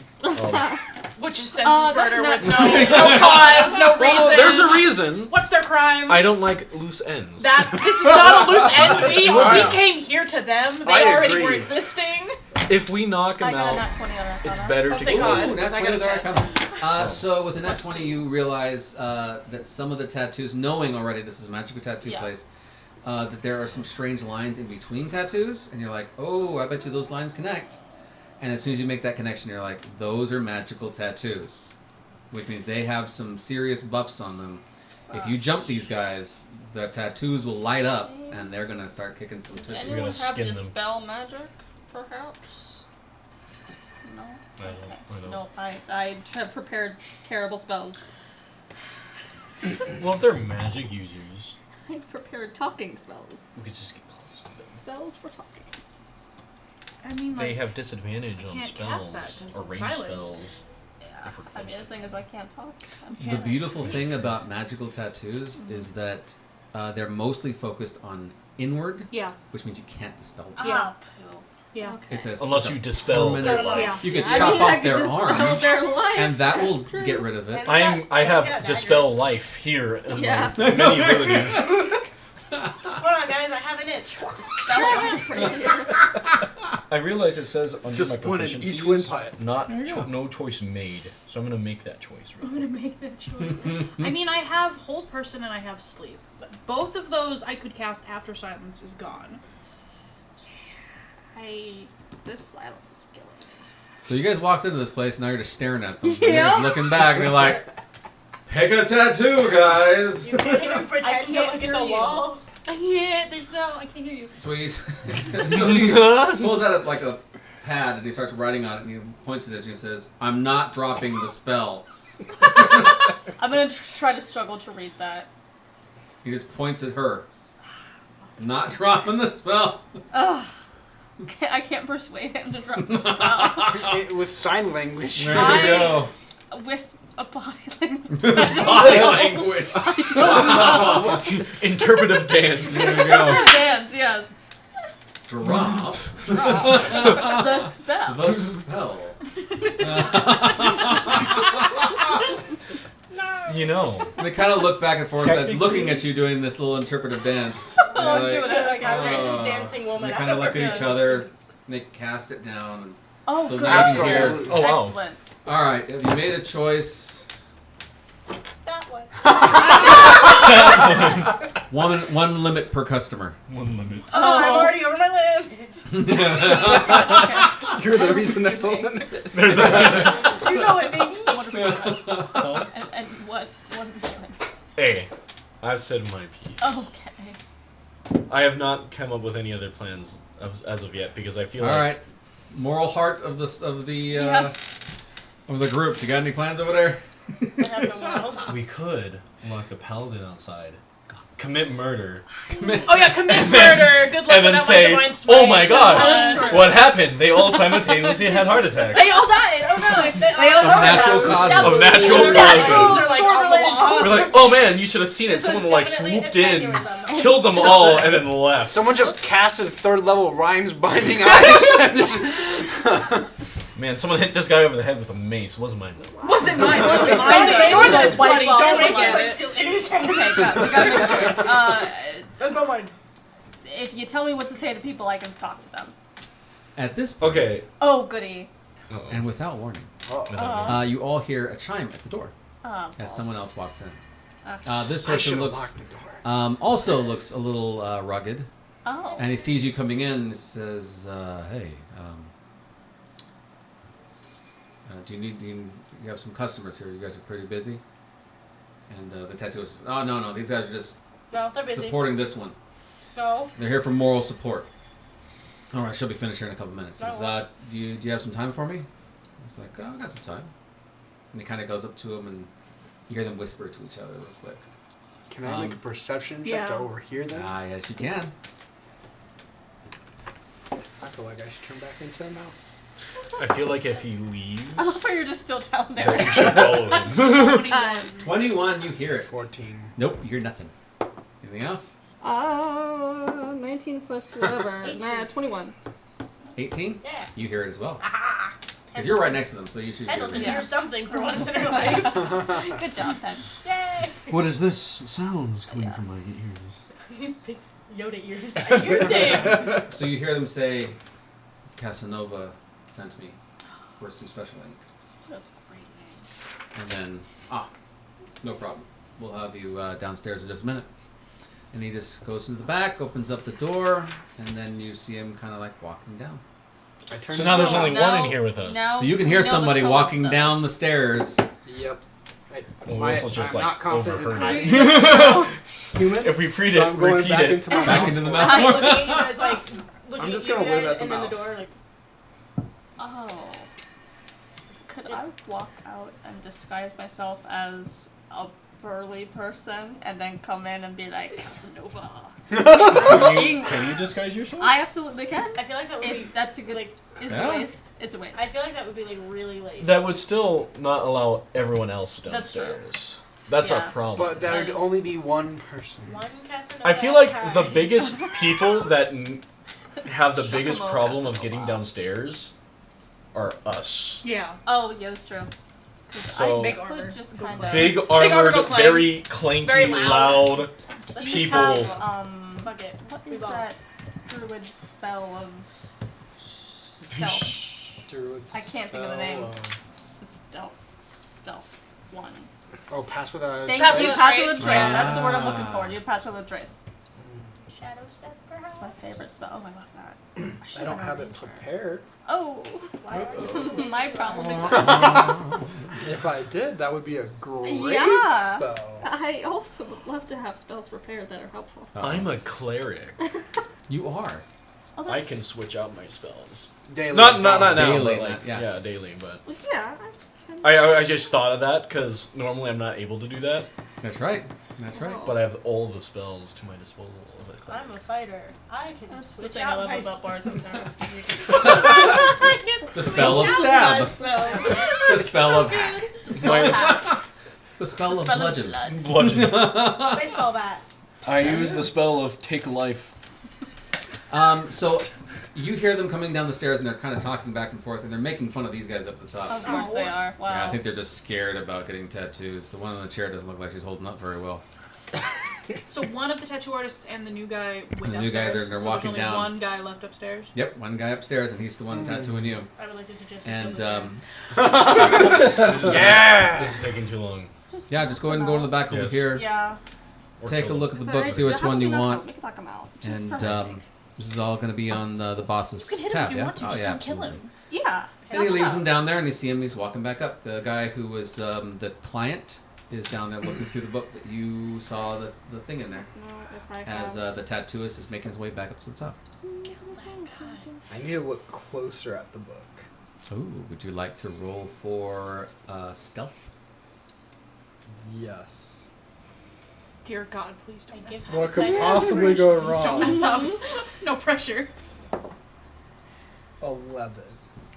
Which is senseless That's murder not with no funny. cause, no reason. Well, there's a reason. What's their crime? I don't like loose ends. This is not a loose end. We Wow. came here to them. They I already agree. were existing. If we knock I them got a nat out, 20 on Arcana. it's better Oh, to thank go. God. Ooh, because nat I 20 got a with 10. Arcana. So with the nat 20, you realize that some of the tattoos, knowing already this is a magical tattoo Yeah. place, that there are some strange lines in between tattoos, and you're like, oh, I bet you those lines connect. And as soon as you make that connection, you're like, those are magical tattoos, which means they have some serious buffs on them. If you jump these guys, the tattoos will light up, and they're gonna start kicking some Does tissue. gonna anyone have skin them. dispel magic, perhaps? No. I don't. No, I have prepared terrible spells. Well, if they're magic users, I prepared talking spells. we could just get close to them. Spells for talking. I mean, They have disadvantage on can't spells cast that 'cause or of range silence. spells. I mean, the thing is, I can't talk. The beautiful thing about magical tattoos is that they're mostly focused on inward, Yeah. which means you can't dispel them. Yeah. Yeah. Okay. It's a, Unless it's a you dispel their permanent- life. Yeah. You could I chop mean, I off could their dispel arms, their life. and that will That's true. get rid of it. And- I have Yeah, dispel daggers. life here in Yeah. my many abilities. Hold on, guys. I have an itch. I realize it says under Just my one in proficiencies, each windpipe. not There you go. no choice made. So I'm gonna make that choice. I'm gonna make that choice. I mean, I have hold person and I have sleep. Both of those I could cast after silence is gone. This silence is killing me. So you guys walked into this place, and now you're just staring at them. You're Yeah. just looking back, and you're like, "Pick a tattoo, guys." You can't even pretend to can't look at hear the you. wall. Yeah, there's no. I can't hear you. So he pulls out like a pad, and he starts writing on it, and he points at it, and he says, "I'm not dropping the spell." I'm gonna try to struggle to read that. He just points at her. Not dropping the spell. Ugh. I can't persuade him to drop the spell With sign language. There you go. with a body language. Body language. Interpretive dance. There you go. Dance, yes. Drop The spell. the spell. You know. And they kind of look back and forth, looking at you doing this little interpretive dance. Oh, I'm They're doing it. Like a "Oh." dancing woman. They kind of look at each other, and they cast it down. Oh, So good. now you can hear. Absolutely. Oh wow. Excellent. All right, have you made a choice? That one. One limit per customer. One limit. Oh, I'm already over my limit. You're the reason there's a limit. There's a. You know it, baby. What are we doing? And what are we doing? Hey, I've said my piece. Okay. I have not come up with any other plans as of yet because I feel All like right, moral heart of the Yes. of the group. You got any plans over there? I have no mouths. we could lock the paladin outside, commit murder, Oh yeah, commit murder. Good luck and then with that say, one, Divine Smite. "Oh my gosh, That's true. what happened? They all simultaneously had heart attacks." They all died. Oh no. They all Of natural causes. Of natural Their causes. naturals are like Sword on the related wall. We're like, "Oh man, you should have seen it." This Someone was like definitely swooped an in, aneurysm. killed them all, and then left. Someone just casted third level rhymes binding eyes. And just Man, someone hit this guy over the head with a mace. Wasn't mine though. Wasn't mine. Wasn't It's mine. Johnny Yours Mace's is bloody. John Don't Mace is forget like it. still in his head. Okay, we gotta make a choice. That's not mine. If you tell me what to say to people, I can talk to them. At this point, Okay. Oh, goody. and without warning, you all hear a chime at the door Oh, as someone else walks in. This I person should've looks locked the door. also looks a little rugged, Oh. and he sees you coming in and says, "Hey, do you have some customers here? You guys are pretty busy." And the tattooist says, "Oh no, these guys are just No, they're busy. supporting this one. No. They're here for moral support." All right, she'll be finished here in a couple minutes. He No, says, what? do you have some time for me? He's like, "Oh, I got some time." And he kind of goes up to him, and you hear them whisper to each other real quick. Can I make a perception check to yeah. overhear them? Ah, yes, you can. I feel like I should turn back into a mouse. I feel like if he leaves, I love how you're just still down there. that you should follow him. 21, you hear it. 14. Nope, you hear nothing. Anything else? 19 plus whatever. 21. 18? Yeah. You hear it as well. Ah. Because you're right next to them, so you should hear Pendleton it. Yeah. hears something for once in her life. Good job, Pen. Yay! What is this sounds coming Yeah. from my ears? These big Yoda ears. I hear things. So you hear them say, Casanova sent me for some special ink. And then, no problem. We'll have you downstairs in just a minute. And he just goes into the back, opens up the door, and then you see him kind of like walking down. I turn So now there's to- only Now- one in here with us. now So you can we hear know the somebody code, walking though. down the stairs. Yep. Well, we also just I'm like not confident in overheard hiding it. human. If we read So it, I'm going repeat back it. into my Back mouse. into the I'm mouth. looking at you guys like looking I'm just at you gonna live guys as a and then the mouse. door like Oh. Could I walk out and disguise myself as a burly person and then come in and be like, Casanova? Can you disguise yourself? I absolutely can. I feel like that would be If that's a good like is Yeah. waste. It's a waste. I feel like that would be like really lazy. That would still not allow everyone else That's true. downstairs. That's Yeah. our problem. But that would only be one person. One Casanova. I feel like at a the time. biggest people that have the biggest Shakamo problem of Casanova. getting downstairs are us. Yeah. Oh, yeah, that's true. 'Cause So- I Big could armor. just Go kind play. of Big armor armored, go clang. very clanky, Very loud. loud Let's just people. have, Fuck it. what We is ball. that druid spell of stealth? I can't think of the name. The stealth one. Oh, pass without. Thank Pass you, with a pass trace. with a trace. That's the word I'm looking Ah. for. You pass with a trace. Shadow step, perhaps. That's my favorite spell. Oh, I love that. I don't have it prepared. Oh, Why are you? my problem is If I did, that would be a great Yeah. spell. I also would love to have spells prepared that are helpful. I'm a cleric. You are. Oh, I that's, can switch out my spells. Daily. Not now, Daily, but like, yeah. yeah, daily. But yeah. I just thought of that because normally I'm not able to do that. That's right. That's right. But I have all the spells to my disposal. Of a cleric. I'm a fighter. I can That's the switch thing I out love my about bars sometimes. The spell of stab. The spell of hack. The spell of bludgeon. Bludgeon. baseball bat. I use the spell of take life. So you hear them coming down the stairs and they're kind of talking back and forth and they're making fun of these guys up at the top. Of course they are. Wow. Yeah, I think they're just scared about getting tattoos. The one on the chair doesn't look like she's holding up very well. So one of the tattoo artists and the new guy went And the new guy, upstairs. they're So walking there's only down. one guy left upstairs. Yep, one guy upstairs and he's the one tattooing you. I would like to suggest. And Yeah. This is taking too long. yeah, just go ahead and go to the back over Yes. here. Yeah. Or Take a kill look them. at the book, see which one you want. We can knock him out. Just And for her sake. this is all going to be on the boss's You can hit him tab, if you yeah? want to, Oh, just yeah, don't kill absolutely. him. Yeah. And he knock leaves out. him down there, and you see him. He's walking back up. The guy who was the client is down there looking through the book that you saw the thing in there. No, if I As have- the tattooist is making his way back up to the top. I need to look closer at the book. Ooh, would you like to roll for stealth? Yes. Dear God, please don't I mess give up. What could possibly go Please don't wrong? mess up. No pressure. 11.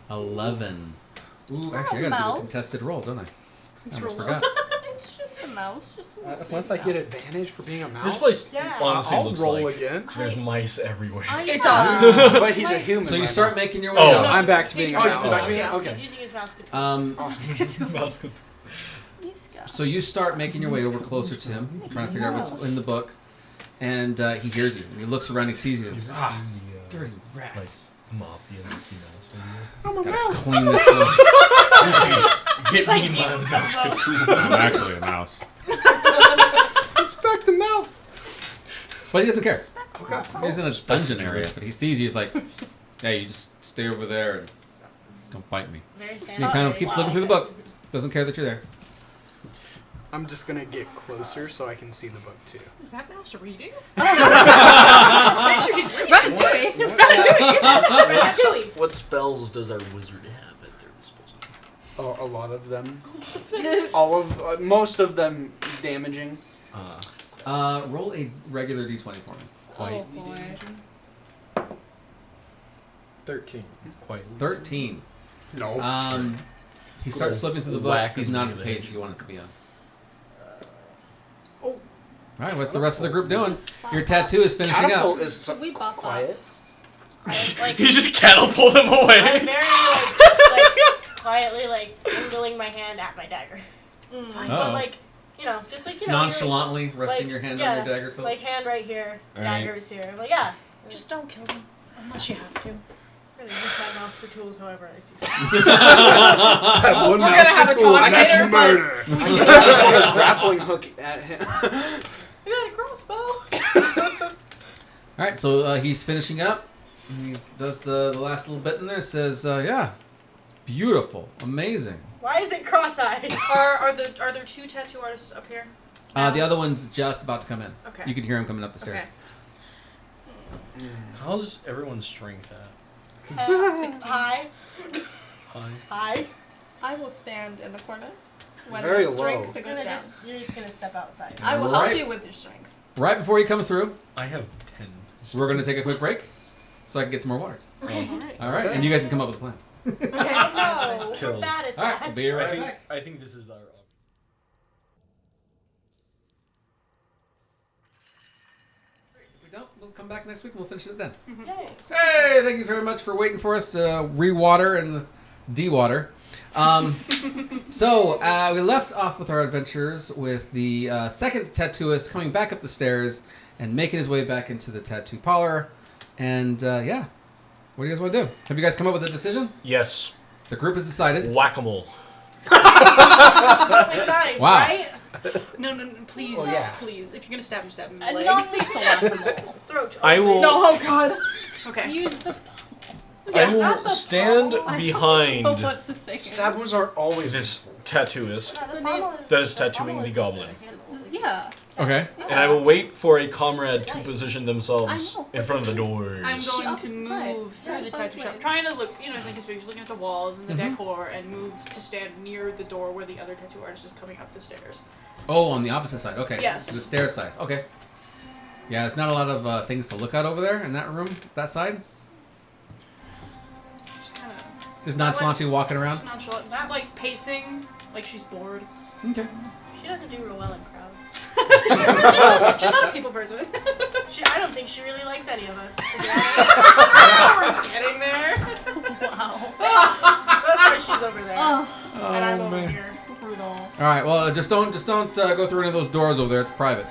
11. Ooh, actually, I gotta do a Mouse. contested roll, don't I? I Please almost roll forgot. It's just a mouse. Just a little Unless I baby get mouse. advantage for being a mouse. This place Yeah. honestly I'll looks roll like again. there's mice everywhere. It does. But he's a human. So you right start now. making your way Oh. up. I'm back to being a Oh, he's mouse. back to being- Yeah. okay. He's using his mouse control. Awesome. Mouse could- Yes, go. So you start making your way over closer to him, trying to figure out what's in the book. And he hears you. And he looks around, he sees you. Ah, dirty rats. Mafia Mickey Mouse. I'm a Gotta mouse. clean this book. Get me my mouse. I'm actually a mouse. Respect the mouse. But he doesn't care. Okay. He's in a dungeon area, but he sees you. He's like, hey, you just stay over there and don't bite me. Very And he sanitary. kind of keeps looking through the book. Doesn't care that you're there. I'm just gonna get closer so I can see the book too. Is that mouse reading? Ratatouille. What spells does our wizard have at their disposal? Oh, a lot of them. All of most of them damaging. Roll a regular d20 for me. Quite. Oh, boy. 13. Quite. 13. No. He starts flipping through the book. Whack He's him not in at the the page head. you want it to be on. Oh. All right, what's the rest of the group doing? Your tattoo is finishing Catapult up. is so We bop quiet. Like, You just catapult him I'm away. very quietly angling my hand at my dagger. Uh-oh. But like, just like Nonchalantly resting like, your hand yeah, on your dagger's hilt. like hand right here, All right. daggers here. I'm like, yeah. Just don't kill them unless you have to. I'm gonna use my mouse for tools however I see fit. One We're mouse gonna have for a tools, talk that's later, murder. I can throw a grappling hook at him. I got a crossbow. All right, so he's finishing up. He does the last little bit in there. Says, yeah, beautiful, amazing. Why is it cross-eyed? Are there two tattoo artists up here? The other one's just about to come in. Okay. You can hear him coming up the stairs. Okay. How's everyone's strength at? 16. Hi. High. Hi. I will stand in the corner when Very the strength low. goes down. You're just gonna step outside. I will Right. help you with your strength. Right before he comes through, I have 10. we're going to take a quick break so I can get some more water. Okay. All right. All right, and you guys can come up with a plan. No, we're Killed. bad at All right, that. we'll be right I think back. I think this is our. If we don't, we'll come back next week and we'll finish it then. Yay. Hey, thank you very much for waiting for us to re-water and de-water. So we left off with our adventures with the second tattooist coming back up the stairs and making his way back into the tattoo parlor. And yeah, what do you guys want to do? Have you guys come up with a decision? Yes. The group has decided. Whack-a-mole. With knives, Wow. right? No, please, Oh, yeah. please. If you're gonna stab him, stab him in the And leg. non-lethal whack-a-mole. Throat. I will. No, oh god. Okay. Use the I not will the stand pommel. behind what the thing is. Stab wounds aren't always this tattooist The name- that is tattooing the goblin. Yeah. Okay. And I will wait for a comrade to position I themselves know. in front of the doors. I'm going to Opposite side. move through Yeah, the fine, tattoo shop, fine. trying to look, as I can speak, looking at the walls and the Mhm. decor, and move to stand near the door where the other tattoo artist is coming up the stairs. Oh, on the opposite side. Okay. Yes. The stair side. Okay. Yeah, there's not a lot of things to look at over there in that room, that side. Just kind of Just nonchalantly walking around. nonchalant, just like pacing, like she's bored. Okay. She doesn't do real well in crowds. She's not a people person. I don't think she really likes any of us. To be honest. We're getting there. Wow. That's why she's over there, Oh, and I'm over man. here. brutal. All right. Well, just don't go through any of those doors over there. It's private.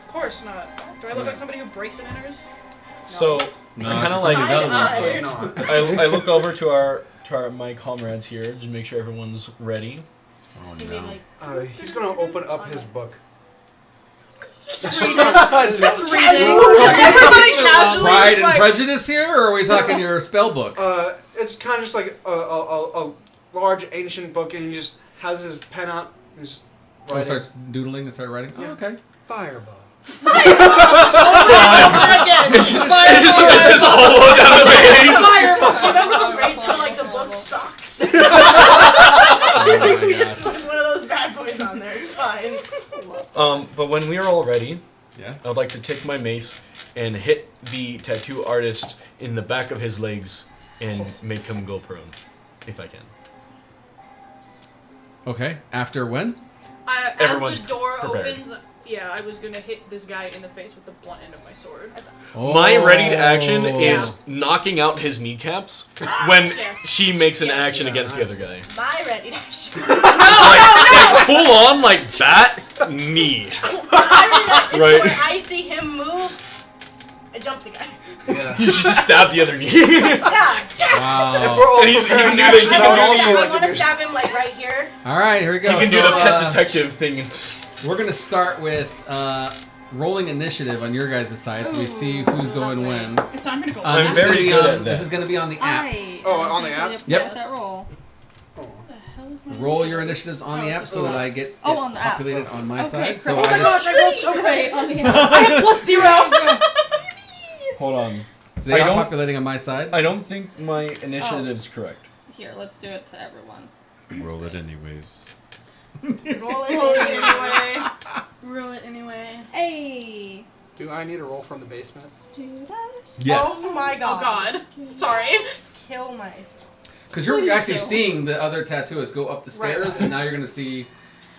Of course not. Do I look like somebody who breaks and enters? So No, I'm kind of just like like Side other eye. ones. I look over to my comrades here to make sure everyone's ready. Oh See me no. like He's gonna open up his book. Just reading. Everybody casually Pride just and like, Prejudice here, or are we talking your spell book? It's kind of just like a large ancient book, and he just has his pen out. And just Oh, writing. starts doodling and start writing. Oh, Yeah. okay. Fireball. over again. It's just all down the page. remember the grades for like the book sucks. Oh we my just gosh. put one of those bad boys on there. It's fine. But when we are all ready, Yeah. I'd like to take my mace and hit the tattoo artist in the back of his legs and make him go prone, if I can. Okay. After when? As Everyone's the door prepared. opens, I was gonna hit this guy in the face with the blunt end of my sword. My ready to action Oh. is knocking out his kneecaps when Yes. she makes an Yes. action Yeah, against the other guy. My ready action. Like full on, like bat, knee. My ready action Right. is when I see him move, I jump the guy. Yeah. You should just stab the other knee. Yeah. If Wow. we're all And he preparing can do actions, the- I would also I like to want to do. stab him like right here. All right. Here we go. You can So, do the pet detective thing. We're gonna start with rolling initiative on your guys' side, so we see who's going when. It's I'm gonna go. I'm This is very gonna be good on- at that. This is going to be on the app. Oh, on the app? Yep. That roll. Roll your initiatives on the app so that I get Oh, it on the app. populated on my Okay, side. So perfect. I just I rolled so Okay, on the app. I have plus zeros. Hold on. so they I are don't- populating on my side. I don't think my initiative's correct. Here, let's do it to everyone. Roll it anyways. Roll it Roll it in. anyway. Roll it anyway. Hey. Do I need a roll from the basement? Yes. Oh my Oh god. god. Sorry. Kill myself. Because you're Please actually do. seeing the other tattooist go up the stairs, and now you're going to see,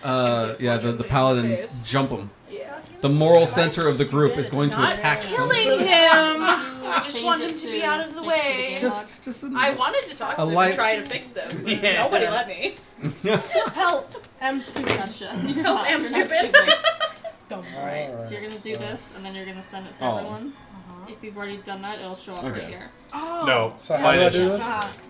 the paladin Face. jump him. Yeah. The moral center of the group is going to Not attack killing somebody. him. I just Change want it him to be out of the make it a way. game Just I wanted to talk to A them light- and try to fix them. but Yeah. Nobody let me. Help. I'm stupid. Gotcha. Help, You're I'm not stupid. Alright, so you're gonna do this, and then you're gonna send it to Oh. everyone. If you've already done that, it'll show up Okay. right here. Oh. No. So how my do I do initiative-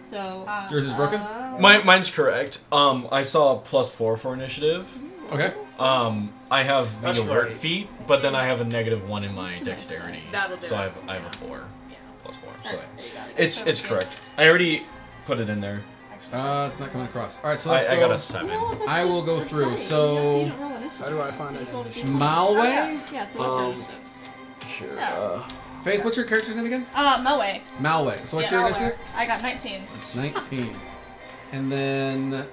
this? So. Yours is broken? Mine's correct. I saw a +4 for initiative. Okay. I have That's the alert right. feat, but then I have a -1 in my Nice, dexterity. nice. That'll do So it. I have a 4. Yeah. +4. So Alright, there you go. it's correct. I already put it in there. It's not coming across. All right, so let's I go. got a 7. I will go through. So- How do I find it? Malway? Yeah, so what's your initiative? Sure. Yeah. Faith, what's your character's name again? Moe. Malway. So what's Yeah, your Malway. initiative? I got 19. 19. And then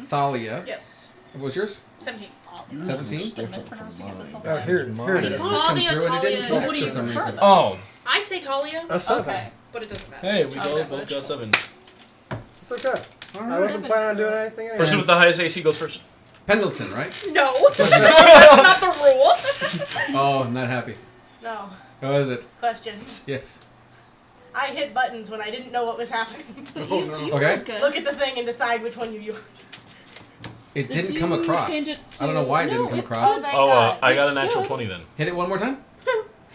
Thalia. Yes. What was yours? 17. 17? Been mispronouncing it this whole Oh, time. here it Mine. is. Come Talia, through and it didn't Talia. connect What do for you some prefer, reason. though? Oh, I say Talia. A 7. Okay. But it doesn't matter. Hey, we Okay. both got 7. It's okay. All I right. wasn't planning on doing anything anyway. Person with the highest AC goes first. Pendleton, right? No, that's not the rule. Oh, I'm not happy. No. What is it? Questions. Yes. I hit buttons when I didn't know what was happening. Oh no. Okay. Look at the thing and decide which one you use. It Did didn't come you across. change it I don't know to- why it No, didn't come it across. Oh, thank Oh, God. I got a It natural should. 20 then. Hit it one more time.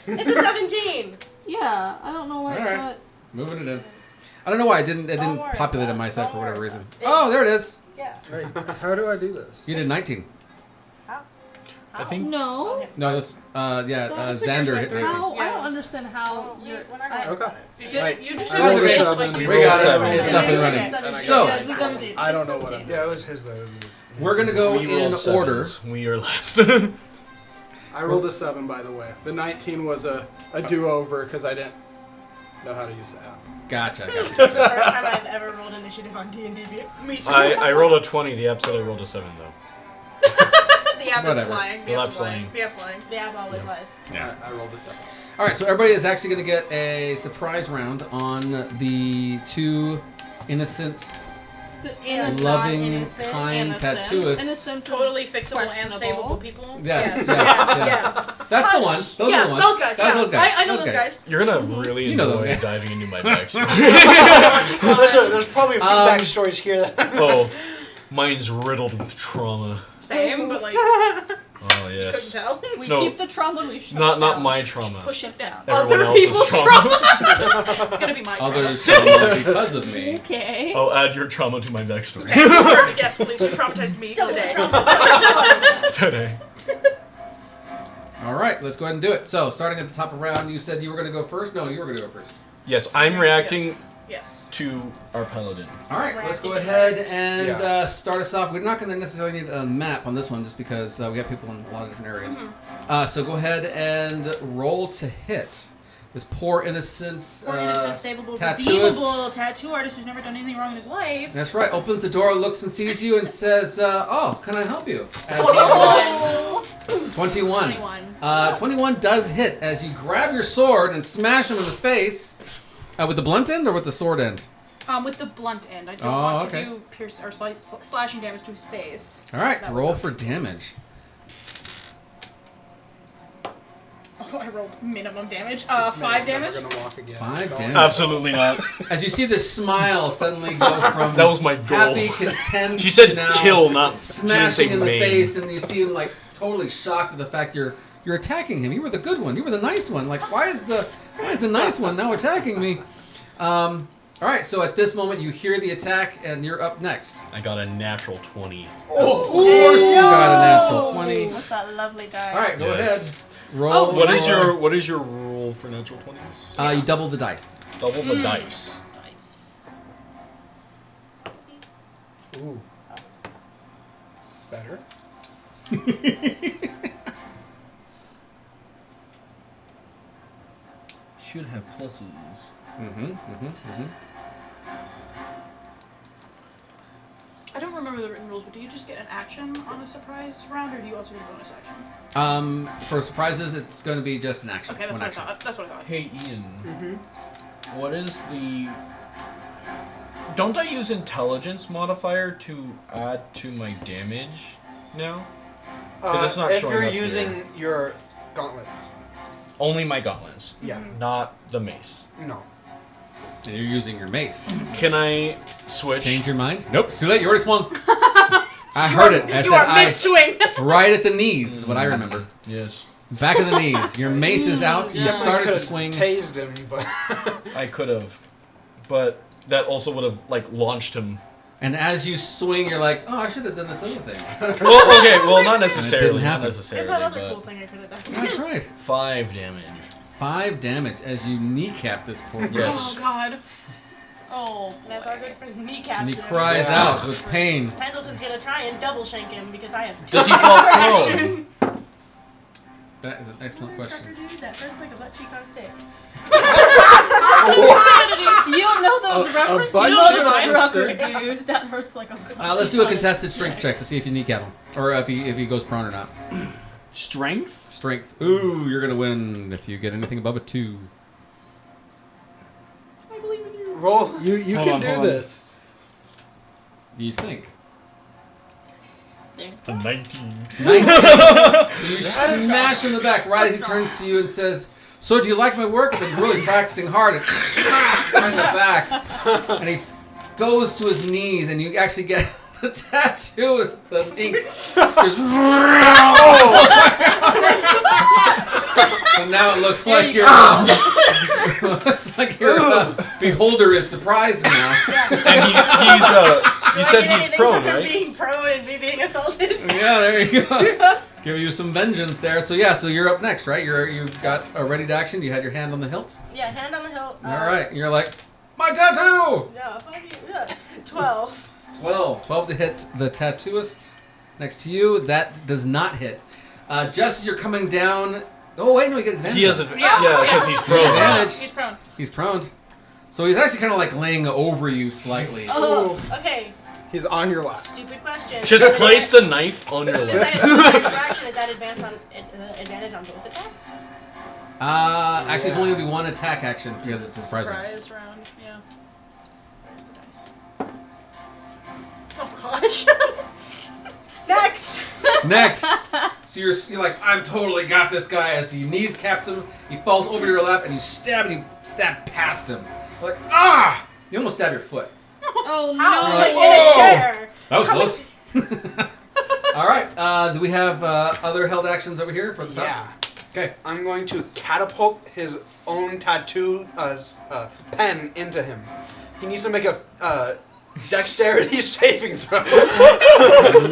It's a 17. Yeah, I don't know why it's Alright. not. Moving it in. I don't know why it didn't Don't worry populate about on my it. side Don't for whatever worry reason. about it. Oh, there it is. Yeah. Wait, how do I do this? You did 19. How? I think. No. Okay. No, this. Yeah. That's Xander hit 19. How? I Yeah. don't understand how Oh, you're. we're not gonna Okay. You just I have rolled to a make, 7. like, We got it. Seven. It's up and Yeah. running. Yeah. So Yeah, it's 17. I don't It's know what 17. Yeah, it was his though. we're gonna go We in rolled order. 7s. We are last. I rolled a 7, by the way. The 19 was a do-over because I didn't know how to use the app. Gotcha. It's the first time I've ever rolled initiative on D&D. Me too. I rolled a 20. The app said I rolled a 7 though. The app Whatever. is lying. The app's lying. The app's lying. The app always lies. Yeah. I rolled a 7. All right. So everybody is actually gonna get a surprise round on the two innocent, The innocent. loving, innocent, kind innocent. tattooists. Innocent is Totally fixable and questionable. savable people. Yes. Yes. Yeah. Yeah. That's the ones. Those yeah, are the ones. those guys. That's yeah. those guys. I know those guys. You're gonna really You know those enjoy guys. diving into my backstory. There's probably a few backstories here that. Oh, mine's riddled with trauma. Same, but like Oh couldn't yes. tell. We No. keep the trauma. We shut Not it not down. my trauma. Push it down. Everyone Other else's people's trauma. It's gonna be my trauma. Others trauma because of me. Okay. I'll add your trauma to my backstory Yes, please. You traumatized me Double today. trauma. today. All right. Let's go ahead and do it. So starting at the top of round, you said you were gonna go first. No, you were gonna go first. Yes, I'm reacting Yes. to our paladin. All right, let's go Reacting ahead direct. and Yeah. start us off. We're not going to necessarily need a map on this one just because we have people in a lot of different areas. So go ahead and roll to hit. This poor innocent, Poor innocent, savable, tattooist. redeemable tattoo artist who's never done anything wrong in his life. That's right. Opens the door, looks and sees you, and says, "Oh, can I help you?" As Oh. 21. 21. 21 does hit as you grab your sword and smash him in the face. With the blunt end or with the sword end? With the blunt end. I don't Oh, want okay. to do pierce or slashing damage to his face. All right, That would roll work. for damage. Oh, I rolled minimum damage. This 5 man's damage. Never gonna walk again. 5 It's damage. Absolutely not. As you see this smile suddenly go from That was my goal. happy, content She said to now kill, not smashing she in didn't the say maim. face, and you see him like totally shocked at the fact you're attacking him. You were the good one. You were the nice one. Like why is the nice one now attacking me? All right. So at this moment you hear the attack, and you're up next. I got a natural 20. Of course you got a natural 20. With that lovely die. All right, go Yes. ahead. Roll. What is your rule for natural 20s? You double the dice. Double the dice. Nice. Ooh. Better. Should have pluses. I don't remember the written rules, but do you just get an action on a surprise round, or do you also get a bonus action? For surprises, it's going to be just an action. Okay, that's one what action. I thought. That's what I thought. Hey Ian. What is the? Don't I use intelligence modifier to add to my damage now? 'Cause it's not if showing you're up here. using your gauntlets. Only my gauntlets, Yeah. not the mace. No. And you're using your mace. Can I switch? Change your mind? Nope, it's too late. You already swung. I heard it. I You said are mid-swing. right at the knees is what I remember. Yes. Back of the knees. Your mace is out. You Yeah. started to Could've swing. Tased him, but. I could have, but that also would have like launched him. And as you swing, you're like, oh, I should have done this other thing. Well, okay, well not necessarily. happen. Not There's necessarily, that other but cool thing I could have done. That's right. 5 damage. 5 damage as you kneecap this poor girl. Yes. Oh God. Oh. That's our good friend kneecaps. And he him. cries Yeah. out with pain. Pendleton's gonna try and double shank him because I have. Does he fall prone? That is an excellent question. That hurts like a butt cheek on a stick. You don't know the A reference? butt You know cheek the on a trucker, stick? dude. That hurts like a butt Let's cheek do a on contested stick. strength check to see if you kneecap him. Or if he goes prone or not. Strength? Strength. Ooh, you're going to win if you get anything above a 2. Roll. You Hold can on, do hold on. this. You think? There. A 19. 19. So you smash him in the back right as he turns to you and says, "So do you like my work? I've been really practicing hard." And right in the back. And he goes to his knees and you actually get the tattoo with the ink. Just so now it looks like your beholder is surprised now. And you said he's prone, right? Being prone and me being assaulted. Yeah, there you go. Give you some vengeance there. So yeah, so you're up next, right? You've got a ready to action. You had your hand on the hilt. Yeah, hand on the hilt. All right. You're like, my tattoo. No, fuck you. Yeah. 12. 12 to hit the tattooist next to you. That does not hit. Just as you're coming down. Oh wait, no, you get advantage. He has Yeah, because he's prone. Advantage. He's prone. He's prone. So he's actually kind of like laying over you slightly. Oh, okay. He's on your lap. Stupid question. Just place the knife on your Since I lip. have distraction, is that advantage on both attacks? Actually, it's only gonna be one attack action because it's his present. Surprise round. Yeah. Where's the dice? Oh gosh. Next! Next. So you're like, I'm totally got this guy. As he knees capped him, he falls over your lap, and you stab, and you stab past him. You're like, ah! You almost stab your foot. Oh How? You're like, no! In a whoa! chair. That was close. All right. Do we have other held actions over here for the top? Yeah. Okay. I'm going to catapult his own tattoo pen into him. He needs to make a dexterity saving throw.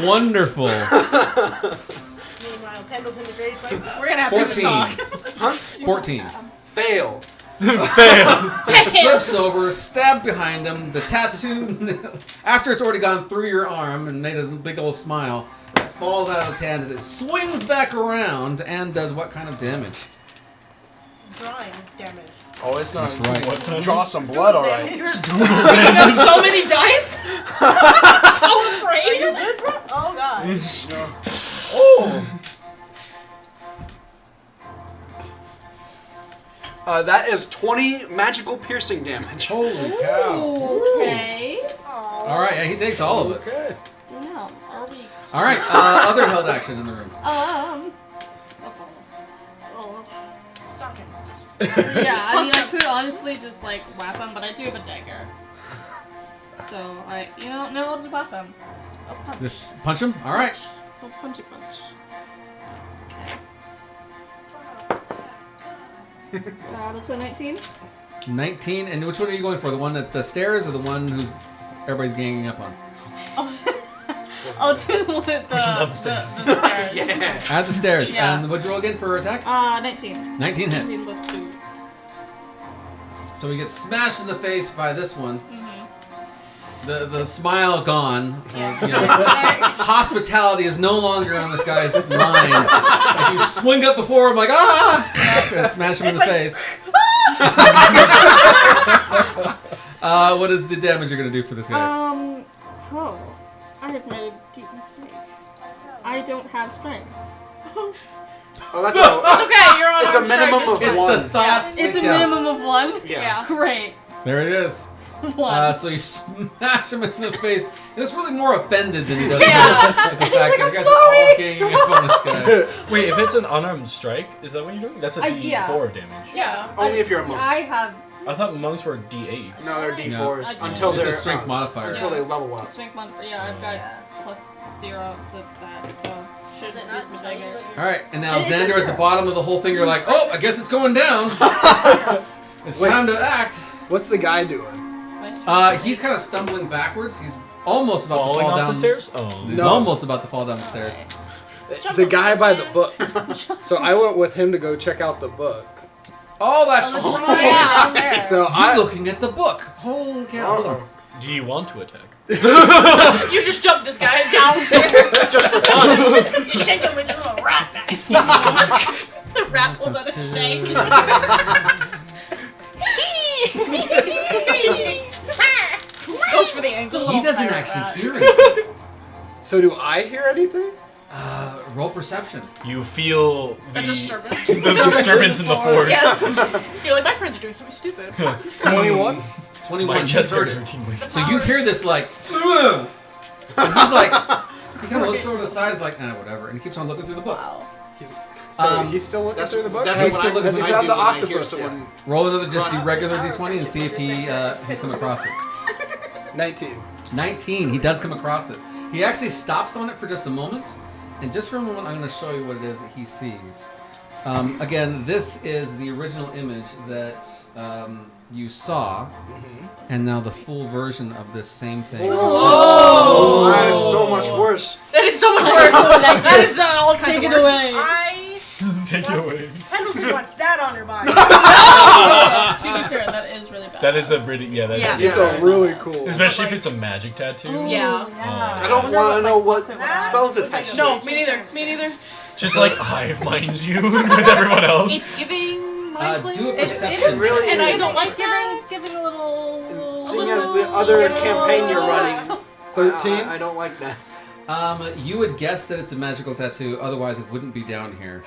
Wonderful. Meanwhile, Pendleton the Great's like, we're gonna have to 14. talk. Huh? 14. Fail. Fail. So he slips over, stabbed behind him. The tattoo, after it's already gone through your arm and made a big old smile, falls out of his hand as it swings back around and does what kind of damage? Drawing damage. Oh, it's gonna That's right. What kind of- draw some blood, all right. You got so many dice. So afraid. Oh god. Oh. That is 20 magical piercing damage. Holy cow. Okay. All right, yeah, he takes all of it. Okay. Damn. Are we? All right, other held action in the room. Oh. Sock him. Yeah, I mean, I could honestly just like whap him, but I do have a dagger. So no, I'll just whap him. I'll punch. Just punch him? All right. I'll punchy punch. Okay. That's a 19. 19, and which one are you going for? The one at the stairs or the one who's everybody's ganging up on? I'll do the one at Push him up the the stairs. stairs. Yeah. At the stairs. Yeah. And what'd you roll again for attack? 19. 19 hits. 19 plus 2. So he gets smashed in the face by this one. Mm-hmm. The smile gone. Yeah. You know, hospitality is no longer on this guy's mind. As you swing up before him like, ah! And smash him in the face. What is the damage you're going to do for this guy? I have made a deep mistake. I don't have strength. Oh, that's It's okay. You're on. It's a on strike, minimum it's of It's fine. the thoughts It's that a counts. minimum of 1? Yeah. Great. There it is. 1. So you smash him in the face. He looks really more offended than he does Yeah. at the fact that you guys are sorry. all ganging up on this guy. Wait, if it's an unarmed strike, is that what you're doing? That's a D4 yeah. damage. Yeah. Only if you're a monk. I have I thought monks were D8. No, they're D4s No. until It's they're a strength modifier. until they level up. strength modifier. Yeah, I've got plus 0 to that, so should Does just it use not my tell you dagger. that you're- All right, and now It's a Xander at the 0. bottom of the whole thing. You're like, oh, I guess it's going down. It's Wait. time to act. What's the guy doing? He's kind of stumbling backwards. He's almost about to Falling fall off down the stairs? Oh. He's No. almost about to fall down the stairs. The guy by the book. So I went with him to go check out the book. Oh, that's Oh, right. yeah, down there. So I'm looking at the book. Holy cow! hold on. Do you want to attack? You just jumped this guy downstairs. Just for fun. You shake him with your little rat knife. The rat pulls out a shank. Goes for the ankle. He doesn't pirate actually rat. hear it. So do I hear anything? Roll perception. You feel A the disturbance. the disturbance in the force. Yes. You're like, my friends are doing something stupid. 21? 21. My You chest heard hairs it. are tingling. So you hear this like, "Ugh!" And he's like, he kind of looks over to the side, like, whatever, and he keeps on looking through the book. Wow. He's still looking That's through the book. definitely He's still what looking through I the do book. when I hear Octopus, someone. Roll another just Run. regular d20 and see if he's come across it. 19. 19. He does come across it. He actually stops on it for just a moment, and just for a moment, I'm going to show you what it is that he sees. Again, this is the original image that you saw, and now the full version of this same thing. Oh, that is so much worse. That is so much worse. That is all kinds Take of it worse. away. Take it away. Pendleton wants that on her body. To be fair, that is really bad. That is a pretty That Yeah. is, It's a really cool. especially if it's a magic tattoo. Ooh, Yeah. I don't want to know what That- spells attached to No, it. me neither. Me neither. Just like hive mind you with everyone else. It's giving Do a mindfulness. perception. really And I is. don't like giving a little. Seeing as the other campaign you're running, 13? I don't like that. You would guess that it's a magical tattoo, otherwise it wouldn't be down here.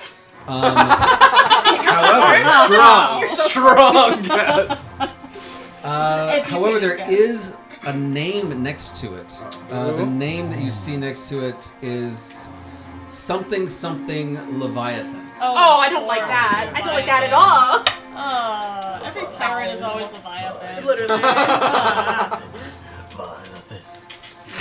However, Strong, yes. however, there Yes. is a name next to it. The name that you see next to it is something Leviathan. Oh, I don't like that. I don't like that at all. Every pirate is always Leviathan. Literally.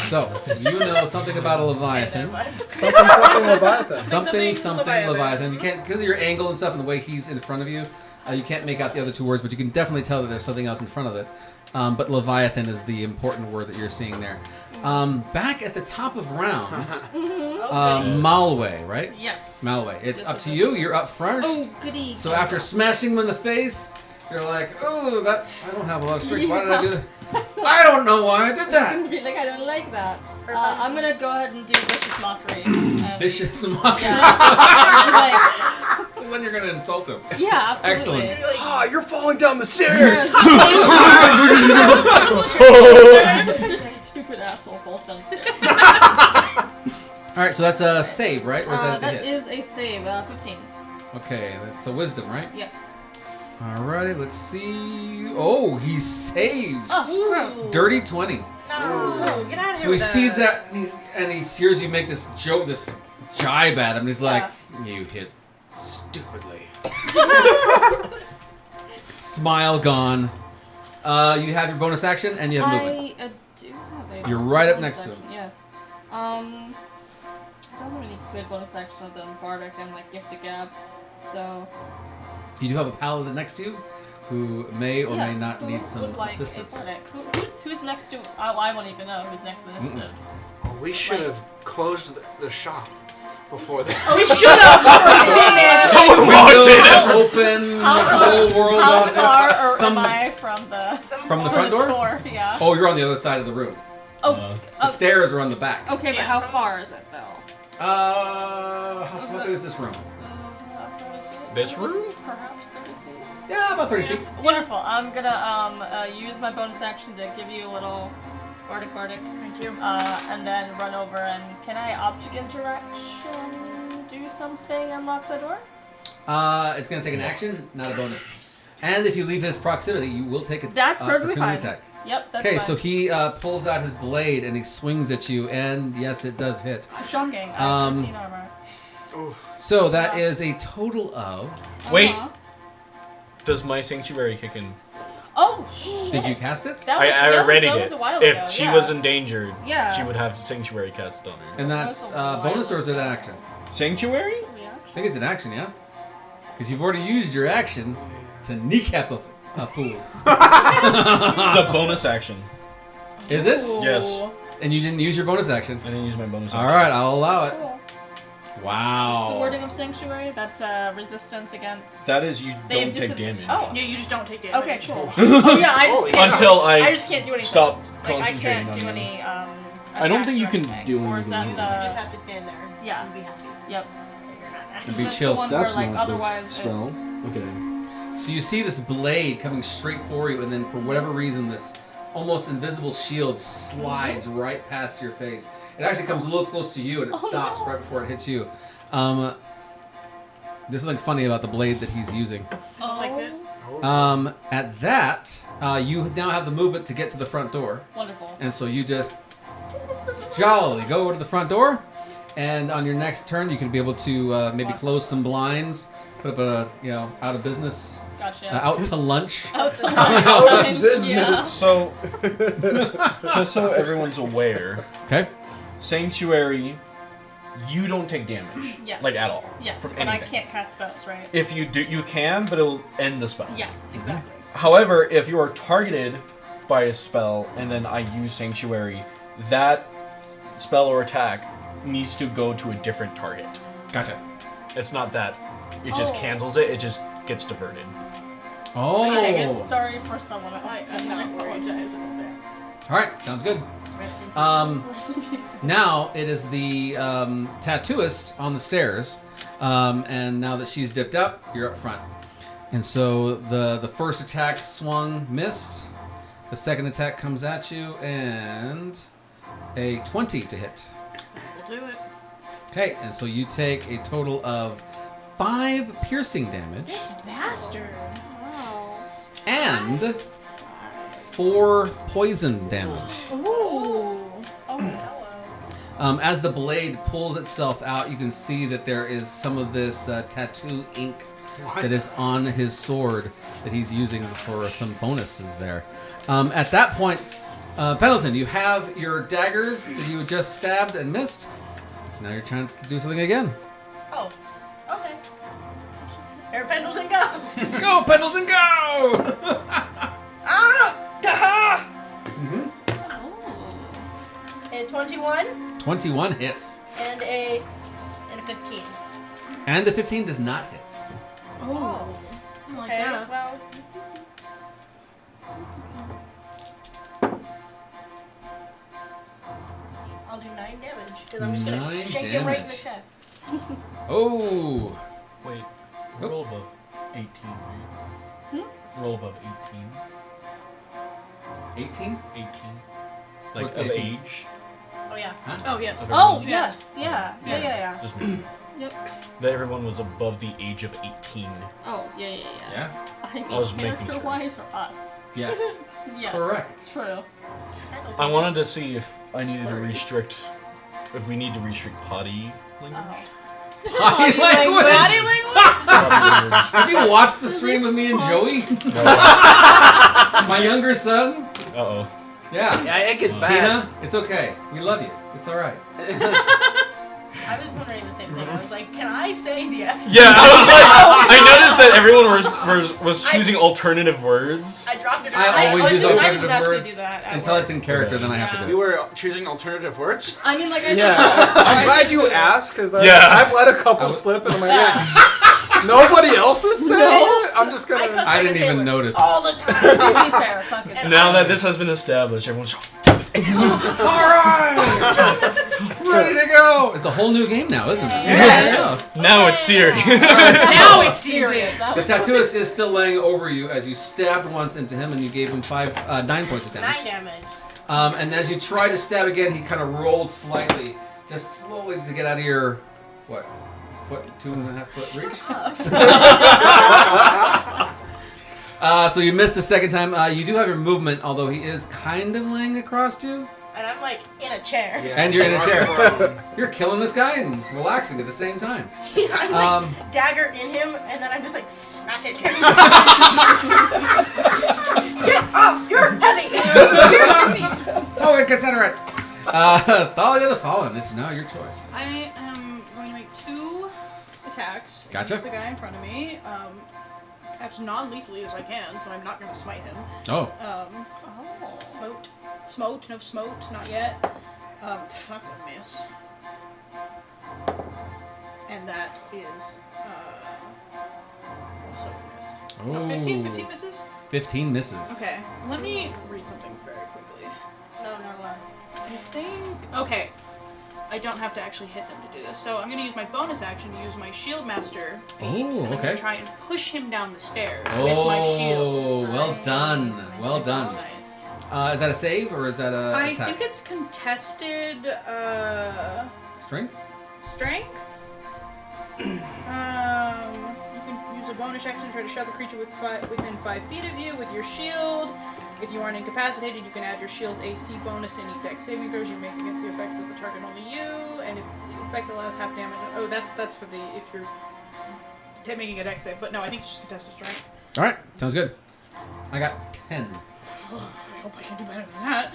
So you know something about a Leviathan. Something Leviathan. Something Leviathan. Leviathan. You can't, because of your angle and stuff and the way he's in front of you, you can't make out the other two words, but you can definitely tell that there's something else in front of it. But Leviathan is the important word that you're seeing there. Back at the top of round, Malway, right? Yes. Malway. It's up to you. You're up first. Oh, goody. So after smashing him in the face, you're like, oh, that I don't have a lot of strength. Why did I do that? I don't know why I did It's that. gonna be like, I don't like that. I'm gonna go ahead and do vicious mockery. Vicious mockery. Yeah. So then you're gonna insult him. Yeah, absolutely. Excellent. Ah, you're falling down the stairs. This stupid asshole falls downstairs. All right, so that's a save, right? Or is that a that hit? is a save. 15. Okay, that's a wisdom, right? Yes. Alrighty, let's see. Oh, he saves. Oh, gross. Dirty 20. No, get out of here. So he sees that and he hears you make this joke, this jibe at him, and he's like, you hit stupidly. Smile gone. You have your bonus action and you have movement. I do have a. You're right up bonus next to him. action, Yes. I don't have any good bonus actions other than Bardic and like Gift of Gab, so. You do have a paladin next to you who may or may Yes, not who need some would like a assistance. Bardic? Who's next to? I won't even know who's next to the initiative. Oh, we should have closed the shop before that. Oh, we should have. Someone walks Windows in. open, How the far- whole world How off. far or Some- am I from the front door? Yeah. Oh, you're on the other side of the room. Oh, The stairs are on the back. okay, but how far is it though? How big is this room? 30 feet? This room? Perhaps 30 feet. Yeah, about 30 feet. Wonderful. I'm gonna use my bonus action to give you a little Bardic. Thank you. And then run over and can I object interaction do something unlock the door? It's gonna take an action, not a bonus. And if you leave his proximity, you will take a That's perfectly opportunity fine. attack. Yep, that's Okay, fine. so he pulls out his blade and he swings at you, and yes, it does hit. Shocking. I have 13 armor. So that is a total of. Wait. Uh-huh. Does my sanctuary kick in? Oh shit. Did you cast it? That was, I already that did. was a while If ago. she yeah. was endangered, Yeah. she would have sanctuary cast on her. And that's bonus, or is it an action? Sanctuary? I think it's an action, yeah? Because you've already used your action to kneecap a fool. It's a bonus action. Is it? Yes. And you didn't use your bonus action? I didn't use my bonus action. Alright, I'll allow it. Cool. Wow. What's the wording of Sanctuary? That's resistance against. That is, you They don't take have damage. Oh. Yeah, you just don't take damage. Okay, cool. Oh yeah, I just can't. Until I just can't do anything. stop Like I concentrating can't on do you. any. I don't think you attacks or can anything. do Or is that anything. the? You just have to stand there. Yeah. And be happy. Yep. And be That's chill. The one That's where, like, not the otherwise spell. it's- Okay. So you see this blade coming straight for you, and then for whatever reason, this almost invisible shield slides right past your face. It actually comes a little close to you, and it Oh, stops no. right before it hits you. There's something funny about the blade that he's using. Oh. Like it. At that, you now have the movement to get to the front door. Wonderful. And so you just jollily go over to the front door, and on your next turn, you can be able to maybe close some blinds, put up a out of business, Gotcha. out to lunch. Out to Out of business. Yeah. So, just so everyone's aware, Okay. Sanctuary, you don't take damage. Yes. Like at all. Yes, From but I anything. can't cast spells, right? If you do, you can, but it'll end the spell. Yes, exactly. However, if you are targeted by a spell and then I use Sanctuary, that spell or attack needs to go to a different target. Gotcha. It's not that it just Oh. cancels it, it just gets diverted. Oh. Sorry for someone else. I and I apologize in advance. All right. Sounds good. Rest in peace. Rest in peace. Now it is the tattooist on the stairs, and now that she's dipped up, you're up front. And so the first attack swung, missed. The second attack comes at you, and a 20 to hit. We'll do it. Okay, and so you take a total of 5 piercing damage This bastard. Wow. and 4 poison damage. Ooh. Oh, hello. As the blade pulls itself out, you can see that there is some of this tattoo ink that is on his sword that he's using for some bonuses there. At that point, Pendleton, you have your daggers that you just stabbed and missed. Now your chance to do something again. Oh, okay. Air Pendleton, go! Go, Pendleton, go! Ah! Mhm. A 21 21 hits. and a 15. And the 15 does not hit. Oh. Like Okay, that. well. I'll do 9 damage because I'm just gonna 9 shake it right in the damage. chest. Oh. Wait, Nope. roll above 18. Right? Roll above 18. 18? 18. Like What's of 18? age. Oh yeah. Oh, yes. Of Oh, everyone. yes. Yeah. Just me. Yep. That everyone was above the age of 18. Oh, yeah. Yeah? I mean, I was making sure. character-wise or us? Yes. Yes. Correct. True. I wanted to see if I needed to restrict, if we need to restrict potty language. Oh. Body language. Body language? Potty language. Have you watched the stream with me and Joey? No. My younger son? Uh-oh. Yeah. Yeah, it gets bad. Tina, it's okay. We love you. It's all right. I was wondering the same thing. I was like, can I say the F? Yeah, I was like, I noticed that everyone was choosing alternative words. I dropped it. I always use I just alternative naturally words do that at until work. it's in character, then I have to You do it. were choosing alternative words? I mean, like I Yeah, said, I'm glad you asked because Yeah. I've let a couple slip and I'm like, yeah, nobody else is saying it. I'm just I gonna. cuss I like a didn't even sailor notice. all the time. To be fair, fuck it. Now that this has been established, everyone's All right! Ready to go! It's a whole new game now, isn't it? Yes. now it's serious. Now it's serious. The tattooist is still laying over you as you stabbed once into him and you gave him 9 points of 9 damage. damage. And as you try to stab again, he kind of rolled slightly, just slowly to get out of your, what, 2.5 foot reach? So you missed the second time. You do have your movement, although he is kind of laying across you. And I'm like in a chair. And you're in a chair. You're killing this guy and relaxing at the same time. I'm like dagger in him, and then I'm just like smacking him. Get off! You're heavy! You're heavy! So inconsiderate. Thalia the Fallen, it's now your choice. I am going to make 2 attacks Gotcha. against the guy in front of me. As non-lethally as I can, so I'm not going to smite him. Oh. Smote, no smote, not yet. That's a miss. And that is, also a miss. Oh. 15 misses? 15 misses. Okay, let me read something very quickly. No, not allowed. I think, okay, I don't have to actually hit them to do this. So I'm going to use my bonus action to use my Shield Master feat. Oh, and I'm okay. going to try and push him down the stairs with my shield. Oh, well done. Well done. Nice. Is that a save or is that a I attack? think it's contested, Strength? strength? You can use use a bonus action to try to shove a creature within 5 feet of you with your shield. If you aren't incapacitated, you can add your shield's AC bonus to any dex saving throws you make against the effects of the target only you. And if the effect allows half damage... Oh, that's for the... if you're making a dex save. But no, I think it's just a test of strength. Alright, sounds good. I got 10. Oh, I hope I can do better than that.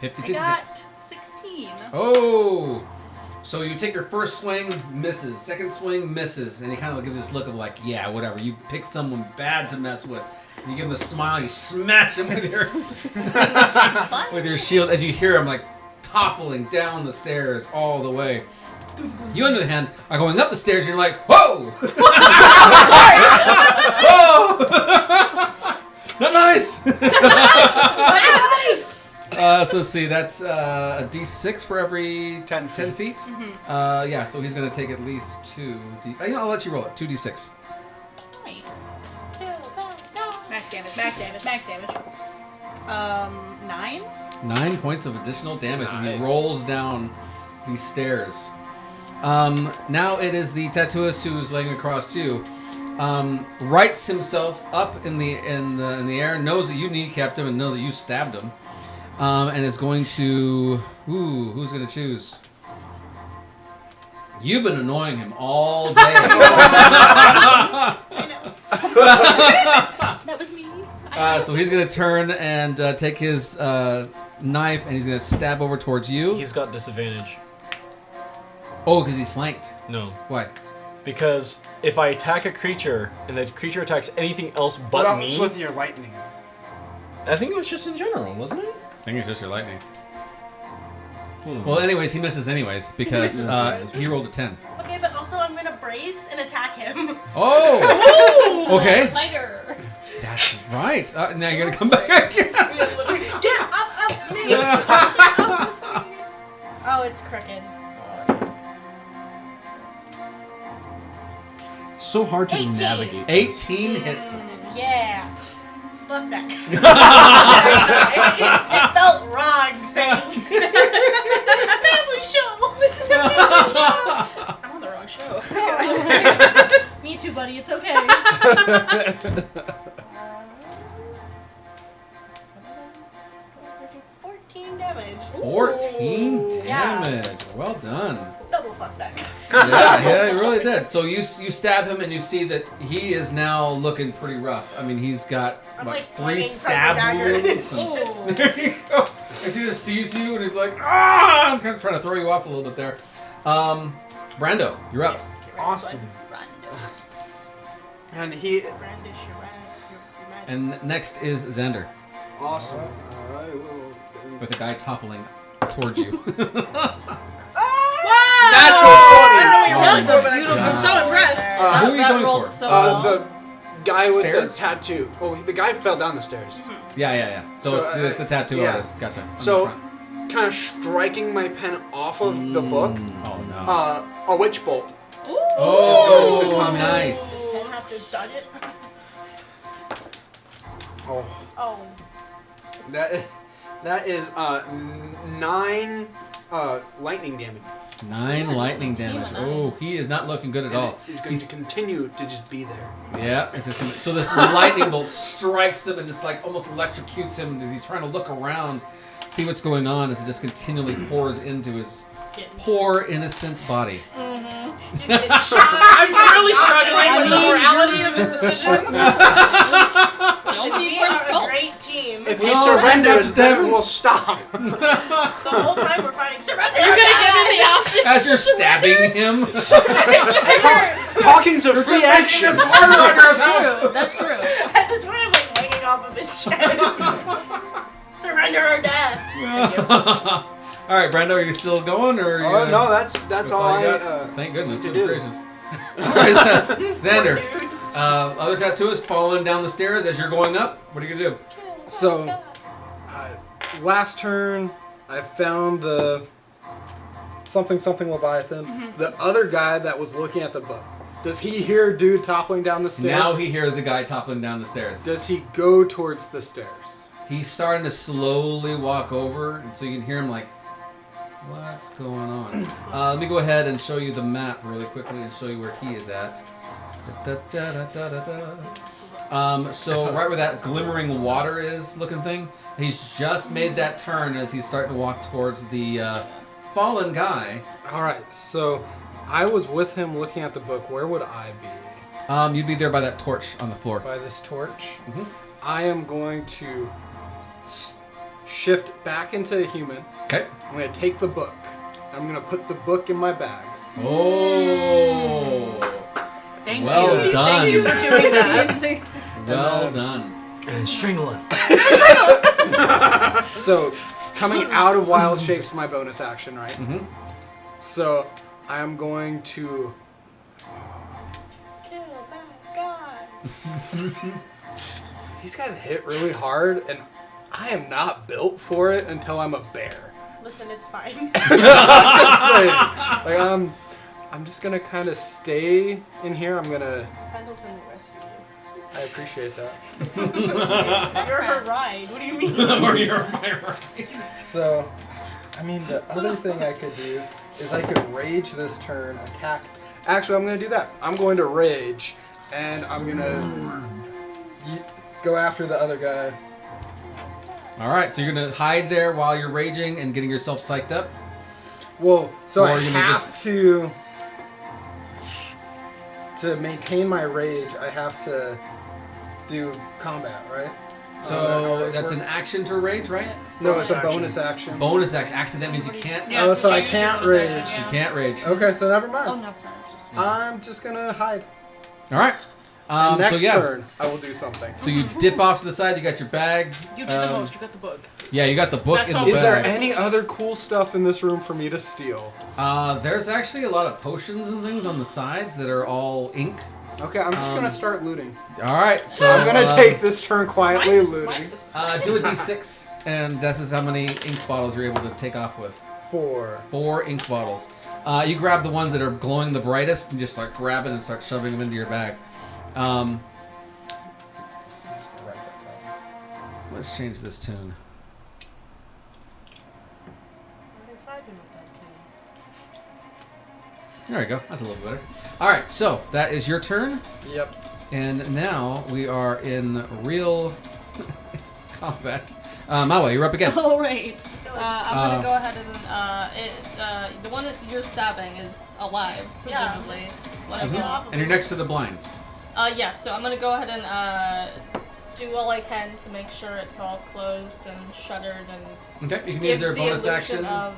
50-50. I got 16. Oh! So you take your first swing, misses. Second swing, misses. And he kind of gives this look of like, yeah, whatever. You pick someone bad to mess with. And you give him a smile, you smash him with your shield as you hear him like toppling down the stairs all the way. You, on the other hand, are going up the stairs and you're like, whoa! Whoa! Not nice! So let's see, that's a d6 for every 10 feet. Mm-hmm. Yeah, so he's going to take at least 2 I'll let you roll it. 2d6. Nice. Max damage. 9? 9 points of additional damage as he Nice. rolls down these stairs. Now it is the tattooist who's laying across you. Rights himself up in the air, knows that you kneecapped him and know that you stabbed him, and is going to. Who's going to choose? You've been annoying him all day. I know. That was me. So he's going to turn and take his knife and he's going to stab over towards you. He's got disadvantage. Oh, because he's flanked. No. Why? Because if I attack a creature and the creature attacks anything else but What me, else with your lightning? I think it was just in general, wasn't it? I think it's just your lightning. Well, anyways, he misses anyways because he rolled a 10. Okay, but also I'm gonna brace and attack him. Oh! Okay. Fighter. That's right. Now you're gonna come back again. Yeah, up, me. Oh, it's crooked. It's so hard to 18. navigate. 18 hits him. Yeah. Fuck that. it felt wrong saying family show. This is a family show. I'm on the wrong show. Me too, buddy. It's okay. 14 damage. 14 Yeah. damage. Well done. Double fuck that. Yeah, he really did. So you stab him and you see that he is now looking pretty rough. I mean, he's got I'm what, like 3 swinging from the stab dagger. wounds. Ooh. There you go. As he just sees you and he's like, ah! I'm kind of trying to throw you off a little bit there. Brando, you're up. Awesome. Rondo. And he. Brandish your magic. And next is Xander Awesome. I will. with a guy toppling towards you. Natural 20. That's Oh a my beautiful. God. I'm so impressed. Who are you that going rolled for? so well. The guy with Stairs? the tattoo. Oh, the guy fell down the stairs. Yeah. So, So, it's a tattoo yeah. artist. Gotcha. On the So, front. kind of striking my pen off of the book. Oh no. A witch bolt. Oh, to come in. nice. Don't have to dodge it. Oh. Oh. That is 9 lightning damage. 9 lightning team of damage. nine. Oh, he is not looking good at And all. he's going to continue to just be there. Yeah, it's just so this lightning bolt strikes him and just like almost electrocutes him as he's trying to look around, see what's going on as it just continually pours into his poor innocent body. Just get shot. I'm really struggling with the mean, morality of his decision. Don't be We are a difficult. great team. If We he all surrenders, have then Devin. we'll stop. The whole time we're fighting surrender. Are you gonna give me the option? As you're stabbing him. Talking's a free action. That's true. That's true. At this point, I'm like hanging off of his chest. Surrender or death. All right, Brando, are you still going or? Are you, Oh no, that's all you I. got? Thank goodness. need to Goodness do. gracious. All right, Xander. Poor dude. Other tattooist following down the stairs as you're going up. What are you gonna do? So, last turn, I found the something Leviathan. The other guy that was looking at the book. Does he hear dude toppling down the stairs? Now he hears the guy toppling down the stairs. Does he go towards the stairs? He's starting to slowly walk over, and so you can hear him like, what's going on? Let me go ahead and show you the map really quickly and show you where he is at. So right where that glimmering water is looking thing, he's just made that turn as he's starting to walk towards the fallen guy. All right, so I was with him looking at the book. Where would I be? You'd be there by that torch on the floor. By this torch? Mhm. I am going to shift back into a human. Okay. I'm going to take the book. I'm going to put the book in my bag. Oh. Thank Well you. done. Thank you for doing that. Well done. And strangle him. So, coming out of wild shapes, my bonus action, right? Mm-hmm. So, I am going to... Kill that guy. These guys hit really hard, and I am not built for it until I'm a bear. Listen, it's fine. I'm just gonna kind of stay in here. I'm gonna... Pendleton will rescue you. I appreciate that. You're her ride. What do you mean? Or you're my right. So, I mean, the other thing I could do is I could rage this turn, attack. Actually, I'm gonna do that. I'm going to rage, and I'm gonna go after the other guy. All right, so you're gonna hide there while you're raging and getting yourself psyched up. Well, so Or I you're gonna have just- to maintain my rage. I have to do combat, right? So that's an action to rage, right? No, it's a action. bonus action. Bonus action. Accident that means you can't. Yeah, Oh, so I change can't your bonus rage. action, You yeah. can't rage. Okay, so never Oh, mind. no, sorry. It's just... I'm just gonna hide. All right. And next so yeah. turn, I will do something. So you dip off to the side. You got your bag. You did the most. You got the book. Yeah, you got the book That's in all. the Is there bag. any other cool stuff in this room for me to steal? There's actually a lot of potions and things on the sides that are all ink. Okay, I'm just gonna start looting. All right. So I'm gonna take this turn quietly looting. do a d6, and this is how many ink bottles you're able to take off with. 4. 4 ink bottles. You grab the ones that are glowing the brightest and just start grabbing and start shoving them into your bag. Let's change this tune. There we go. That's a little better. All right, so that is your turn, Yep. and now we are in real combat. Mawa, you're up again. All right. I'm gonna go ahead and the one that you're stabbing is alive, Yeah. presumably. Whatever. Mhm. And you're next to the blinds. Yeah. So I'm gonna go ahead and do all I can to make sure it's all closed and shuttered and Okay, you can gives use your the bonus illusion action. of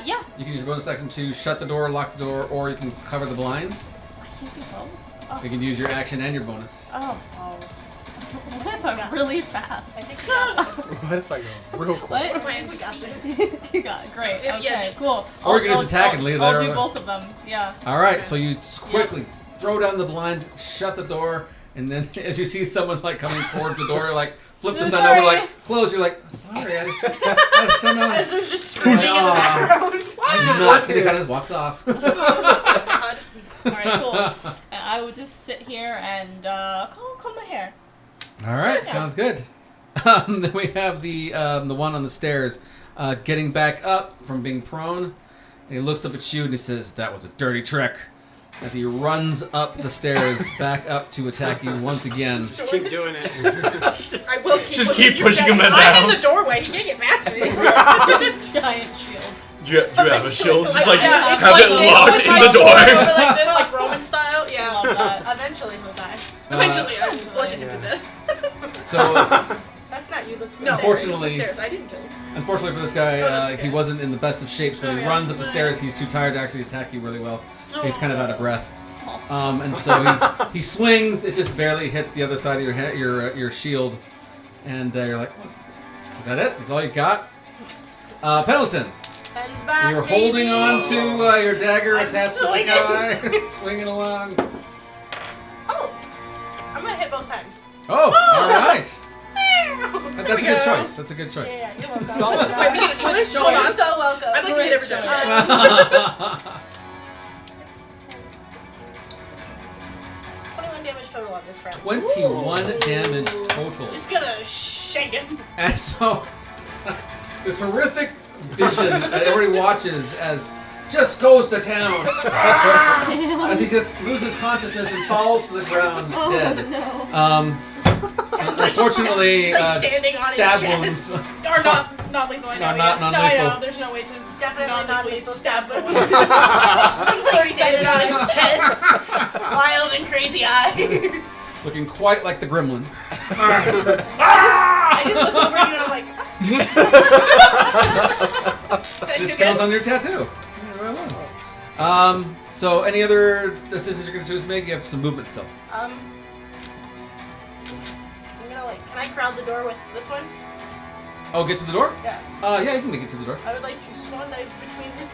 yeah. You can use your bonus action to shut the door, lock the door, or you can cover the blinds. I can do both. You can use your action and your bonus. Oh. What if I'm really fast? I think we got this. What if I go real quick? What? if I am We got speed? this. You got it. Great. Yeah, Okay. just- Cool. Or you can just attack and leave I'll there. do both of them. Yeah. All right, so you quickly throw down the blinds, shut the door, and then as you see someone like coming towards the door, like flip the sign over, Sorry. like close. You're like, sorry, I just don't know. As there's just screaming in the Aw. background. I'm nuts, and he kind of walks off. God. All right. Cool. And I would just sit here and comb my hair. All right, sounds good. Then we have the one on the stairs, getting back up from being prone, and he looks up at you and he says, "That was a dirty trick." As he runs up the stairs, back up to attack you once again. Just keep doing it. I will keep Just pushing keep you pushing down. him I'm down. in the doorway. He can't get past me. Giant shield. Do you have a shield? Just like Yeah, it's have like it this locked with in my the sword door. like this, like Roman style. I Yeah. love that. Eventually he'll die. Eventually, I just bludgeon him to death. So, That's not you, that's the No, stairs. Unfortunately- it's the stairs. I didn't kill him. unfortunately for this guy, Oh, that's okay. he wasn't in the best of shapes. When he Okay. runs up the stairs, he's too tired to actually attack you really well. He's kind of out of breath. Oh. And so he swings. It just barely hits the other side of your shield, and you're like, "Is that it? That's all you got?" Pendleton, Pen's back, you're holding baby. on to your dagger I'm attached to the swinging. guy, swinging along. Oh! I'm gonna hit both times. Oh, all right. That's a we good go. choice. That's a good choice. Yeah, you're welcome. Solid. Wait, we get a choice? Hold You're on. so welcome. I'd like to hit every Great time. 21 damage total on this friend. 21 damage total. Just gonna shake him. And so, this horrific vision that everybody watches as just goes to town as he just loses consciousness and falls to the ground dead. No. Unfortunately, standing on his stab chest. wounds. Or not lethal. I know. No, not yes. No, I non-lethal. know. There's no way to Definitely non-lethal stab stab someone. 30 seconds on his chest. Wild and crazy eyes. Looking quite like the gremlin. I just look over you and I'm like, Discounts on your tattoo. So any other decisions you're going to choose to make? You have some movement still. I'm gonna like, can I crowd the door with this one? Oh, get to the door? Yeah. Yeah, you can make it to the door. I would like to swan dive between the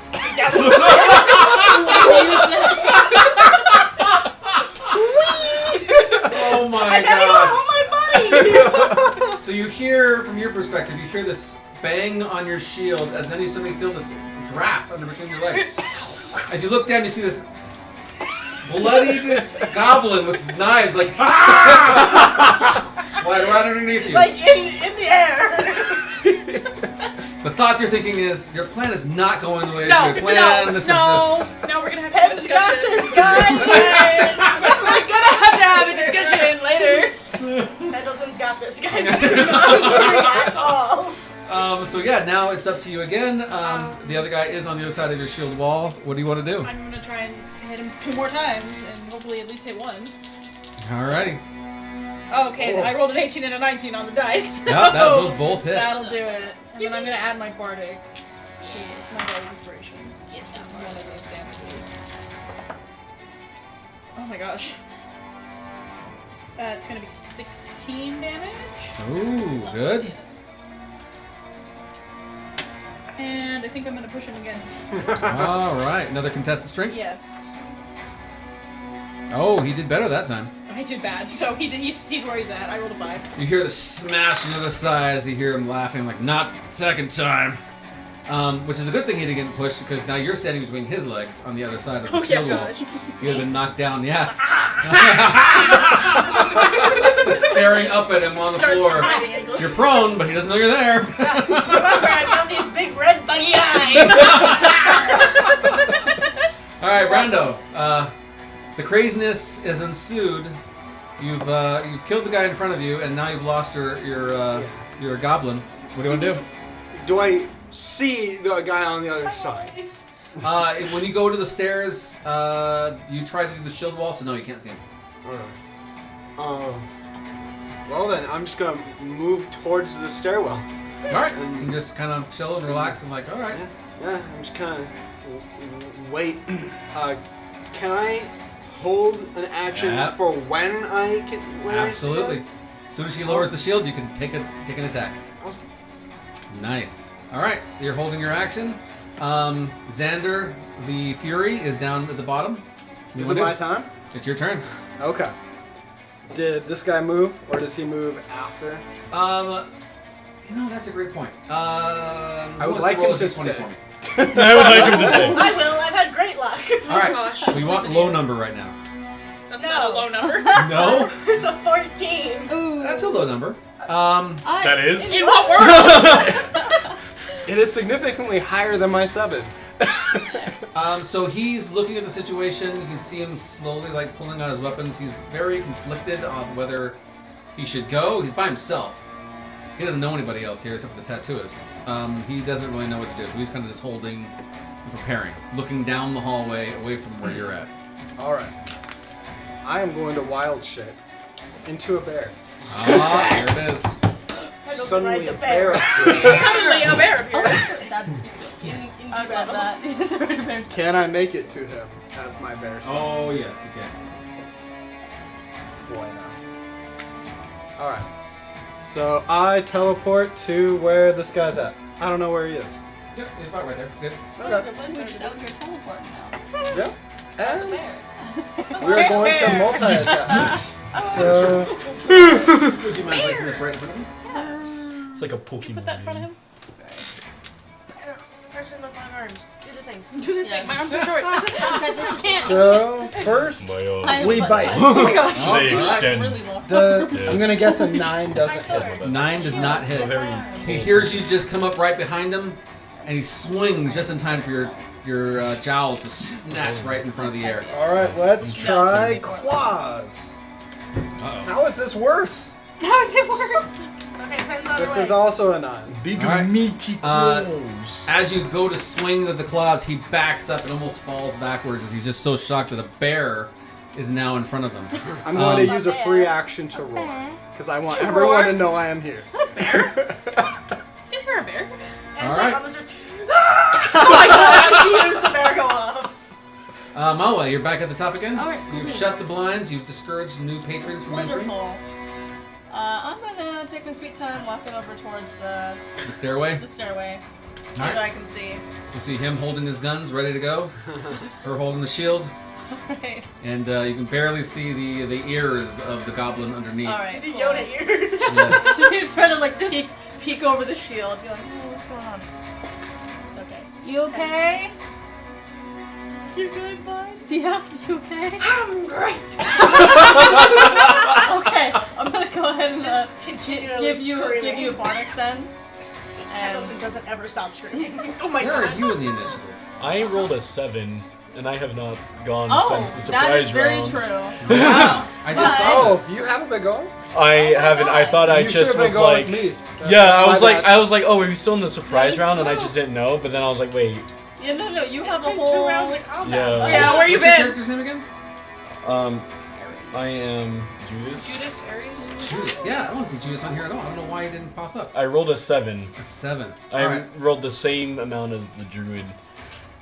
Oh my I gotta go hold my buddy! So you hear, from your perspective, you hear this bang on your shield, and then you suddenly feel this draft under between your legs. As you look down, you see this bloodied goblin with knives, like slide right underneath you. Like in the air. The thought you're thinking is, your plan is not going the way No, that you planned. This is just... No, we're gonna have to have a Penn's got discussion. this, guys. We're gonna have a discussion later. Pendleton's got this, guys. Do not worry at all. So yeah, now it's up to you again. The other guy is on the other side of your shield wall. What do you want to do? I'm gonna try and hit him 2 more times and hopefully at least hit 1. Alrighty. Okay, I rolled an 18 and a 19 on the dice. Yeah, those both hit. That'll do it. And then I'm gonna add my bardic to my bardic inspiration. One of those damages. Oh my gosh. It's gonna be 16 damage. Ooh, good. And I think I'm gonna push him again. All right, another contested strength. Yes. Oh, he did better that time. I did bad, so he's where he's at. I rolled a 5. You hear the smash on the other side as you hear him laughing, like, not second time. Which is a good thing he didn't get pushed, because now you're standing between his legs on the other side of the shield wall. gosh. You would have been knocked down, yeah. Just staring up at him on the floor. You're prone, but he doesn't know you're there. Remember, I got these big red buggy eyes. All right, Brando. The craziness is ensued. You've killed the guy in front of you, and now you've lost your goblin. What do you want to do? Do I see the guy on the other side? When you go to the stairs, you try to do the shield wall, so no, you can't see him. Alright. Well then, I'm just gonna move towards the stairwell. All right, you can just kind of chill and relax and like, all right. Yeah, I'm just kind of wait. Can I hold an action for when I can? Absolutely. As soon as she lowers the shield, you can take an attack. Awesome. Nice. All right, you're holding your action. Xander, the Fury, is down at the bottom. Is it my time? It's your turn. Okay. Did this guy move, or does he move after? That's a great point. I would like him to stay. I would like him to stay. I will. I've had great luck. All right. gosh. We want low number right now. That's No. not a low number. No, It's a 14. Ooh. that's a low number. That is? In what world? It is significantly higher than my 7. So he's looking at the situation. You can see him slowly, like, pulling out his weapons. He's very conflicted on whether he should go. He's by himself. He doesn't know anybody else here except for the tattooist. He doesn't really know what to do, so he's kind of just holding and preparing, looking down the hallway away from where you're at. All right. I am going to wild shit into a bear. Ah, there it is. Suddenly Ride a the bear. bear. Suddenly a bear Oh, appears. that's In I love that. Can I make it to him as my bear? Oh, yes, you can. Boy, no. All right. So I teleport to where this guy's at. I don't know where he is. Yep, he's about right there. It's good. Okay. The wizard is out here teleporting now. Yep. As a And bear. we're going to multi-attack. So Would you mind placing this right in front of him? It's like a Pokemon. Put that in front of him. Person with long arms. Do the thing. Do the thing. My arms are short. I can't. so first we bite. Oh my gosh. Oh, They all right. extend. Really long. I'm gonna guess a 9 doesn't hit. 9 does not hit. Very He hears you just come up right behind him, and he swings just in time for your your jowls just snatch right in front of the air. All right, let's try Interesting. claws. Uh-oh. How is this worse? How is it worse? Okay, depends on the This way. is also a 9. Big All right. meaty claws. As you go to swing with the claws, he backs up and almost falls backwards as he's just so shocked that a bear is now in front of him. I'm going to use a free action to roar because I want To everyone roar? to know I am here. Is there a bear? And All it's right. like on the stairs. Oh my god, I used the bear go off. Mawa, you're back at the top again. All right, cool. You've shut the blinds. You've discouraged new patrons from entering. Wonderful. I'm gonna take my sweet time walking over towards the The stairway. stairway. See Alright. what I can see. You see him holding his guns, ready to go. Her holding the shield, Alright. and you can barely see the ears of the goblin underneath. Alright. The Cool. Yoda ears. Yes. He's trying to like just peek over the shield, be like, oh, what's going on? It's okay. You okay? You good, bud? Yeah, you okay? I'm great. Okay, I'm gonna go ahead and Just continually give you screaming. a bardic then. Hamilton And doesn't ever stop screaming. Oh my Where god. are you in the initiative? I rolled a 7, and I have not gone oh, since the that surprise is very round. true. Wow. I just saw Oh, this. you haven't been going? I haven't. I thought I you should just have been was going like, with me. yeah. I My was like, bad. oh, are we still in the surprise Yeah, round? And I so- just didn't know. But then I was like, wait, Yeah, no, you have It's a been whole 2 rounds of combat. Yeah. bud. Yeah, where you What's your been? character's name again? I am Judas. Judas, Aries? Judas. Yeah, I don't see Judas on here at all. I don't know why he didn't pop up. I rolled a 7. A 7. I All right. rolled the same amount as the druid.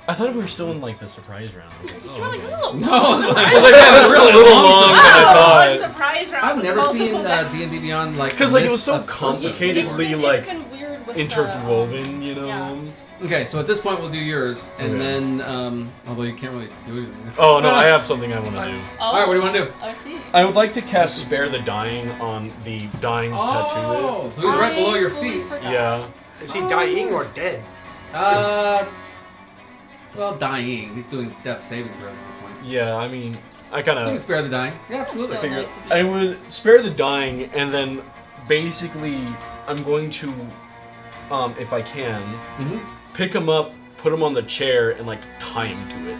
I thought we were still in like the surprise round. I was like, You were like, this is a little No, I was like, yeah, that's really a little long than I One thought. surprise round. I've with never seen multiple D&D Beyond like Because like it miss was so a person. complicatedly It's like been weird with interwoven, you know. Yeah. Okay, so at this point we'll do yours, and Okay. then although you can't really do anything. Oh no, I have something I want to do. Oh, All right, what do you want to do? I see. I would like to cast Spare the Dying on the dying Oh, so he's right below your feet. tattoo. Yeah. Is he dying or dead? Well, dying. He's doing death saving throws at this point. Yeah, I mean, I kind So you can of spare the dying. Yeah, absolutely. So figured nice of you. I would spare the dying, and then basically I'm going to, if I can, Mm-hmm. pick him up, put him on the chair, and like tie him to it.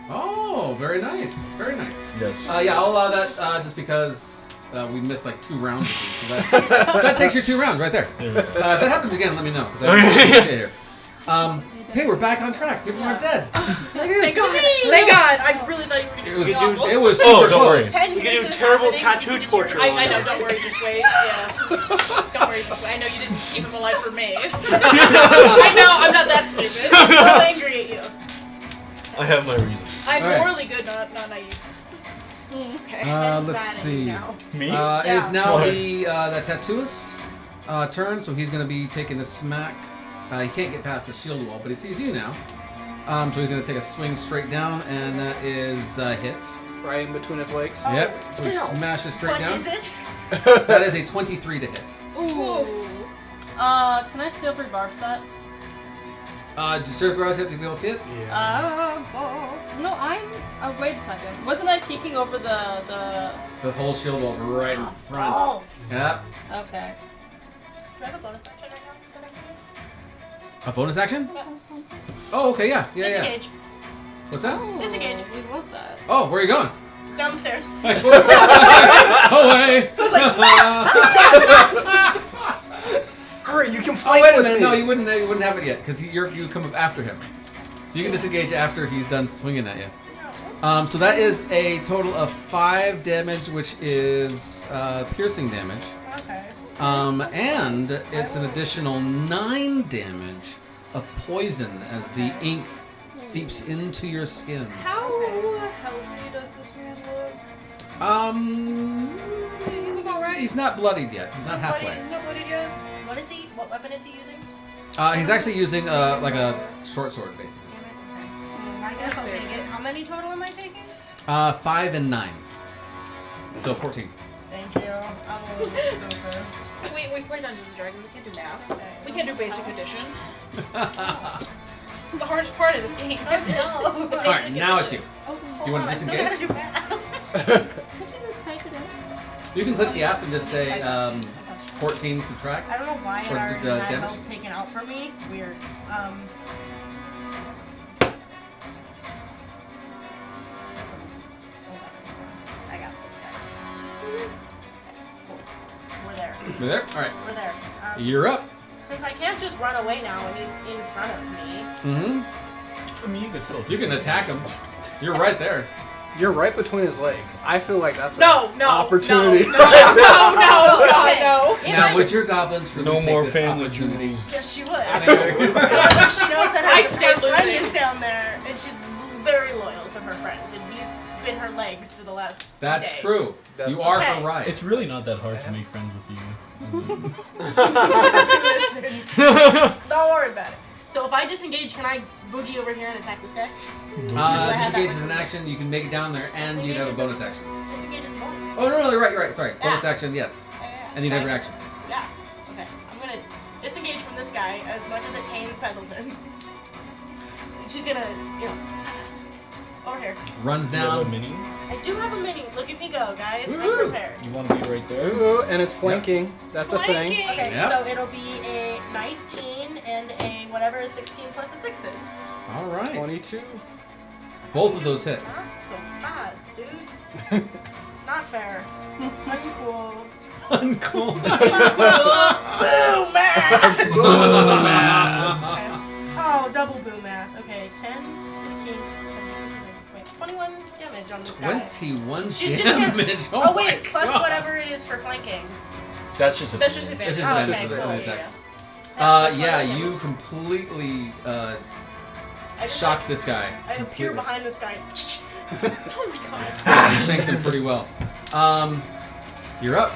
Oh, very nice. Very nice. Yes. Yeah, I'll allow that just because we missed like 2 rounds. So that's, that takes your 2 rounds right there. Yeah. If that happens again, let me know because I don't want to stay here. Hey, we're back on track. People aren't dead. There it is. Thank God. Thank God. I really thought you were It going was, to be awful. it was super Oh, don't worry. close. We could do terrible tattoo torture. I know, don't worry, just wait. Yeah. Don't worry, just wait. I know you didn't keep him alive for me. I know, I'm not that stupid. I'm so angry at you. I have my reasons. I'm All right. morally good, not naive. Mm. Okay. Let's Bad at see. you now. Me? It is now What? the tattooist turn, so he's going to be taking a smack. He can't get past the shield wall, but he sees you now. So he's going to take a swing straight down, and that is a hit. Right in between his legs. Yep. So he smashes straight What down. is it? That is a 23 to hit. Ooh. Can I silver barbs that? Do Sir Bros have to be able to see it? Balls. No, wait a second. Wasn't I peeking over the? The whole shield wall's right in front. Balls. Yep. Okay. Do I have a bonus action right now that I can use? A bonus action? Oh, okay, yeah. Disengage. What's that? Oh, Disengage. we love that. Oh, where are you going? Down the stairs. Away! Hurry, you can Oh, fight wait a with minute. me. No, you wouldn't have it yet, because you come up after him. So you can disengage after he's done swinging at you. So that is a total of 5 damage, which is piercing damage. Okay. And it's an additional 9 damage of poison as the ink seeps into your skin. How healthy does this man look? He look alright. He's not bloodied yet. He's not halfway. He's not blooded yet? What is he? What weapon is he using? He's actually using like a short sword, basically. I guess I'll take it. How many total am I taking? 5 and 9. So 14. Thank you. I'm a little stupid. We play Dungeons and Dragons. We can't do math. We can't do basic addition. It's the hardest part of this game. I know. Alright, now it's you. Oh, You want to I still gotta disengage? do math. Could you just type it in? You can click the app and just say 14 subtract. I don't know why it Or already did, had damage? health taken out from me. Weird. You there? All right. Over there. You're up. Since I can't just run away now when he's in front of me. Mm-hmm. I mean, you could still. You can attack him. You're right there. You're right between his legs. I feel like that's No, an no, opportunity. No, God, no. If Now, I- would your goblin truly No take more this family opportunity? jewels. Yes, she would. Absolutely. she knows that I her stay friend losing. is down there, and she's very loyal to her friends, and he's been her legs for the last That's day. true. That's You are okay. her right. It's really not that hard to make friends with you. Listen, don't worry about it. So if I disengage, can I boogie over here and attack this guy? Disengage is an action. You can make it down there, and you'd have a bonus action. Disengage is a bonus. Oh, no, you're right, you're right. Sorry. Bonus Yeah. action, yes. Yeah. And you'd have your action. Yeah. Okay. I'm gonna disengage from this guy as much as it pains Pendleton. And she's gonna, over here. Runs Do you have a down. mini? I do have a mini. Look at me go, guys. I'm Woo-hoo. prepared. You want to be right there? Ooh, and it's flanking. That's a thing. Flanking. Okay, Yep. so it'll be a 19 and a whatever a 16 plus a 6 is. All right. 22. Both of those hit. Not so fast, dude. Not fair. Uncool. Uncool. Boom math! Okay. Oh, double boom math. Okay, 10, 15, 16, 21 damage on this guy. 21 She's just damage. Oh, my wait, plus God. whatever it is for flanking. That's just a. That's just This advantage. is Oh, advantage okay, of the cool. attacks. That's Yeah, fine. you completely I just, shocked this guy. I appear Completely. behind this guy. Oh my god. You shanked him pretty well. You're up.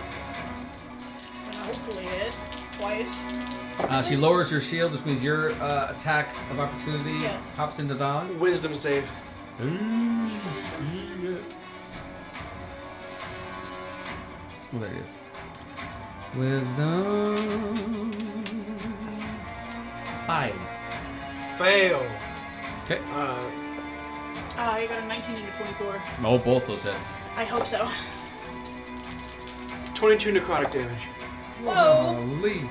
And hopefully hit twice. She lowers your shield, which means your attack of opportunity Yes. pops into value. Wisdom save. Oh, there it is. Wisdom. 5. Fail. Okay. I got a 19 into 24. Oh, both those hit. I hope so. 22 necrotic damage. Whoa. Holy.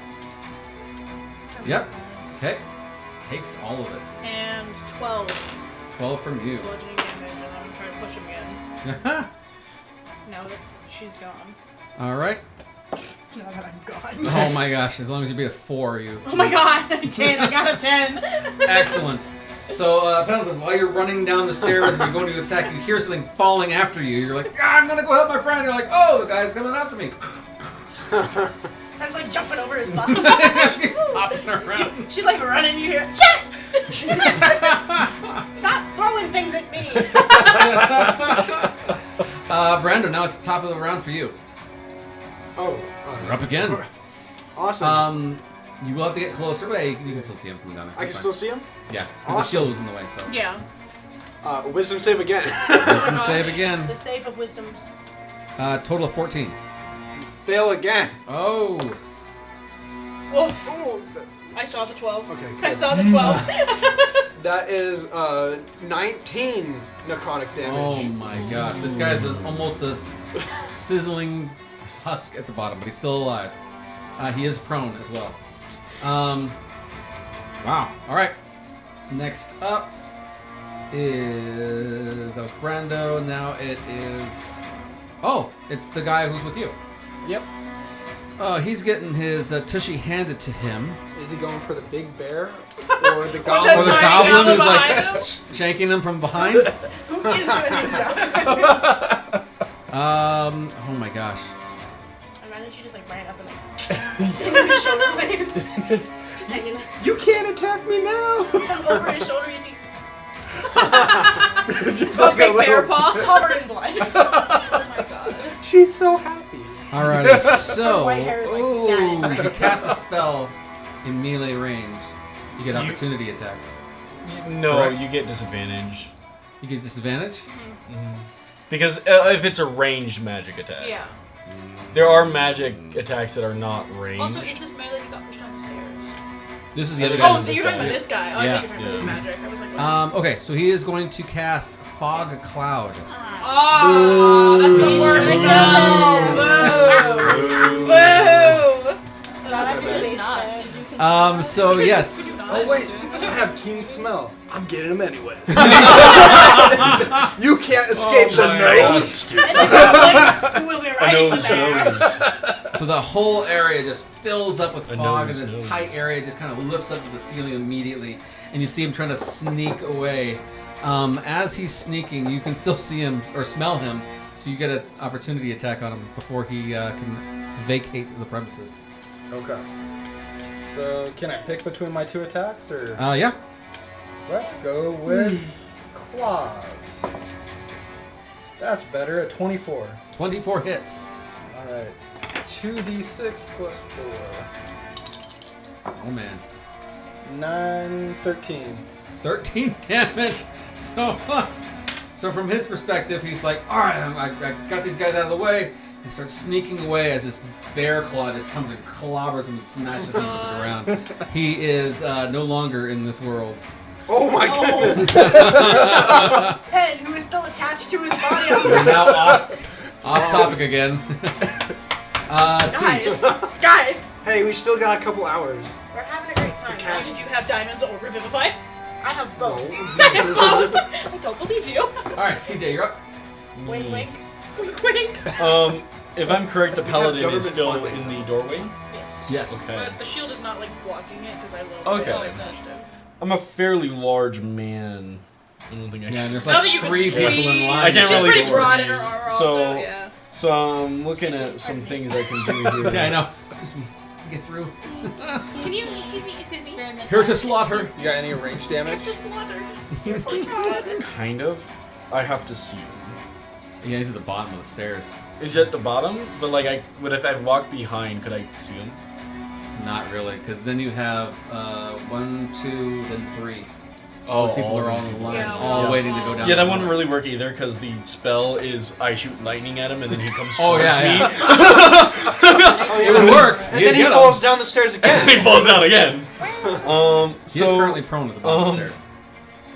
Yep. Okay. Takes all of it. And 12 12 from you. bludgeoning damage, and I'm gonna try to push him again. Now that she's gone. All right. Now that I'm gone. Oh my gosh! As long as you beat a 4, you. Oh my god, I did. I got a 10. Excellent. So, Pendleton, while you're running down the stairs and you're going to attack, you hear something falling after you. You're like, I'm gonna go help my friend. You're like, oh, the guy's coming after me. I was like jumping over his body. Keeps hopping around. She's like running, you hear, shit! Stop throwing things at me! Brando, now it's the top of the round for you. Oh. You're up again. Awesome. You will have to get closer. Wait, you can still see him from down there. I can still see him? Yeah, because the Awesome. shield was in the way, so. Yeah. Wisdom save again. Wisdom save again. The save of wisdoms. Total of 14. Fail again. Oh. Whoa. Oh, I saw the 12. okay, I cool. saw the 12. That is 19 necrotic damage. Oh my gosh. This guy's almost a sizzling husk at the bottom, but he's still alive. He is prone as well. Wow. All right. Next up is... That was Brando. Now it is... Oh, it's the guy who's with you. Yep. He's getting his tushy handed to him. Is he going for the big bear or the Or goblin? the Tiny goblin goblin who's like behind him? shanking him from behind. Who is the ninja? Oh my gosh. I imagine she just like ran up and like into his shoulder blades. Just hanging there. You can't attack me now. Over his shoulder, you see Just A like big a bear little- paw. covered in blood. Oh my god. She's so happy. Alrighty, so White hair is like ooh, dying. if you cast a spell in melee range, you get opportunity attacks. No, Correct. you get disadvantage. You get disadvantage. Because if it's a ranged magic attack. Yeah. There are magic attacks that are not ranged. Also, is this melee that got pushed down the stairs? This is the other Oh, guy. Oh, this so is you're this talking guy. about this guy. Oh, Yeah. I thought you were talking about his magic. I was like, what? Okay, so he is going to cast Fog Cloud. Oh, that's the worst Boo. spell. Boo. Boo. Shout out to the It's base not. fan. So yes, Oh wait, I have keen smell. I'm getting them anyways. You can't escape the nose. We'll be A right nose there. knows. So the whole area just fills up with A fog, nose and this knows. tight area just kind of lifts up to the ceiling immediately, and you see him trying to sneak away. As he's sneaking, you can still see him or smell him, so you get an opportunity attack on him before he can vacate the premises. Okay. So can I pick between my 2 attacks, or Yeah. let's go with claws? That's better. A 24. 24 hits. All right. 2d6 plus 4. Oh man. 9, 13. 13 damage. So from his perspective, he's like, all right, I got these guys out of the way. He starts sneaking away as this bear claw just comes and clobbers him and smashes him to the ground. He is no longer in this world. Oh my goodness! Head, who is still attached to his body. We're now off topic again. Guys, Teach. guys, Hey, we still got a couple hours. we're having a great time. cast. Do you have diamonds or revivify? I have both. I have both. I don't believe you. All right, TJ, you're up. Wink, wink. Wink, wink. If I'm correct, the We have paladin is government still funding. in the doorway. Yes. Yes. Okay. But the shield is not like blocking it because I love Okay. I initiative. I'm a fairly large man. I don't think I Yeah, and there's Now like that you can 3 people in squeeze- line. I can't She's really pretty squeeze. broad in her armor So- also, yeah. So I'm looking at some things I can do here. Yeah, I know. Excuse me. Get through. Can you excuse me? Here to slaughter. You got any range damage? Just water. Kind of. I have to see him. Yeah, he's at the bottom of the stairs. Is he at the bottom? But like, if I walk behind, could I see him? Not really, because then you have 1, 2, then 3. Oh, Those people are all in people. line, Yeah, all yeah. waiting to go down. Yeah, that the wouldn't hallway. really work either because the spell is I shoot lightning at him and then he comes Oh, towards yeah, me. Oh, It would work. And You'd then he get falls him. down the stairs And again. he falls down again. He is currently prone at the bottom of the stairs.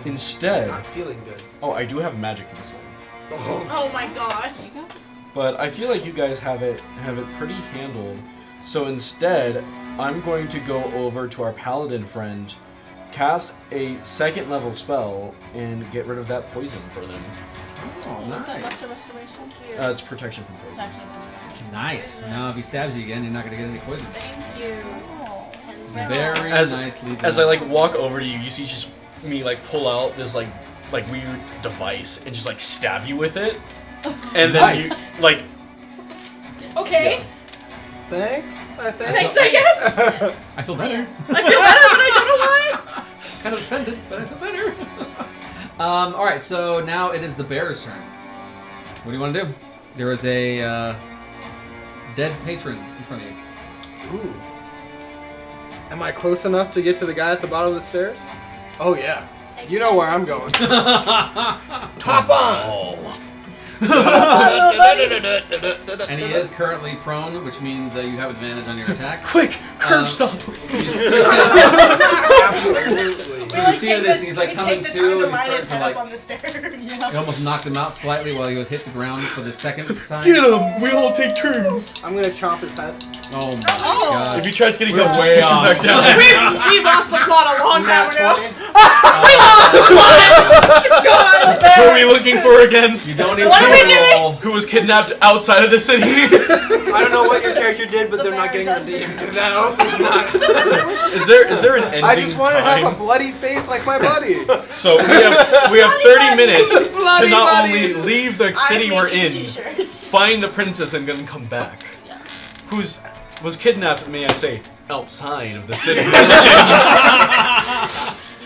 Instead, Not feeling good. oh, I do have magic missile, Oh. Oh my god. but I feel like you guys have it pretty handled. So instead, I'm going to go over to our paladin friend, cast a 2nd level spell, and get rid of that poison for them. Oh, nice. restoration? It's protection from poison. Nice. Now, if he stabs you again, you're not going to get any poisons. Thank you. Very As- nicely done. As I like walk over to you, you see just me like pull out this like weird device and just like stab you with it, and then Nice. you like Okay. Thanks. I think. Thanks, I guess. I feel better. I feel better, but I don't know why. Kind of offended, but I feel better. All right, so now it is the bear's turn. What do you want to do? There is a dead patron in front of you. Ooh. Am I close enough to get to the guy at the bottom of the stairs? Oh yeah. You know where I'm going. Top on. And he is currently prone, which means you have advantage on your attack. quick curve Um, stop. You see, Absolutely. you see this, he's like coming to, and he's starting to like, on the stairs. you almost knocked him out slightly while you would hit the ground for the second time. Get him! We all take turns. I'm gonna chomp his head. Oh my Oh. gosh. If he tries getting We're up, just way push him off. back down. We lost the plot a long time Nat ago. 20. Who are we looking for again? You don't even What are we roll. Who was kidnapped outside of the city? I don't know what your character did, but they're not getting redeemed. That elf is not. Is there an ending I just want to time? have a bloody face like my buddy. So we have 30 minutes to Bloody not buddy. only leave the city we're in, T-shirts. find the princess, and then come back. Yeah. Who's was kidnapped? May I say outside of the city?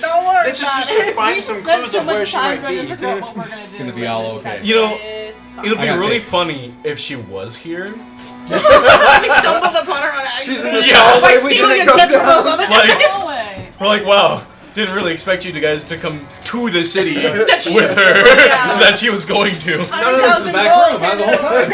Don't worry This is about just it. to find some clues of where she might be. Figure out what we're gonna do. It's gonna be all okay. You know, It's fine. It'll I be got really faith. funny if she was here. We stumbled upon her on accident. She's in the Yeah. hallway. By We stealing didn't a go tip from those down. other Like- guys. No way. We're like, wow, didn't really expect you guys to come to the city That she with was- her yeah. that she was going to. None of this in the back room, huh, the whole time.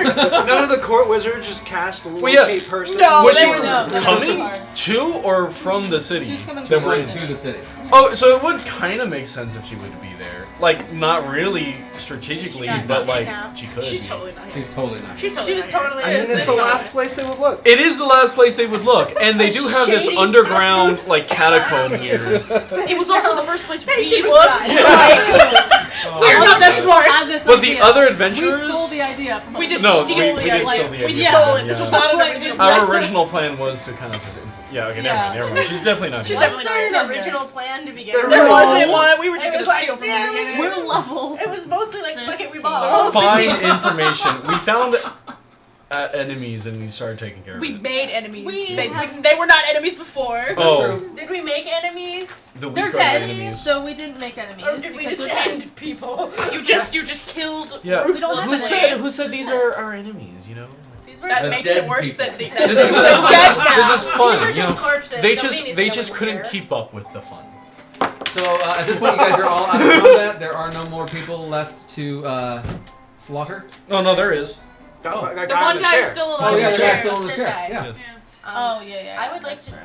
None of the court wizards just cast a Well, yeah. locate person. No, Was they she were no, no, coming hard. to or from the city? She's coming that to we're the in? To the city. Oh, so it would kind of make sense if she would be there. Like, not really strategically, She's but not like, now. she could. She's be. totally not She's here. totally not. She was totally I mean, is. it's the last place they would look. It is the last place they would look, and they do have this Shady underground like catacomb here. It It was also the first place we you, looked. guys. So we're not that smart. But the other We adventurers. stole the idea from We did No, steal we the did idea. steal the We idea. stole it. This Yeah. was not an Like, original. Our original plan was to kind of just. Yeah. Okay. Yeah. Never mind. She's definitely not. She's here. Was definitely there not an original plan to begin There with? There No. wasn't one. We were just It gonna was like, steal from yeah, the beginning. We're level. It was mostly like, fuck it, we 15. bought. Find information. We found enemies and we started taking care of We it. made enemies. We They have- they were not enemies before. Oh, Did we make enemies? the They're weak are the dead, enemies. so we didn't make enemies. Or did we because just we're dead. end people? You just killed. Yeah. We don't have Who to said? Who said these are our enemies? You know. These were That The makes dead it worse people. that This is they're dead now. this is fun. These are You just know. corpses. They Nobody just needs they to know just what couldn't we're. keep up with the fun. So at this point, you guys are all out of combat. There are no more people left to slaughter. No, there is. That, Oh. that The guy one in the guy chair. is still Oh alive. yeah, the guy's chair. still in the chair. Guy. Yeah. Yes. Oh yeah. I would like that's to true.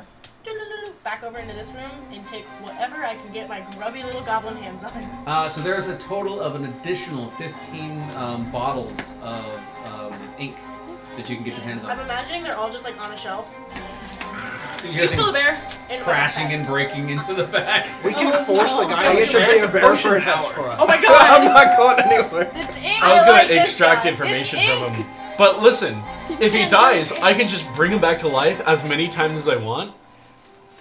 back over into this room and take whatever I can get my grubby little goblin hands on. So there's a total of an additional 15 bottles of ink that you can get your hands I'm on. imagining they're all just like on a shelf. You You hear still things there? In crashing my and breaking into the bag. We can Oh, force no. the guy I in the guess you're chair being a to bear potion for a test tower. for us. Oh my I'm god! not going anywhere. It's ink. I was I gonna like this extract guy. information It's from him. But listen, if he dies, I can just bring him back to life as many times as I want,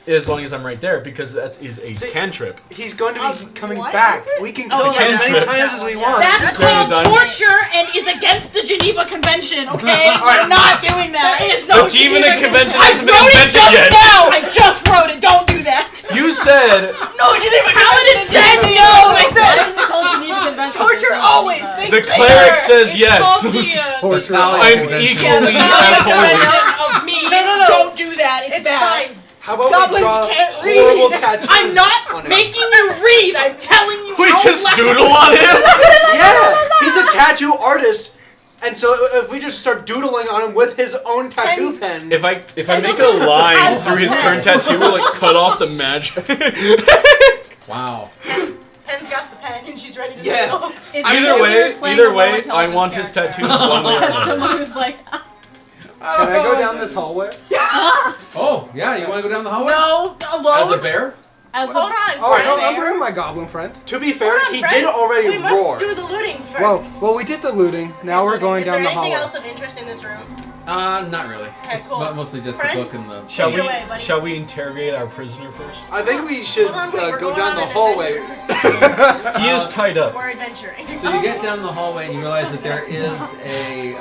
as long as I'm right there, because that is a See- cantrip. He's going to be coming what back. is it? We can Oh, kill him as many cantrip. times as we Yeah. want. That's Very called done. torture and is against the Geneva Convention, okay? Alright. I'm not doing that. There is no The Geneva Convention I hasn't been wrote it invented just yet. now! I just wrote it, don't do that! You said No Geneva Paladin said no! Why Exists! is it called Geneva Convention? Torture It's not always Geneva. thinks the later. cleric says It's yes. called the, Torture. Italian I'm convention. equally Geneva as holy. Convention of me. No. Don't do that, it's, It's bad. fine. How about Goblins we draw can't horrible read. tattoos I'm on not him? making you read, I'm telling you We out just loud. doodle on him. Yeah, he's a tattoo artist, and so if we just start doodling on him with his own tattoo pen, If I make a line through his current tattoo, will like cut off the magic. Wow. Pen's got the pen and she's ready to Yeah. go. It's Either so way, weird playing either a low way, I intelligence want his character. tattoos one way or As another. someone who's like, Can I go down this hallway? Oh yeah, you want to go down the hallway? No, As a alone. bear? as Hold on. Oh, friend. I'm bringing my goblin friend. to be fair, Hold on, he friend. did already We roar. must do the looting first. Well, we did the looting. Now we're going down the Is there hallway. anything else of interest in this room? Not really. Okay, It's cool. mostly just Friend? the book and the. Shall Take we? it away, buddy. Shall we interrogate our prisoner first? I think we should Hold on, wait, we're go going down on the an hallway. adventure. He is tied up. We're adventuring. So you get down the hallway and you realize that there is a.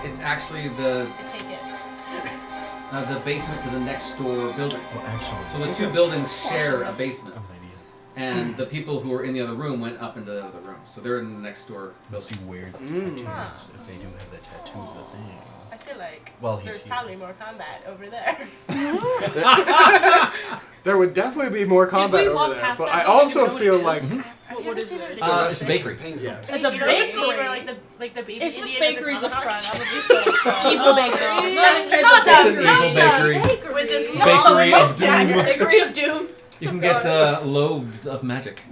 It's actually I take it. the basement to the next door building. Well, actually, So the two buildings share a basement, that was an idea. and the people who were in the other room went up into the other room. So they're in the next door We'll see where the Mm. tattoos, if they do have the tattoo of the thing. I feel like Well, he's there's here. probably more combat over there. There would definitely be more combat we over walk there, past but that I building also and know feel what it like is? What is it? It's a bakery. yeah. It's a You know the scene bakery. where like the baby If the Indian bakery's at the up front, tomahawk? I'm gonna be so upset. Evil Oh, bakery. no, Not it's an evil bakery. with this Bakery long of doom. dagger. Bakery of Doom. You can get loaves of magic.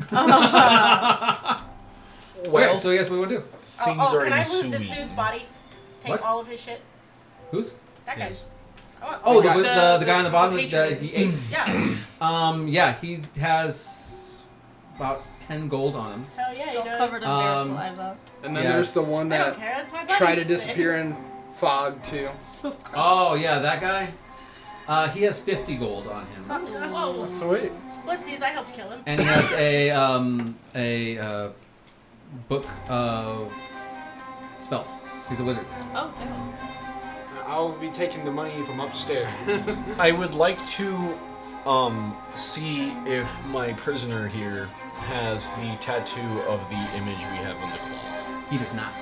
Okay, so yes, what we want to do? Things Oh, are can I loot this ensuing. dude's body? Take What? all of his shit. Who's? That Yes. guy's. I want- Oh, The- the guy on the bottom that patron. he ate. Yeah. Yeah, he has about 10 gold on him. Hell yeah, It's he all does. covered in bear Um, saliva. And then Yeah, there's the it's- one I don't that care. That's my tried to buddy's disappear in fog too. Oh yeah, that guy. He has 50 gold on him, thing. Whoa. Sweet. Splitsies, I helped kill him. and he has a book of spells. He's a wizard. Oh, damn. I'll be taking the money from upstairs. I would like to see if my prisoner here has the tattoo of the image we have on the cloth. He does not.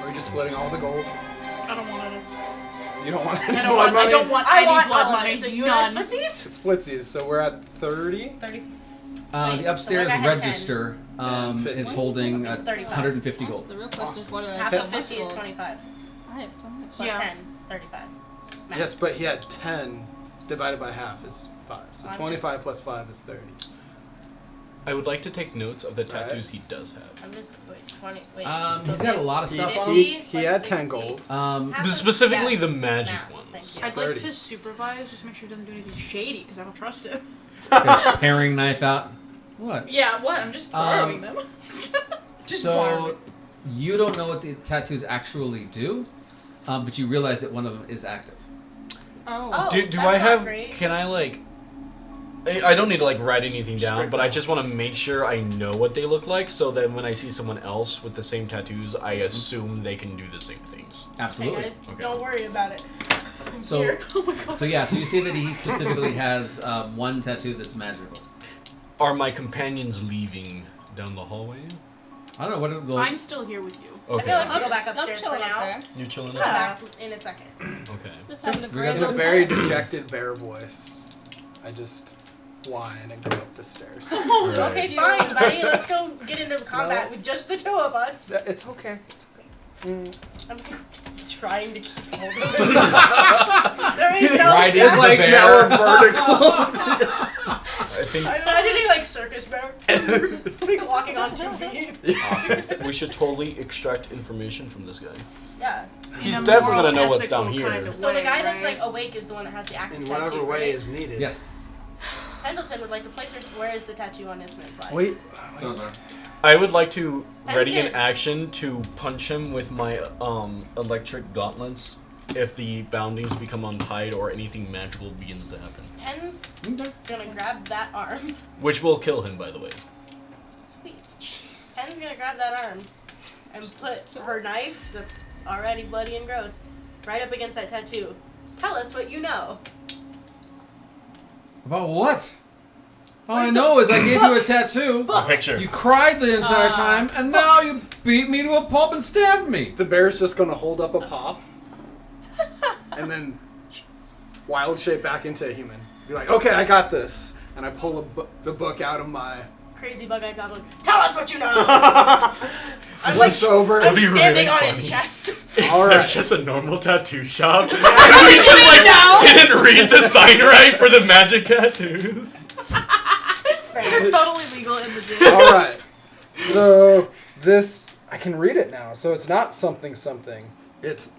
Are we just splitting all the gold? I don't want it. You don't want I any don't blood want. money? I don't want I any want blood all of money. it. So you None. and Splitsies? It's splitsies, so we're at 30. 30. The upstairs So like I had 10. register Yeah, is holding It's 35. 150 So gold. the real question is, what did I Half have of so much 50 is gold? 25. I have so much. Plus Yeah. 10, 35. Math. Yes, but he had 10 divided by half is 5. So I'm 25 plus 5 is 30. I would like to take notes of the Right. tattoos he does have. I'm just, wait, 20, wait. He's got a lot of He, stuff on him. he had 10 gold. Half of- Specifically the yes. magic Math. ones. Thank you. I'd like 30. to supervise, just make sure he doesn't do anything shady, because I don't trust him. His paring knife out. What? Yeah, what? I'm just borrowing them. So, you don't know what the tattoos actually do, but you realize that one of them is active. Oh, Do that's I not have? great. Can I like? I don't need to like write anything down, but I just want to make sure I know what they look like, so that when I see someone else with the same tattoos, I assume they can do the same things. Hey Absolutely. guys, Okay. don't worry about it. So, Here. so yeah, so you see that he specifically has one tattoo that's magical. Are my companions leaving down the hallway? I don't know what are the. I'm still here with you. I feel like we Okay. go back I'm upstairs for chilling up now. there. You're chilling Come out. back in a second. Okay. Just having a We great got In a the- very dejected bear voice, I just whine and go up the stairs. Right. Okay, fine, buddy. Let's go get into combat with just the two of us. It's okay. I'm trying to keep hold of it. There is no Right It's in like the now bear. vertical. I think I'm imagining like circus bear, like walking on 2 feet. awesome. We should totally extract information from this guy. Yeah. He's In a definitely moral, gonna know what's down ethical here. kind of So the way, guy that's right? like awake is the one that has the active In tattoo. whatever way right? is needed. Yes. Pendleton would like to place her. Where is the tattoo on his man's body? Wait. I would like to ready an Pendant. action to punch him with my electric gauntlets if the boundings become untied or anything magical begins to happen. Pen's Okay. gonna grab that arm. Which will kill him, by the way. Sweet. Pen's gonna grab that arm and put her knife, that's already bloody and gross, right up against that tattoo. Tell us what you know. About what? All I Where's know is I gave you a tattoo. A picture. You cried the entire time, and now you beat me to a pulp and stabbed me. The bear's just gonna hold up a paw, and then wild shape back into a human. Be like, okay, I got this, and I pull the book out of my. Crazy bug-eyed goblin. Tell us what you know. I'm like sober. I'm That'd be standing really on his funny. chest. All They're right. just a normal tattoo shop. And we just like didn't read the sign right for the magic tattoos. Totally legal in the jail. All right. So this I can read it now. So it's not something something. It's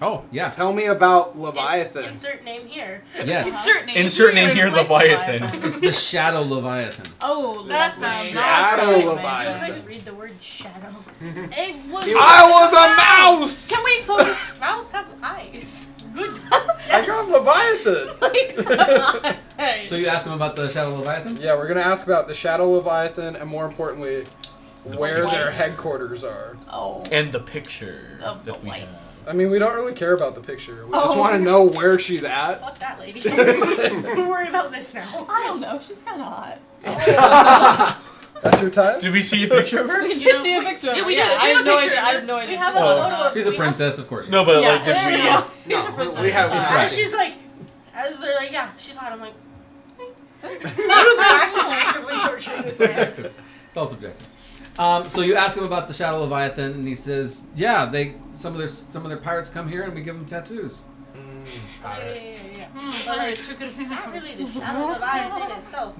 Oh, yeah. tell me about Leviathan. Insert name here. Yes. Insert name here, Like Leviathan. It's the Shadow Leviathan. Oh, That lovely. sounds Shadow I Leviathan. couldn't read the word shadow. It was. I was a mouse. Can we focus? Mouse have eyes. Good. I got Leviathan. Hey. So you ask him about the Shadow Leviathan? Yeah, we're gonna ask about the Shadow Leviathan, and more importantly, where their headquarters are. Oh. And the picture Of the that we wife. have. I mean, we don't really care about the picture. We just Oh. want to know where she's at. Fuck that lady. We're worried about this now. I don't know. She's kind of hot. That's your type? Did we see a picture of her? We You did know, see a picture. of yeah, her. we did. Yeah, I We have have no pictures. idea. I have no We idea. have a Oh. photo of She's a princess, of course. No, but Yeah, like, did we? She's a princess. we have As interesting. she's like, as they're like, yeah, she's hot. I'm like, he was actively torturing this man. Subjective. It's all subjective. So you ask him about the Shadow Leviathan, and he says, "Yeah, some of their pirates come here, and we give them tattoos." Yeah. Pirates, who could have seen that Not from really the Shadow Leviathan itself.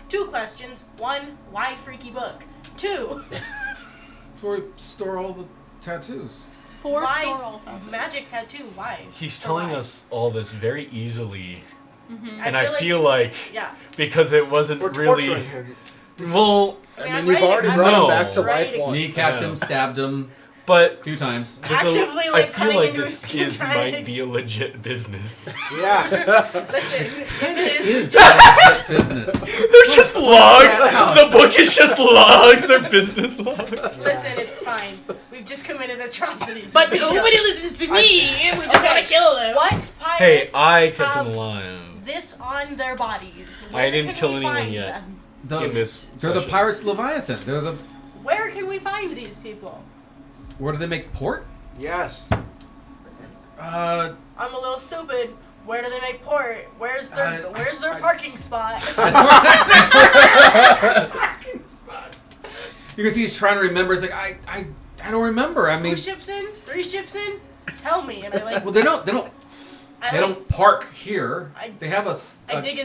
2 questions. 1, why freaky book? 2, That's where we store all the tattoos. Four why store magic tattoo? Why? He's For telling why? us all this very easily, Mm-hmm. and I feel like yeah. because it wasn't We're really torturing him. well, I I'm mean, you've ready to- already I'm brought him No. back to ready life to- once. Kneecapped Yeah. him, stabbed him but a few times. Actively, I like, feel cutting like into this his skin, is trying to- might be a legit business. Yeah. Listen, if It it is is. a legit business. They're just logs. Yeah. The book is just logs. They're business logs. Listen, it's fine. We've just committed atrocities. But Big deal. nobody listens to me. We just want to kill them. What Hey, pirates I kept have him alive. this on their bodies? I Where didn't can kill we anyone find yet. them? In this They're the session. pirates Leviathan. They're the. Where can we find these people? Where do they make port? Yes. Listen, Uh, I'm a little stupid. Where do they make port? Where's their I- parking spot? because he's trying to remember. It's like I don't remember. I mean, 2 ships in? 3 ships in? Tell me. And I like. well, they don't park here. I- They have I dig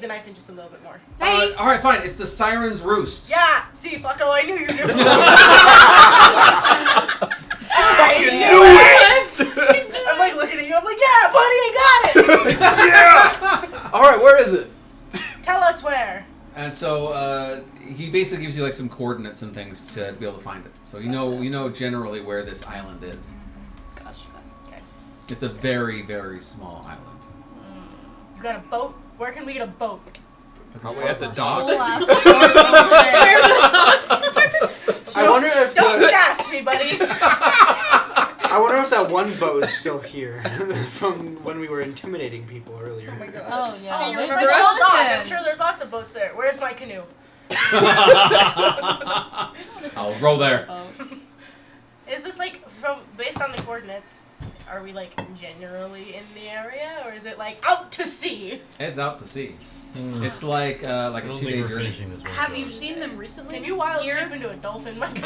the knife in just a little bit more. all right, fine. It's the Siren's Roost. Yeah. See, fucko, I knew you knew. I knew it. I'm like looking at you. I'm like, yeah, buddy, I got it. Yeah! Alright, where is it? Tell us where. And so he basically gives you like some coordinates and things to be able to find it. So you know generally where this island is. Gosh. Okay. It's a very, very small island. You got a boat? Where can we get a boat? Probably at the docks. Whole ass over there. I wonder if Don't gas me, buddy. I wonder if that one boat is still here from when we were intimidating people earlier. Oh yeah. Oh, you There's remember the that song? I'm skeleton. sure there's lots of boats there. Where's my canoe? I'll roll there. Is this like based on the coordinates? Are we like generally in the area, or is it like out to sea? It's out to sea. It's like I a don't 2-day think we're journey. finishing this one. Have you shot. seen them recently? Can you wild Here? shape into a dolphin, Mike?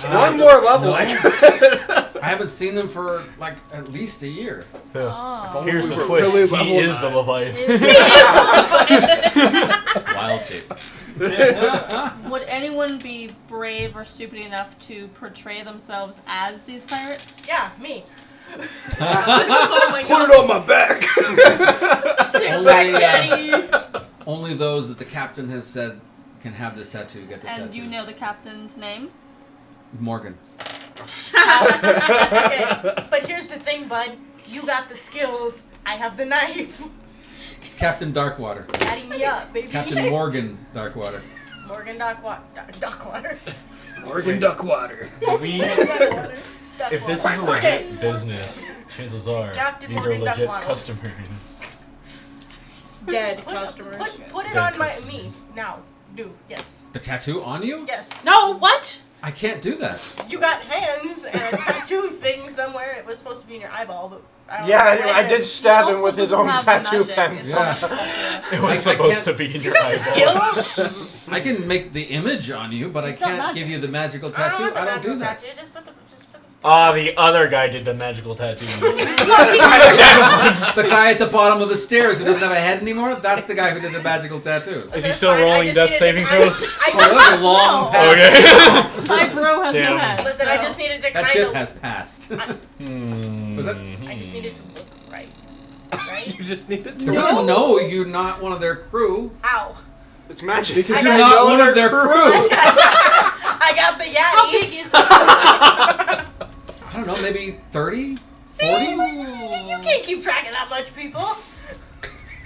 One more level. No. I could. I haven't seen them for like at least a year. Phil, Oh. here's We the were twist. really He level is the 9. Leviathan. Wild shape. Would anyone be brave or stupid enough to portray themselves as these pirates? Yeah, me. Oh my Put god. it on my back. Sit back, daddy. Only those that the captain has said can have this tattoo get the tattoo. And do you know the captain's name? Morgan. Okay, but here's the thing, bud. You got the skills. I have the knife. It's Captain Darkwater. Daddy me up, baby. Captain Morgan Darkwater. Morgan Duckwater. Morgan Duckwater. We, Duckwater. if this is a legit business, chances are Captain these are Morgan legit Duckwater. customers. Dead customers. Put it Dead on customers. me now. Do yes, The tattoo on you? yes. No, what? I can't do that. You got hands and a tattoo thing somewhere. It was supposed to be in your eyeball, but I don't Yeah, know. I did stab him Also with his doesn't own have the tattoo magic. pen. It's So. not a tattoo. It was I supposed can't- to be in your The eyeball. skills. I can make the image on you, but It's I not can't magic. give you the magical I tattoo. don't want the I don't do magical that. tattoo. Just put the. Ah, the other guy did the magical tattoos. The guy at the bottom of the stairs who doesn't have a head anymore, that's the guy who did the magical tattoos. Is he That's still fine, I rolling just death needed saving to kind of- throws? Oh, that's a long No. pass. Okay. My bro has Damn. no head. Listen, so. I just needed to That kind ship of. has passed. Was that- I just needed to look right. Right? You just needed to. No, you're not one of their crew. Ow. It's magic. Because I You're got not one of their crew. I got the yeti. How big is this? I don't know, maybe 30? 40? You can't keep track of that much people.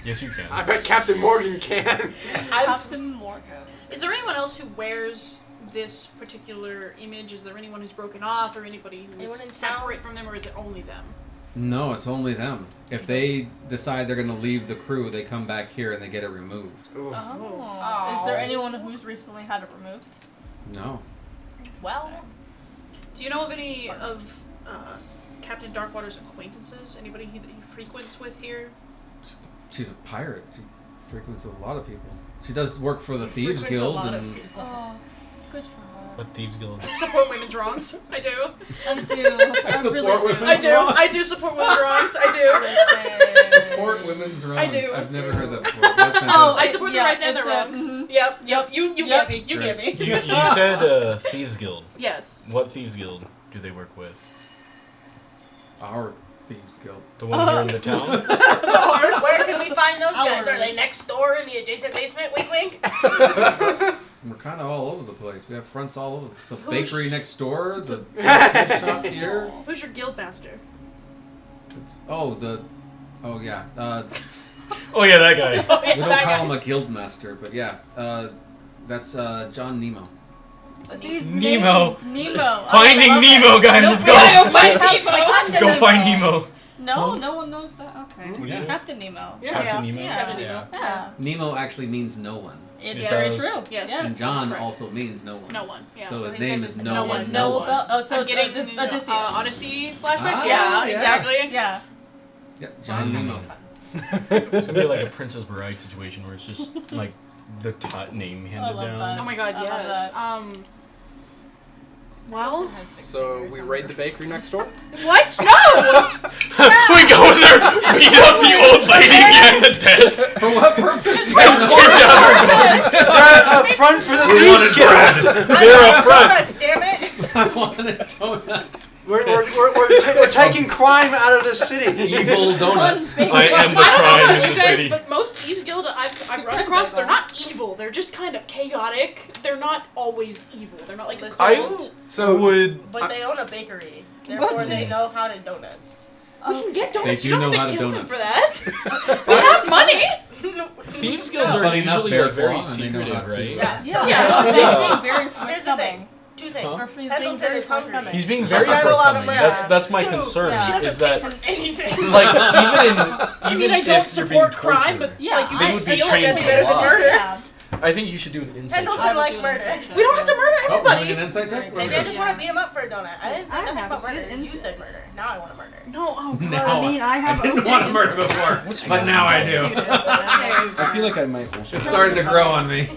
Yes, you can. I bet Captain Morgan can. Captain Morgan. Is there anyone else who wears this particular image? Is there anyone who's broken off, or anybody Anyone in who's town? separate from them, or is it only them? No, it's only them. If they decide they're going to leave the crew, they come back here and they get it removed. Ooh. Oh. Is there anyone who's recently had it removed? No. Well, Do you know of any of Captain Darkwater's acquaintances? Anybody that he frequents with here? She's a pirate. She frequents with a lot of people. She does work for the Thieves frequents a Guild lot of and people. Oh, good for her. What Thieves Guild? Support women's wrongs. I do. I do. I Support really do. women. I do. I do support women's wrongs. I support women's rights. do. I've never heard that before. That's do. fantastic. I support the rights and the it's wrongs. mhm. Yep. You Yep. get me. You get Right. me. You said Thieves Guild. Yes. What Thieves Guild do they work with? Our Thieves Guild. The one here in the town? Where can we find those guys? Are Ours. they next door in the adjacent basement? Wink, wink. We're kind of all over the place. We have fronts all over. The Who's- bakery next door, the tattoo shop here. Who's your guild master? Oh yeah. Oh yeah, that guy. Oh, yeah, We don't that call guy. him a guild master, but yeah. That's John Nemo. But these Nemo. names, Nemo. Finding I love Nemo, it. guys. No, Let's we go. gotta find Nemo. Nemo. Let's go find Nemo. No, No? no one knows that. Okay. Yeah. Captain Nemo. Captain Nemo. Yeah. Captain Yeah. Nemo. Yeah. Nemo actually means no one, It's It very does. true. Yes. Yeah. and John correct. also means no one. No one. Yeah. So his his name name is is no No one. One. No No one. about. Oh, so I'm getting this the Odysseus. Odyssey flashbacks. Ah, yeah, yeah. exactly. Yeah. Yeah, John Nemo. It's gonna be like a Princess Bride situation where it's just like the name handed love down. that. Oh my god, I love yes. that. Well, So we raid the bakery next door. what? No! We go in there, beat up the old lady behind the desk. For what purpose? You Get don't know. down her going. They're a front for the We Thieves wanted Guild. bread. They're up front. Donuts, damn it. I wanted donuts. We're taking crime out of the city. Evil donuts. One big I am the one. crime in You the guys, city. but most Thieves Guild I've run across, they're not evil. They're just kind of chaotic. They're not always evil. They're not like a Listen, cult. So would. but they own a bakery, therefore they know how to donuts. We can get donuts. They You do don't know have how to to kill them donuts. for that. We have money. Thieves guilds are Funny enough, usually Bear very Claw, and they know secretive, how to- right? Yeah. Yeah. Yeah. He's being very Here's the forthcoming. thing. Two things. Huh? Or he's being Pendleton very is hungry. forthcoming. He's being very She's got a lot of forthcoming. money. That's my Two, concern. yeah. She doesn't Is that pay for anything. like even I even mean, I if don't you're being support crime, tortured, but Yeah, like you They can would be steal trained and to get better than lie. murder. Yeah. I think you should do an insight Pendleton I check. would like do an murder. insight check, We don't have to yes. murder Oh, everybody. doing an insight check? Maybe Maybe I just Yeah. want to beat him up for a donut. I didn't say I nothing have about a murder. good You said insight. murder. Now I want to murder. No, oh god. Now, I mean, I have didn't okay want to murder before, but now I do. I feel like I might also. It's starting to grow on me.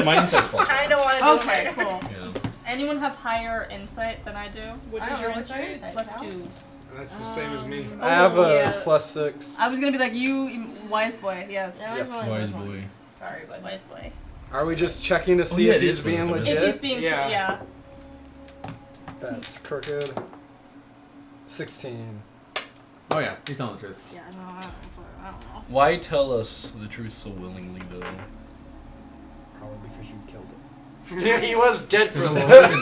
My insight plus. Kind of want to do Okay, murder. cool. Yeah. Does anyone have higher insight than I do? What I is don't your know what's your insight? insight. Plus now. 2. That's the same as me. I have a yeah. +6. I was gonna be like you, wise boy. Yes. Yeah, Yep. I'm only Wise one. boy. Sorry, bud. Wise boy. Are we just checking to see yeah, if it he's is being wisdom, isn't If legit? he's being Yeah. yeah. That's crooked. 16. Oh yeah, he's telling the truth. Yeah, no, I don't know. Why tell us the truth so willingly, though? Probably because you killed him. Yeah, he was dead for a little.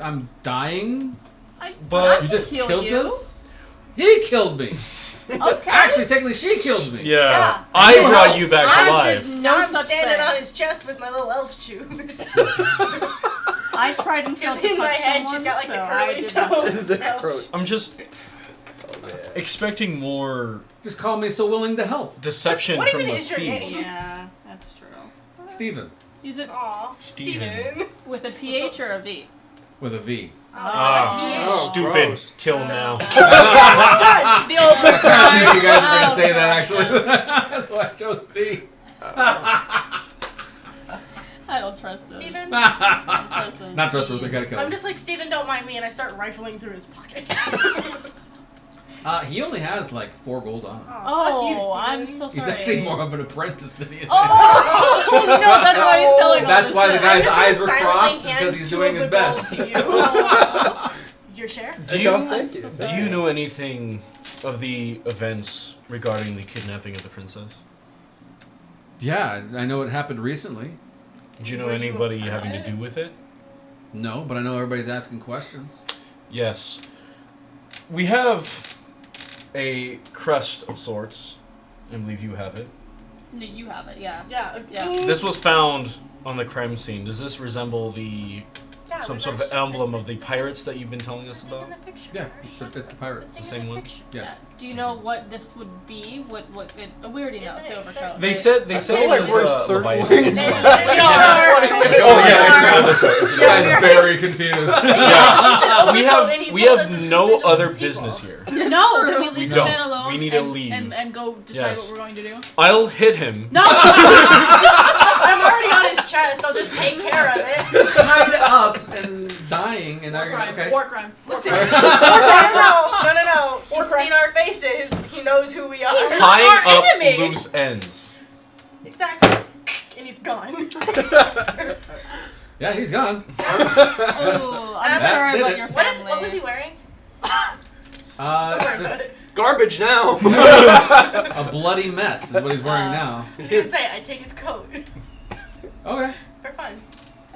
I'm dying. But You can just kill killed you. this? He killed me. Okay. Actually, technically, she killed me. yeah, Yeah. I Who brought else? you back I alive. did Now no I'm such standing thing. on his chest with my little elf shoes. I tried and failed Because to in my punch head someone, she's got like so the I curly did not. toes. Is it crooked? I'm just expecting more Just call me so willing to help. deception What from even a is your thief. name? Yeah, that's true. Steven. Is it Aw, Steven. Steven. with a PH or a V? With a V. Oh, Stupid. gross. Kill him now. The ultimate I crime. knew you guys were going to Oh, say that, God. actually. That's why I chose V. I don't trust this. Steven? Not trustworthy, gotta kill I'm him. just like, Steven, don't mind me, and I start rifling through his pockets. He only has like 4 gold on him. Oh, I'm so sorry. He's actually more of an apprentice than he is. Oh no, that's why he's selling all That's this why the shit. guy's I'm eyes just were gonna crossed, is silently because hand he's 2 doing of his the gold best. to you. Your share? Do you Thank you. do you know anything of the events regarding the kidnapping of the princess? Yeah, I know it happened recently. Do you know Were you anybody a having to pirate? do with it? No, but I know everybody's asking questions. Yes. We have a crest of sorts. I believe you have it. No, you have it, yeah. Yeah. Yeah. This was found on the crime scene. Does this resemble the Yeah, some we've sort of actually- emblem of the it's- pirates that you've been telling us it's about? in the picture. Yeah, it's the pirates. The same one? Yes. Do you know what this would be? What it, we already know, Isn't it's the it overcoat. They said I it feel like was we're Leviathan. circling. It's Yeah. Leviathan. We are. Oh, yeah, We it's are. This guy's very confused. Yeah, we and he have told us it's no sigil other of evil. business here. No, true. can we We leave this don't. man alone? We need to and, leave. and go decide Yes. what we're going to do. I'll hit him. No. I'm already on his chest. I'll just take care of it. He's tied up and dying, and War now you're crime. okay. War crime. Listen, no. He's crime. seen our faces. He knows who we are. He's not Tying our up enemy. loose ends. Exactly. And he's gone. Yeah, he's gone. Ooh, I'm That sorry did about it. your What family. was he wearing? Just Garbage now. a bloody mess is what he's wearing now. I was gonna say, I take his coat. Okay. For fun.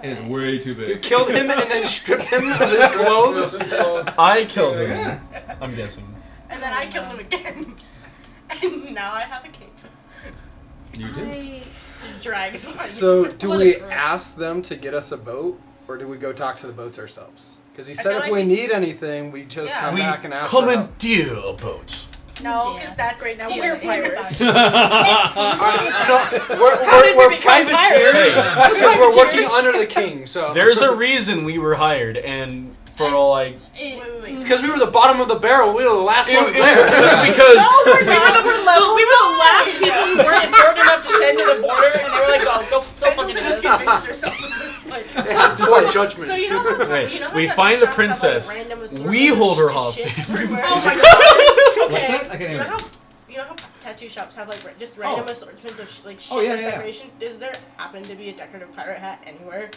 It is way too You big. killed him and then stripped him of his clothes. I killed him. Yeah. I'm guessing. And then I killed him again. And now I have a cape. You do. I- Drags on. So, do What we a- ask them to get us a boat, or do we go talk to the boats ourselves? Because he I said feel if like we we- need anything, we just Yeah. come We back and ask for help. commandeer a boat. No, Yeah. because that's Great, now stealing. we're pirates. No, did we're we become privateers pirates? because we're working under the king. So There's a reason we were hired, and for all I. It- Wait. It's because we were the bottom of the barrel. We were the last It ones was there. because. No, we're not. We're level. We were the last people who weren't important enough to send to the border, and they were like, go fucking do Pendleton this. is convinced herself of this. Like, Poor judgment. so you know how, Right, you know how we tattoo find the shops have, like, princess. random We assortments hold her of hostage. shit everywhere? Oh my god. What's Okay. that? I can't You hear know you. how you know how tattoo shops have like just random Oh. assortments of like shit Oh, yeah, as yeah, yeah. decoration? Does there happen to be a decorative pirate hat anywhere?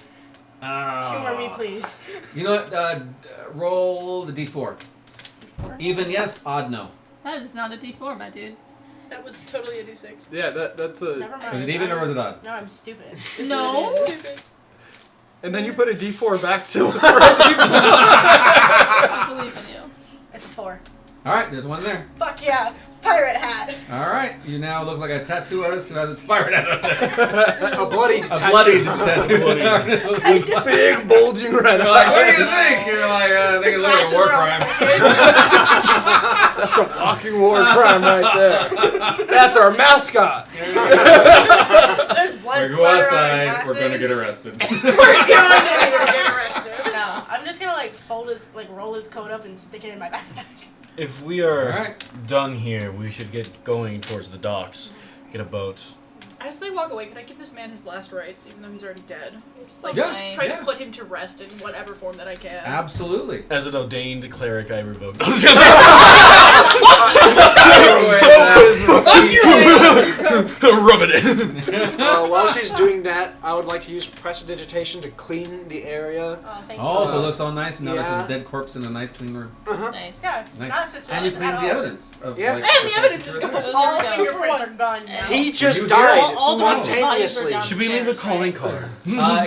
Ah. Humor me, please. You know what? Roll the d4. Even yes, odd no. That is not a D4, my dude. That was totally a d6. Yeah, that's a. Never mind. Was it even or was it odd? No, I'm stupid. No. And then you put a D4 back to the I believe in you. It's a 4. All right, there's one there. Fuck yeah. Pirate hat. All right, you now look like a tattoo artist who has its pirate hat on. A bloody A bloody tattoo artist with a bloody- big bulging red You're like, what do eye. you think? You're like, I think it looks like a war crime. That's a walking war crime right there. That's our mascot. There's blood We go splatter on outside, my we're gonna get glasses. arrested. We're gonna get arrested. No, I'm just gonna like roll his coat up and stick it in my backpack. If we are Alright. done here, we should get going towards the docks. Get a boat. As they walk away, can I give this man his last rites, even though he's already dead? So Yeah. nice. Try to put him to rest in whatever form that I can. Absolutely. As an ordained cleric, I revoke. Rub it in. While she's doing that, I would like to use prestidigitation to clean the area. Oh, thank Oh, you. so it looks all nice, and now there's Yeah. just a dead corpse in a nice clean room. Nice. Yeah, Nice. not suspicious And you cleaned at the all. evidence. Of, Yeah. like, And the evidence is pictures complete. there. All There we go. fingerprints are gone now. He just You died all the bodies were spontaneously. down. Should we leave a calling card?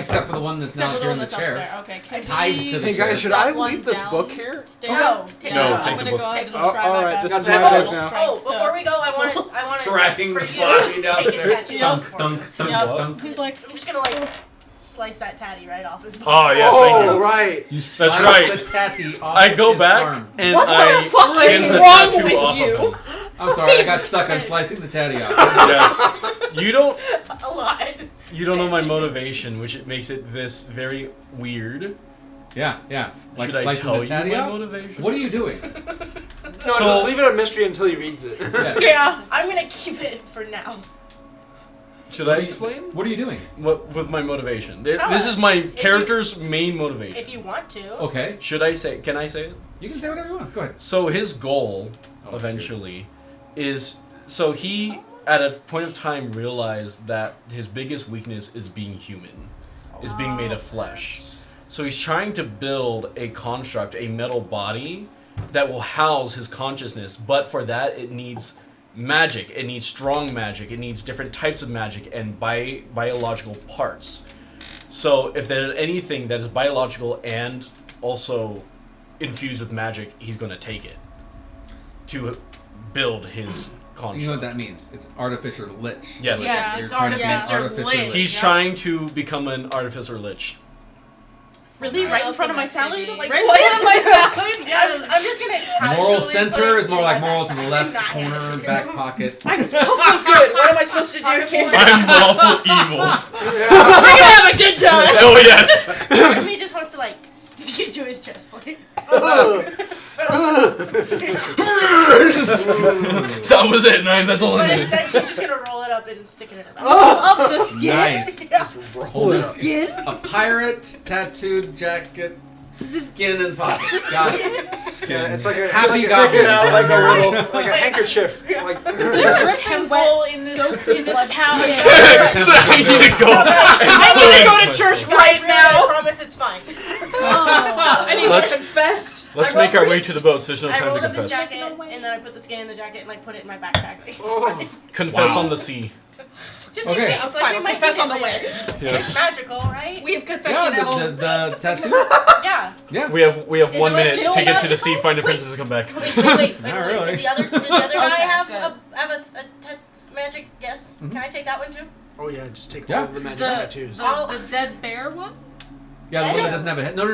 Except for the one that's now Except for here the in one the that's up chair. there. Okay. Can Tied we to the Hey chair. guys, should drop I one leave this down book here? Stairs? No, take No, it take I'm the gonna book. go ahead and Oh, try all my right, best. that's to my roll bad a now. strike Oh, to- before we go, I want Tracking for the you body to down take his there. tattoo Yep. off Dunk, for me. dunk, dunk, Yep. dunk. He's like, I'm just gonna like slice that tatty right off his Oh, yes, thank you. right. You slice right. the tatty off I of go his back arm. and What the I fuck skin is the wrong tattoo with off you? of him. I'm sorry, I got stuck on slicing the tatty off. Yes. You don't a lot. know my motivation, which it makes it this very weird. Yeah, yeah. Like Should I slicing tell the you tatty my off? motivation? What are you doing? No, So- just leave it a mystery until he reads it. Yeah. Yeah. I'm gonna keep it for now. Should I explain? What are you doing? What with my motivation? Tell This us. is my you- character's main motivation. If you want to. Okay, Should I say? Can I say it? you can say whatever you want. Go ahead. So his goal, Oh, eventually, is so he at a point of time realized that his biggest weakness is being human, is being made of flesh. So he's trying to build a construct, a metal body that will house his consciousness. But for that, it needs magic. It needs strong magic. It needs different types of magic and biological parts. So if there's anything that is biological and also infused with magic, he's going to take it to build his construct. You know what that means? It's artificer lich. Yes. Yes, You're it's trying to be an artificer lich. He's Yeah. trying to become an artificer lich. Really? Nice. Right in front of my salad? Like, right in what? front of my salad? I'm just gonna. Moral casually center put is more like my moral to the backpack. left I'm not corner, gonna- back pocket. I'm so good. What am I supposed to do? I'm lawful evil. We're gonna have a good time. Oh yes. If he just wants to like stick it to his chest plate. That was it, man. That's all But I did. instead, she's just gonna roll it up and stick it in her mouth. up the skin. Nice. Yeah. Hold it. Skin? A pirate, tattooed jacket, skin and pocket. Got it. Yeah, it's like a Happy it's like goblin. like a little like a handkerchief. Like Is there a temple in this town? Yeah. So I need to go. I need to go to church right I now. promise it's fine. I need to Let's- confess. Let's I make our rolled way this- to the boat. So there's no I time rolled to up his confess. jacket and then I put the skin in the jacket and like put it in my backpack. Like, it's fine. Confess Wow. on the sea. Just Okay. in case, like, Fine, we I'll might confess need on it the way. later. Yes. It's magical, right? We have confessed Yeah, at home. the tattoo. Yeah. Yeah. We have 1 Is it like minute Kill to get to the Magical? sea, find the princess, and come back. Wait. Not really. Did the other guy Okay, have good. a magic guess? Mhm. Can I take that one too? oh yeah, just take Yeah. all of the magic The, tattoos. the dead bear one? Yeah, the one Yeah. that doesn't have a head. No.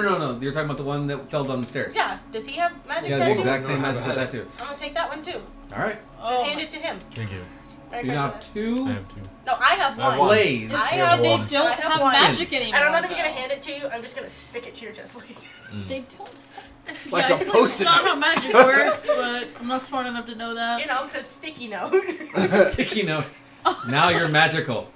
You're talking about the one that fell down the stairs. Yeah. Does he have magic Yeah, the tattoos? exact same No, I magical haven't. tattoo. I'm gonna take that one too. All right. Then hand it to him. Thank you. So you now have I two have two. No, I have I have one. one. blades. I Here's have They one. don't I have have one. magic anymore. And I'm not even gonna though. hand it to you. I'm just gonna stick it to your chest plate. They don't. Like yeah, a I feel post-it It's not note. how magic works, but I'm not smart enough to know that. You know, cause sticky note. Sticky note. Now you're magical.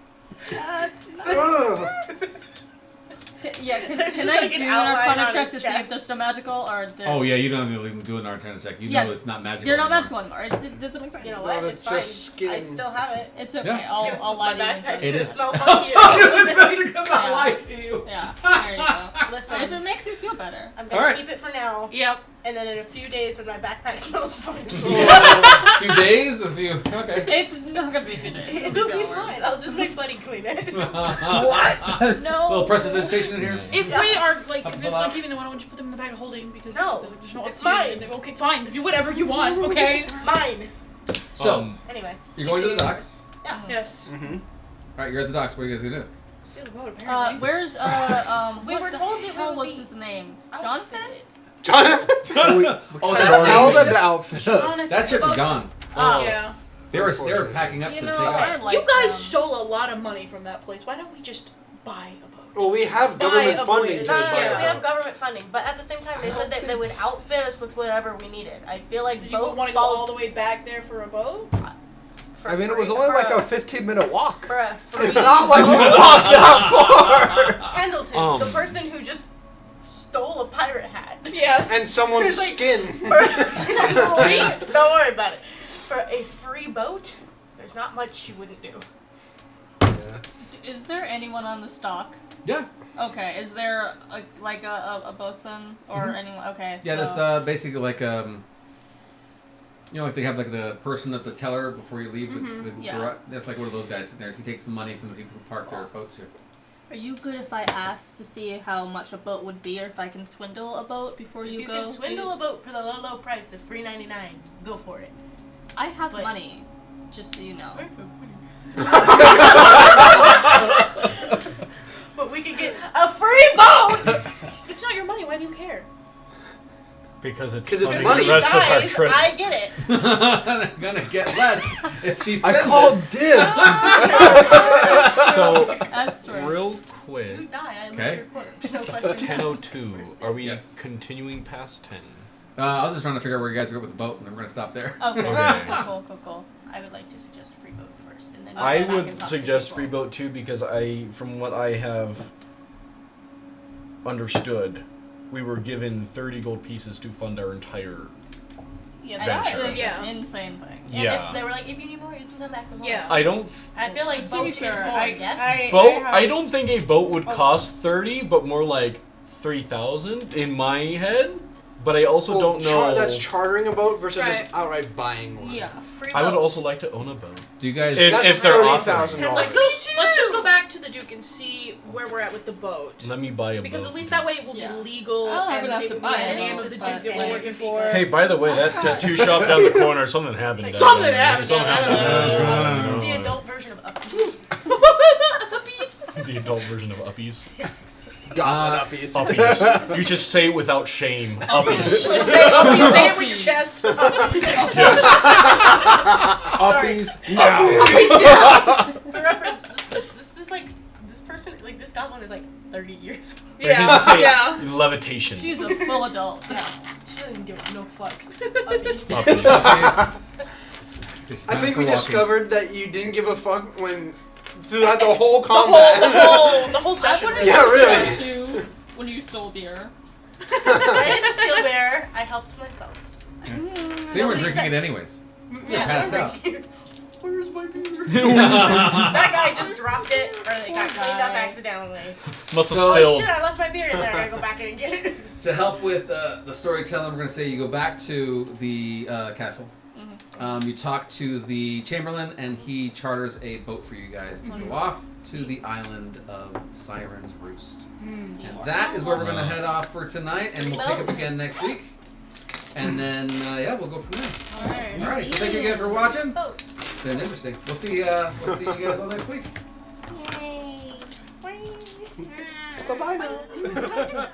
Yeah, can There's can just I like an do an outline arcana on check his to see chest. if they're still magical or they're... Oh yeah, you don't even do an arcana check. You Yeah. know it's not magical. You're not anymore. magical anymore. It doesn't make sense. You know Well, what? it's It's fine. just skin. I still have it. It's okay. Yeah. I'll lie to you. and just- It is. Smell I'll funky. tell you it's magic because I Yeah. lied to you. Yeah, there you go. Listen, If it makes you feel better. I'm gonna Alright. keep it for now. Yep. and then in a few days when my backpack smells funny, A few days, a few. Okay. It's not gonna be a few days. it'll be fine. I'll just make Buddy clean it. What? No. Little prestidigitation in here. If we are like, Up if the it's not lot. keeping them, why don't you put them in the bag of holding? Because No, there's no it's oxygen. mine. Okay, fine. Do whatever you want. Okay. Mine. So, Anyway. you're going to the docks. Yeah. Yes. Mm-hmm. Alright, you're at the docks. What are you guys gonna do? Steal the boat, apparently. Where's We what were the told that hell we would was be his name? outfitted. Jonathan? Jonathan. Oh, Tell them that's to outfit us. That ship is gone. Oh. Yeah. They were packing up You to know, take I off. like You guys them. stole a lot of money from that place. Why don't we just buy a boat? Well, we have Buy government a funding voyage. to No, buy Yeah. we a have boat. government funding, but at the same time, they said that they would outfit us with whatever we needed. I feel like You boat want to go all falls the way back there for a boat? for I mean, it was free- only for like a 15-minute walk. for a free It's not like we walked that far. Pendleton, the person who just stole a pirate hat. Yes. And someone's It's like- skin. Don't worry about it. For a free boat, there's not much you wouldn't do. Is there anyone on the stock? Yeah. Okay. Is there a bosun or Mhm. anyone? Okay. Yeah, so, there's basically like like they have like the person at the teller before you leave. Yeah. There's like one of those guys sitting there. He takes the money from the people who park their boats here. Are you good if I ask to see how much a boat would be, or if I can swindle a boat before If you you go? can swindle a boat for the low price of $3.99, go for it. I have but- money, just so you know. But we could get a free boat! It's not your money. Why do you care? Because it's 'Cause it's funding money. the rest of our Guys, trip. I get it. They're gonna get less if she I spends called it. dibs. So, That's true. real You quick, die, I Okay. lose your quarters. No question. 10:02. Are we Yes. continuing past 10? I was just trying to figure out where you guys are with the boat, and then we're gonna stop there. Okay. Okay. Cool. I would like to suggest free boat first, and then I go back and would talk to suggest people. free boat too because from what I have understood, we were given 30 gold pieces to fund our entire. Yeah, Venture. that's Yeah. an insane thing. And Yeah. if they were like, if you need more, you can come back and more. Yeah. I don't. I feel like To be boat fair, is more, yes. Boat. have- I don't think a boat would Oh. cost 30, but more like 3,000 in my head. But I also Well, don't know. That's chartering a boat versus just Right. outright buying one. Yeah. Free I would boat. also like to own a boat. Do you guys? If- That's they're offering. $30,000. Let's just go back to the Duke and see where we're at with the boat. Let me buy a Because boat. at least that way it will Yeah. be legal. I don't have and enough it to will buy be it, the name so of it's the fine. Duke that we're working for. Hey, by the way, that tattoo shop down the corner, something happened. down Something there. happened Something down happened. there. down The there. adult version of Uppies. The adult version of Uppies. Goblin uppies. Uppies. You should say it without shame. Uppies. Just say it, say it with your chest. Yes. Uppies. Now. For reference, this person, like this goblin is like 30 years old. Or you just say Yeah. levitation. She's a full adult. Yeah. She doesn't give no fucks. Uppies. Uppies. It's I time think for we walking. discovered that you didn't give a fuck when throughout the whole The combat. whole I session. wouldn't Yeah, have really. suspect you when you stole beer. I didn't steal beer. I helped myself. They were Nobody drinking said- it anyways. Yeah, passed they're out. drinking. Where's my beer? That guy just dropped it, or it got Poor cleaned up guy. accidentally. Must have So- Oh spilled. shit! I left my beer in there. I gotta go back in and get it. To help with the storytelling, we're going to say you go back to the castle. You talk to the Chamberlain, and he charters a boat for you guys to go off to the island of Siren's Roost. And that is where we're going to head off for tonight, and we'll pick up again next week. And then, we'll go from there. Alright. All right, so thank you again for watching. Boat. It's been interesting. We'll see you guys all next week. Yay. Bye-bye now.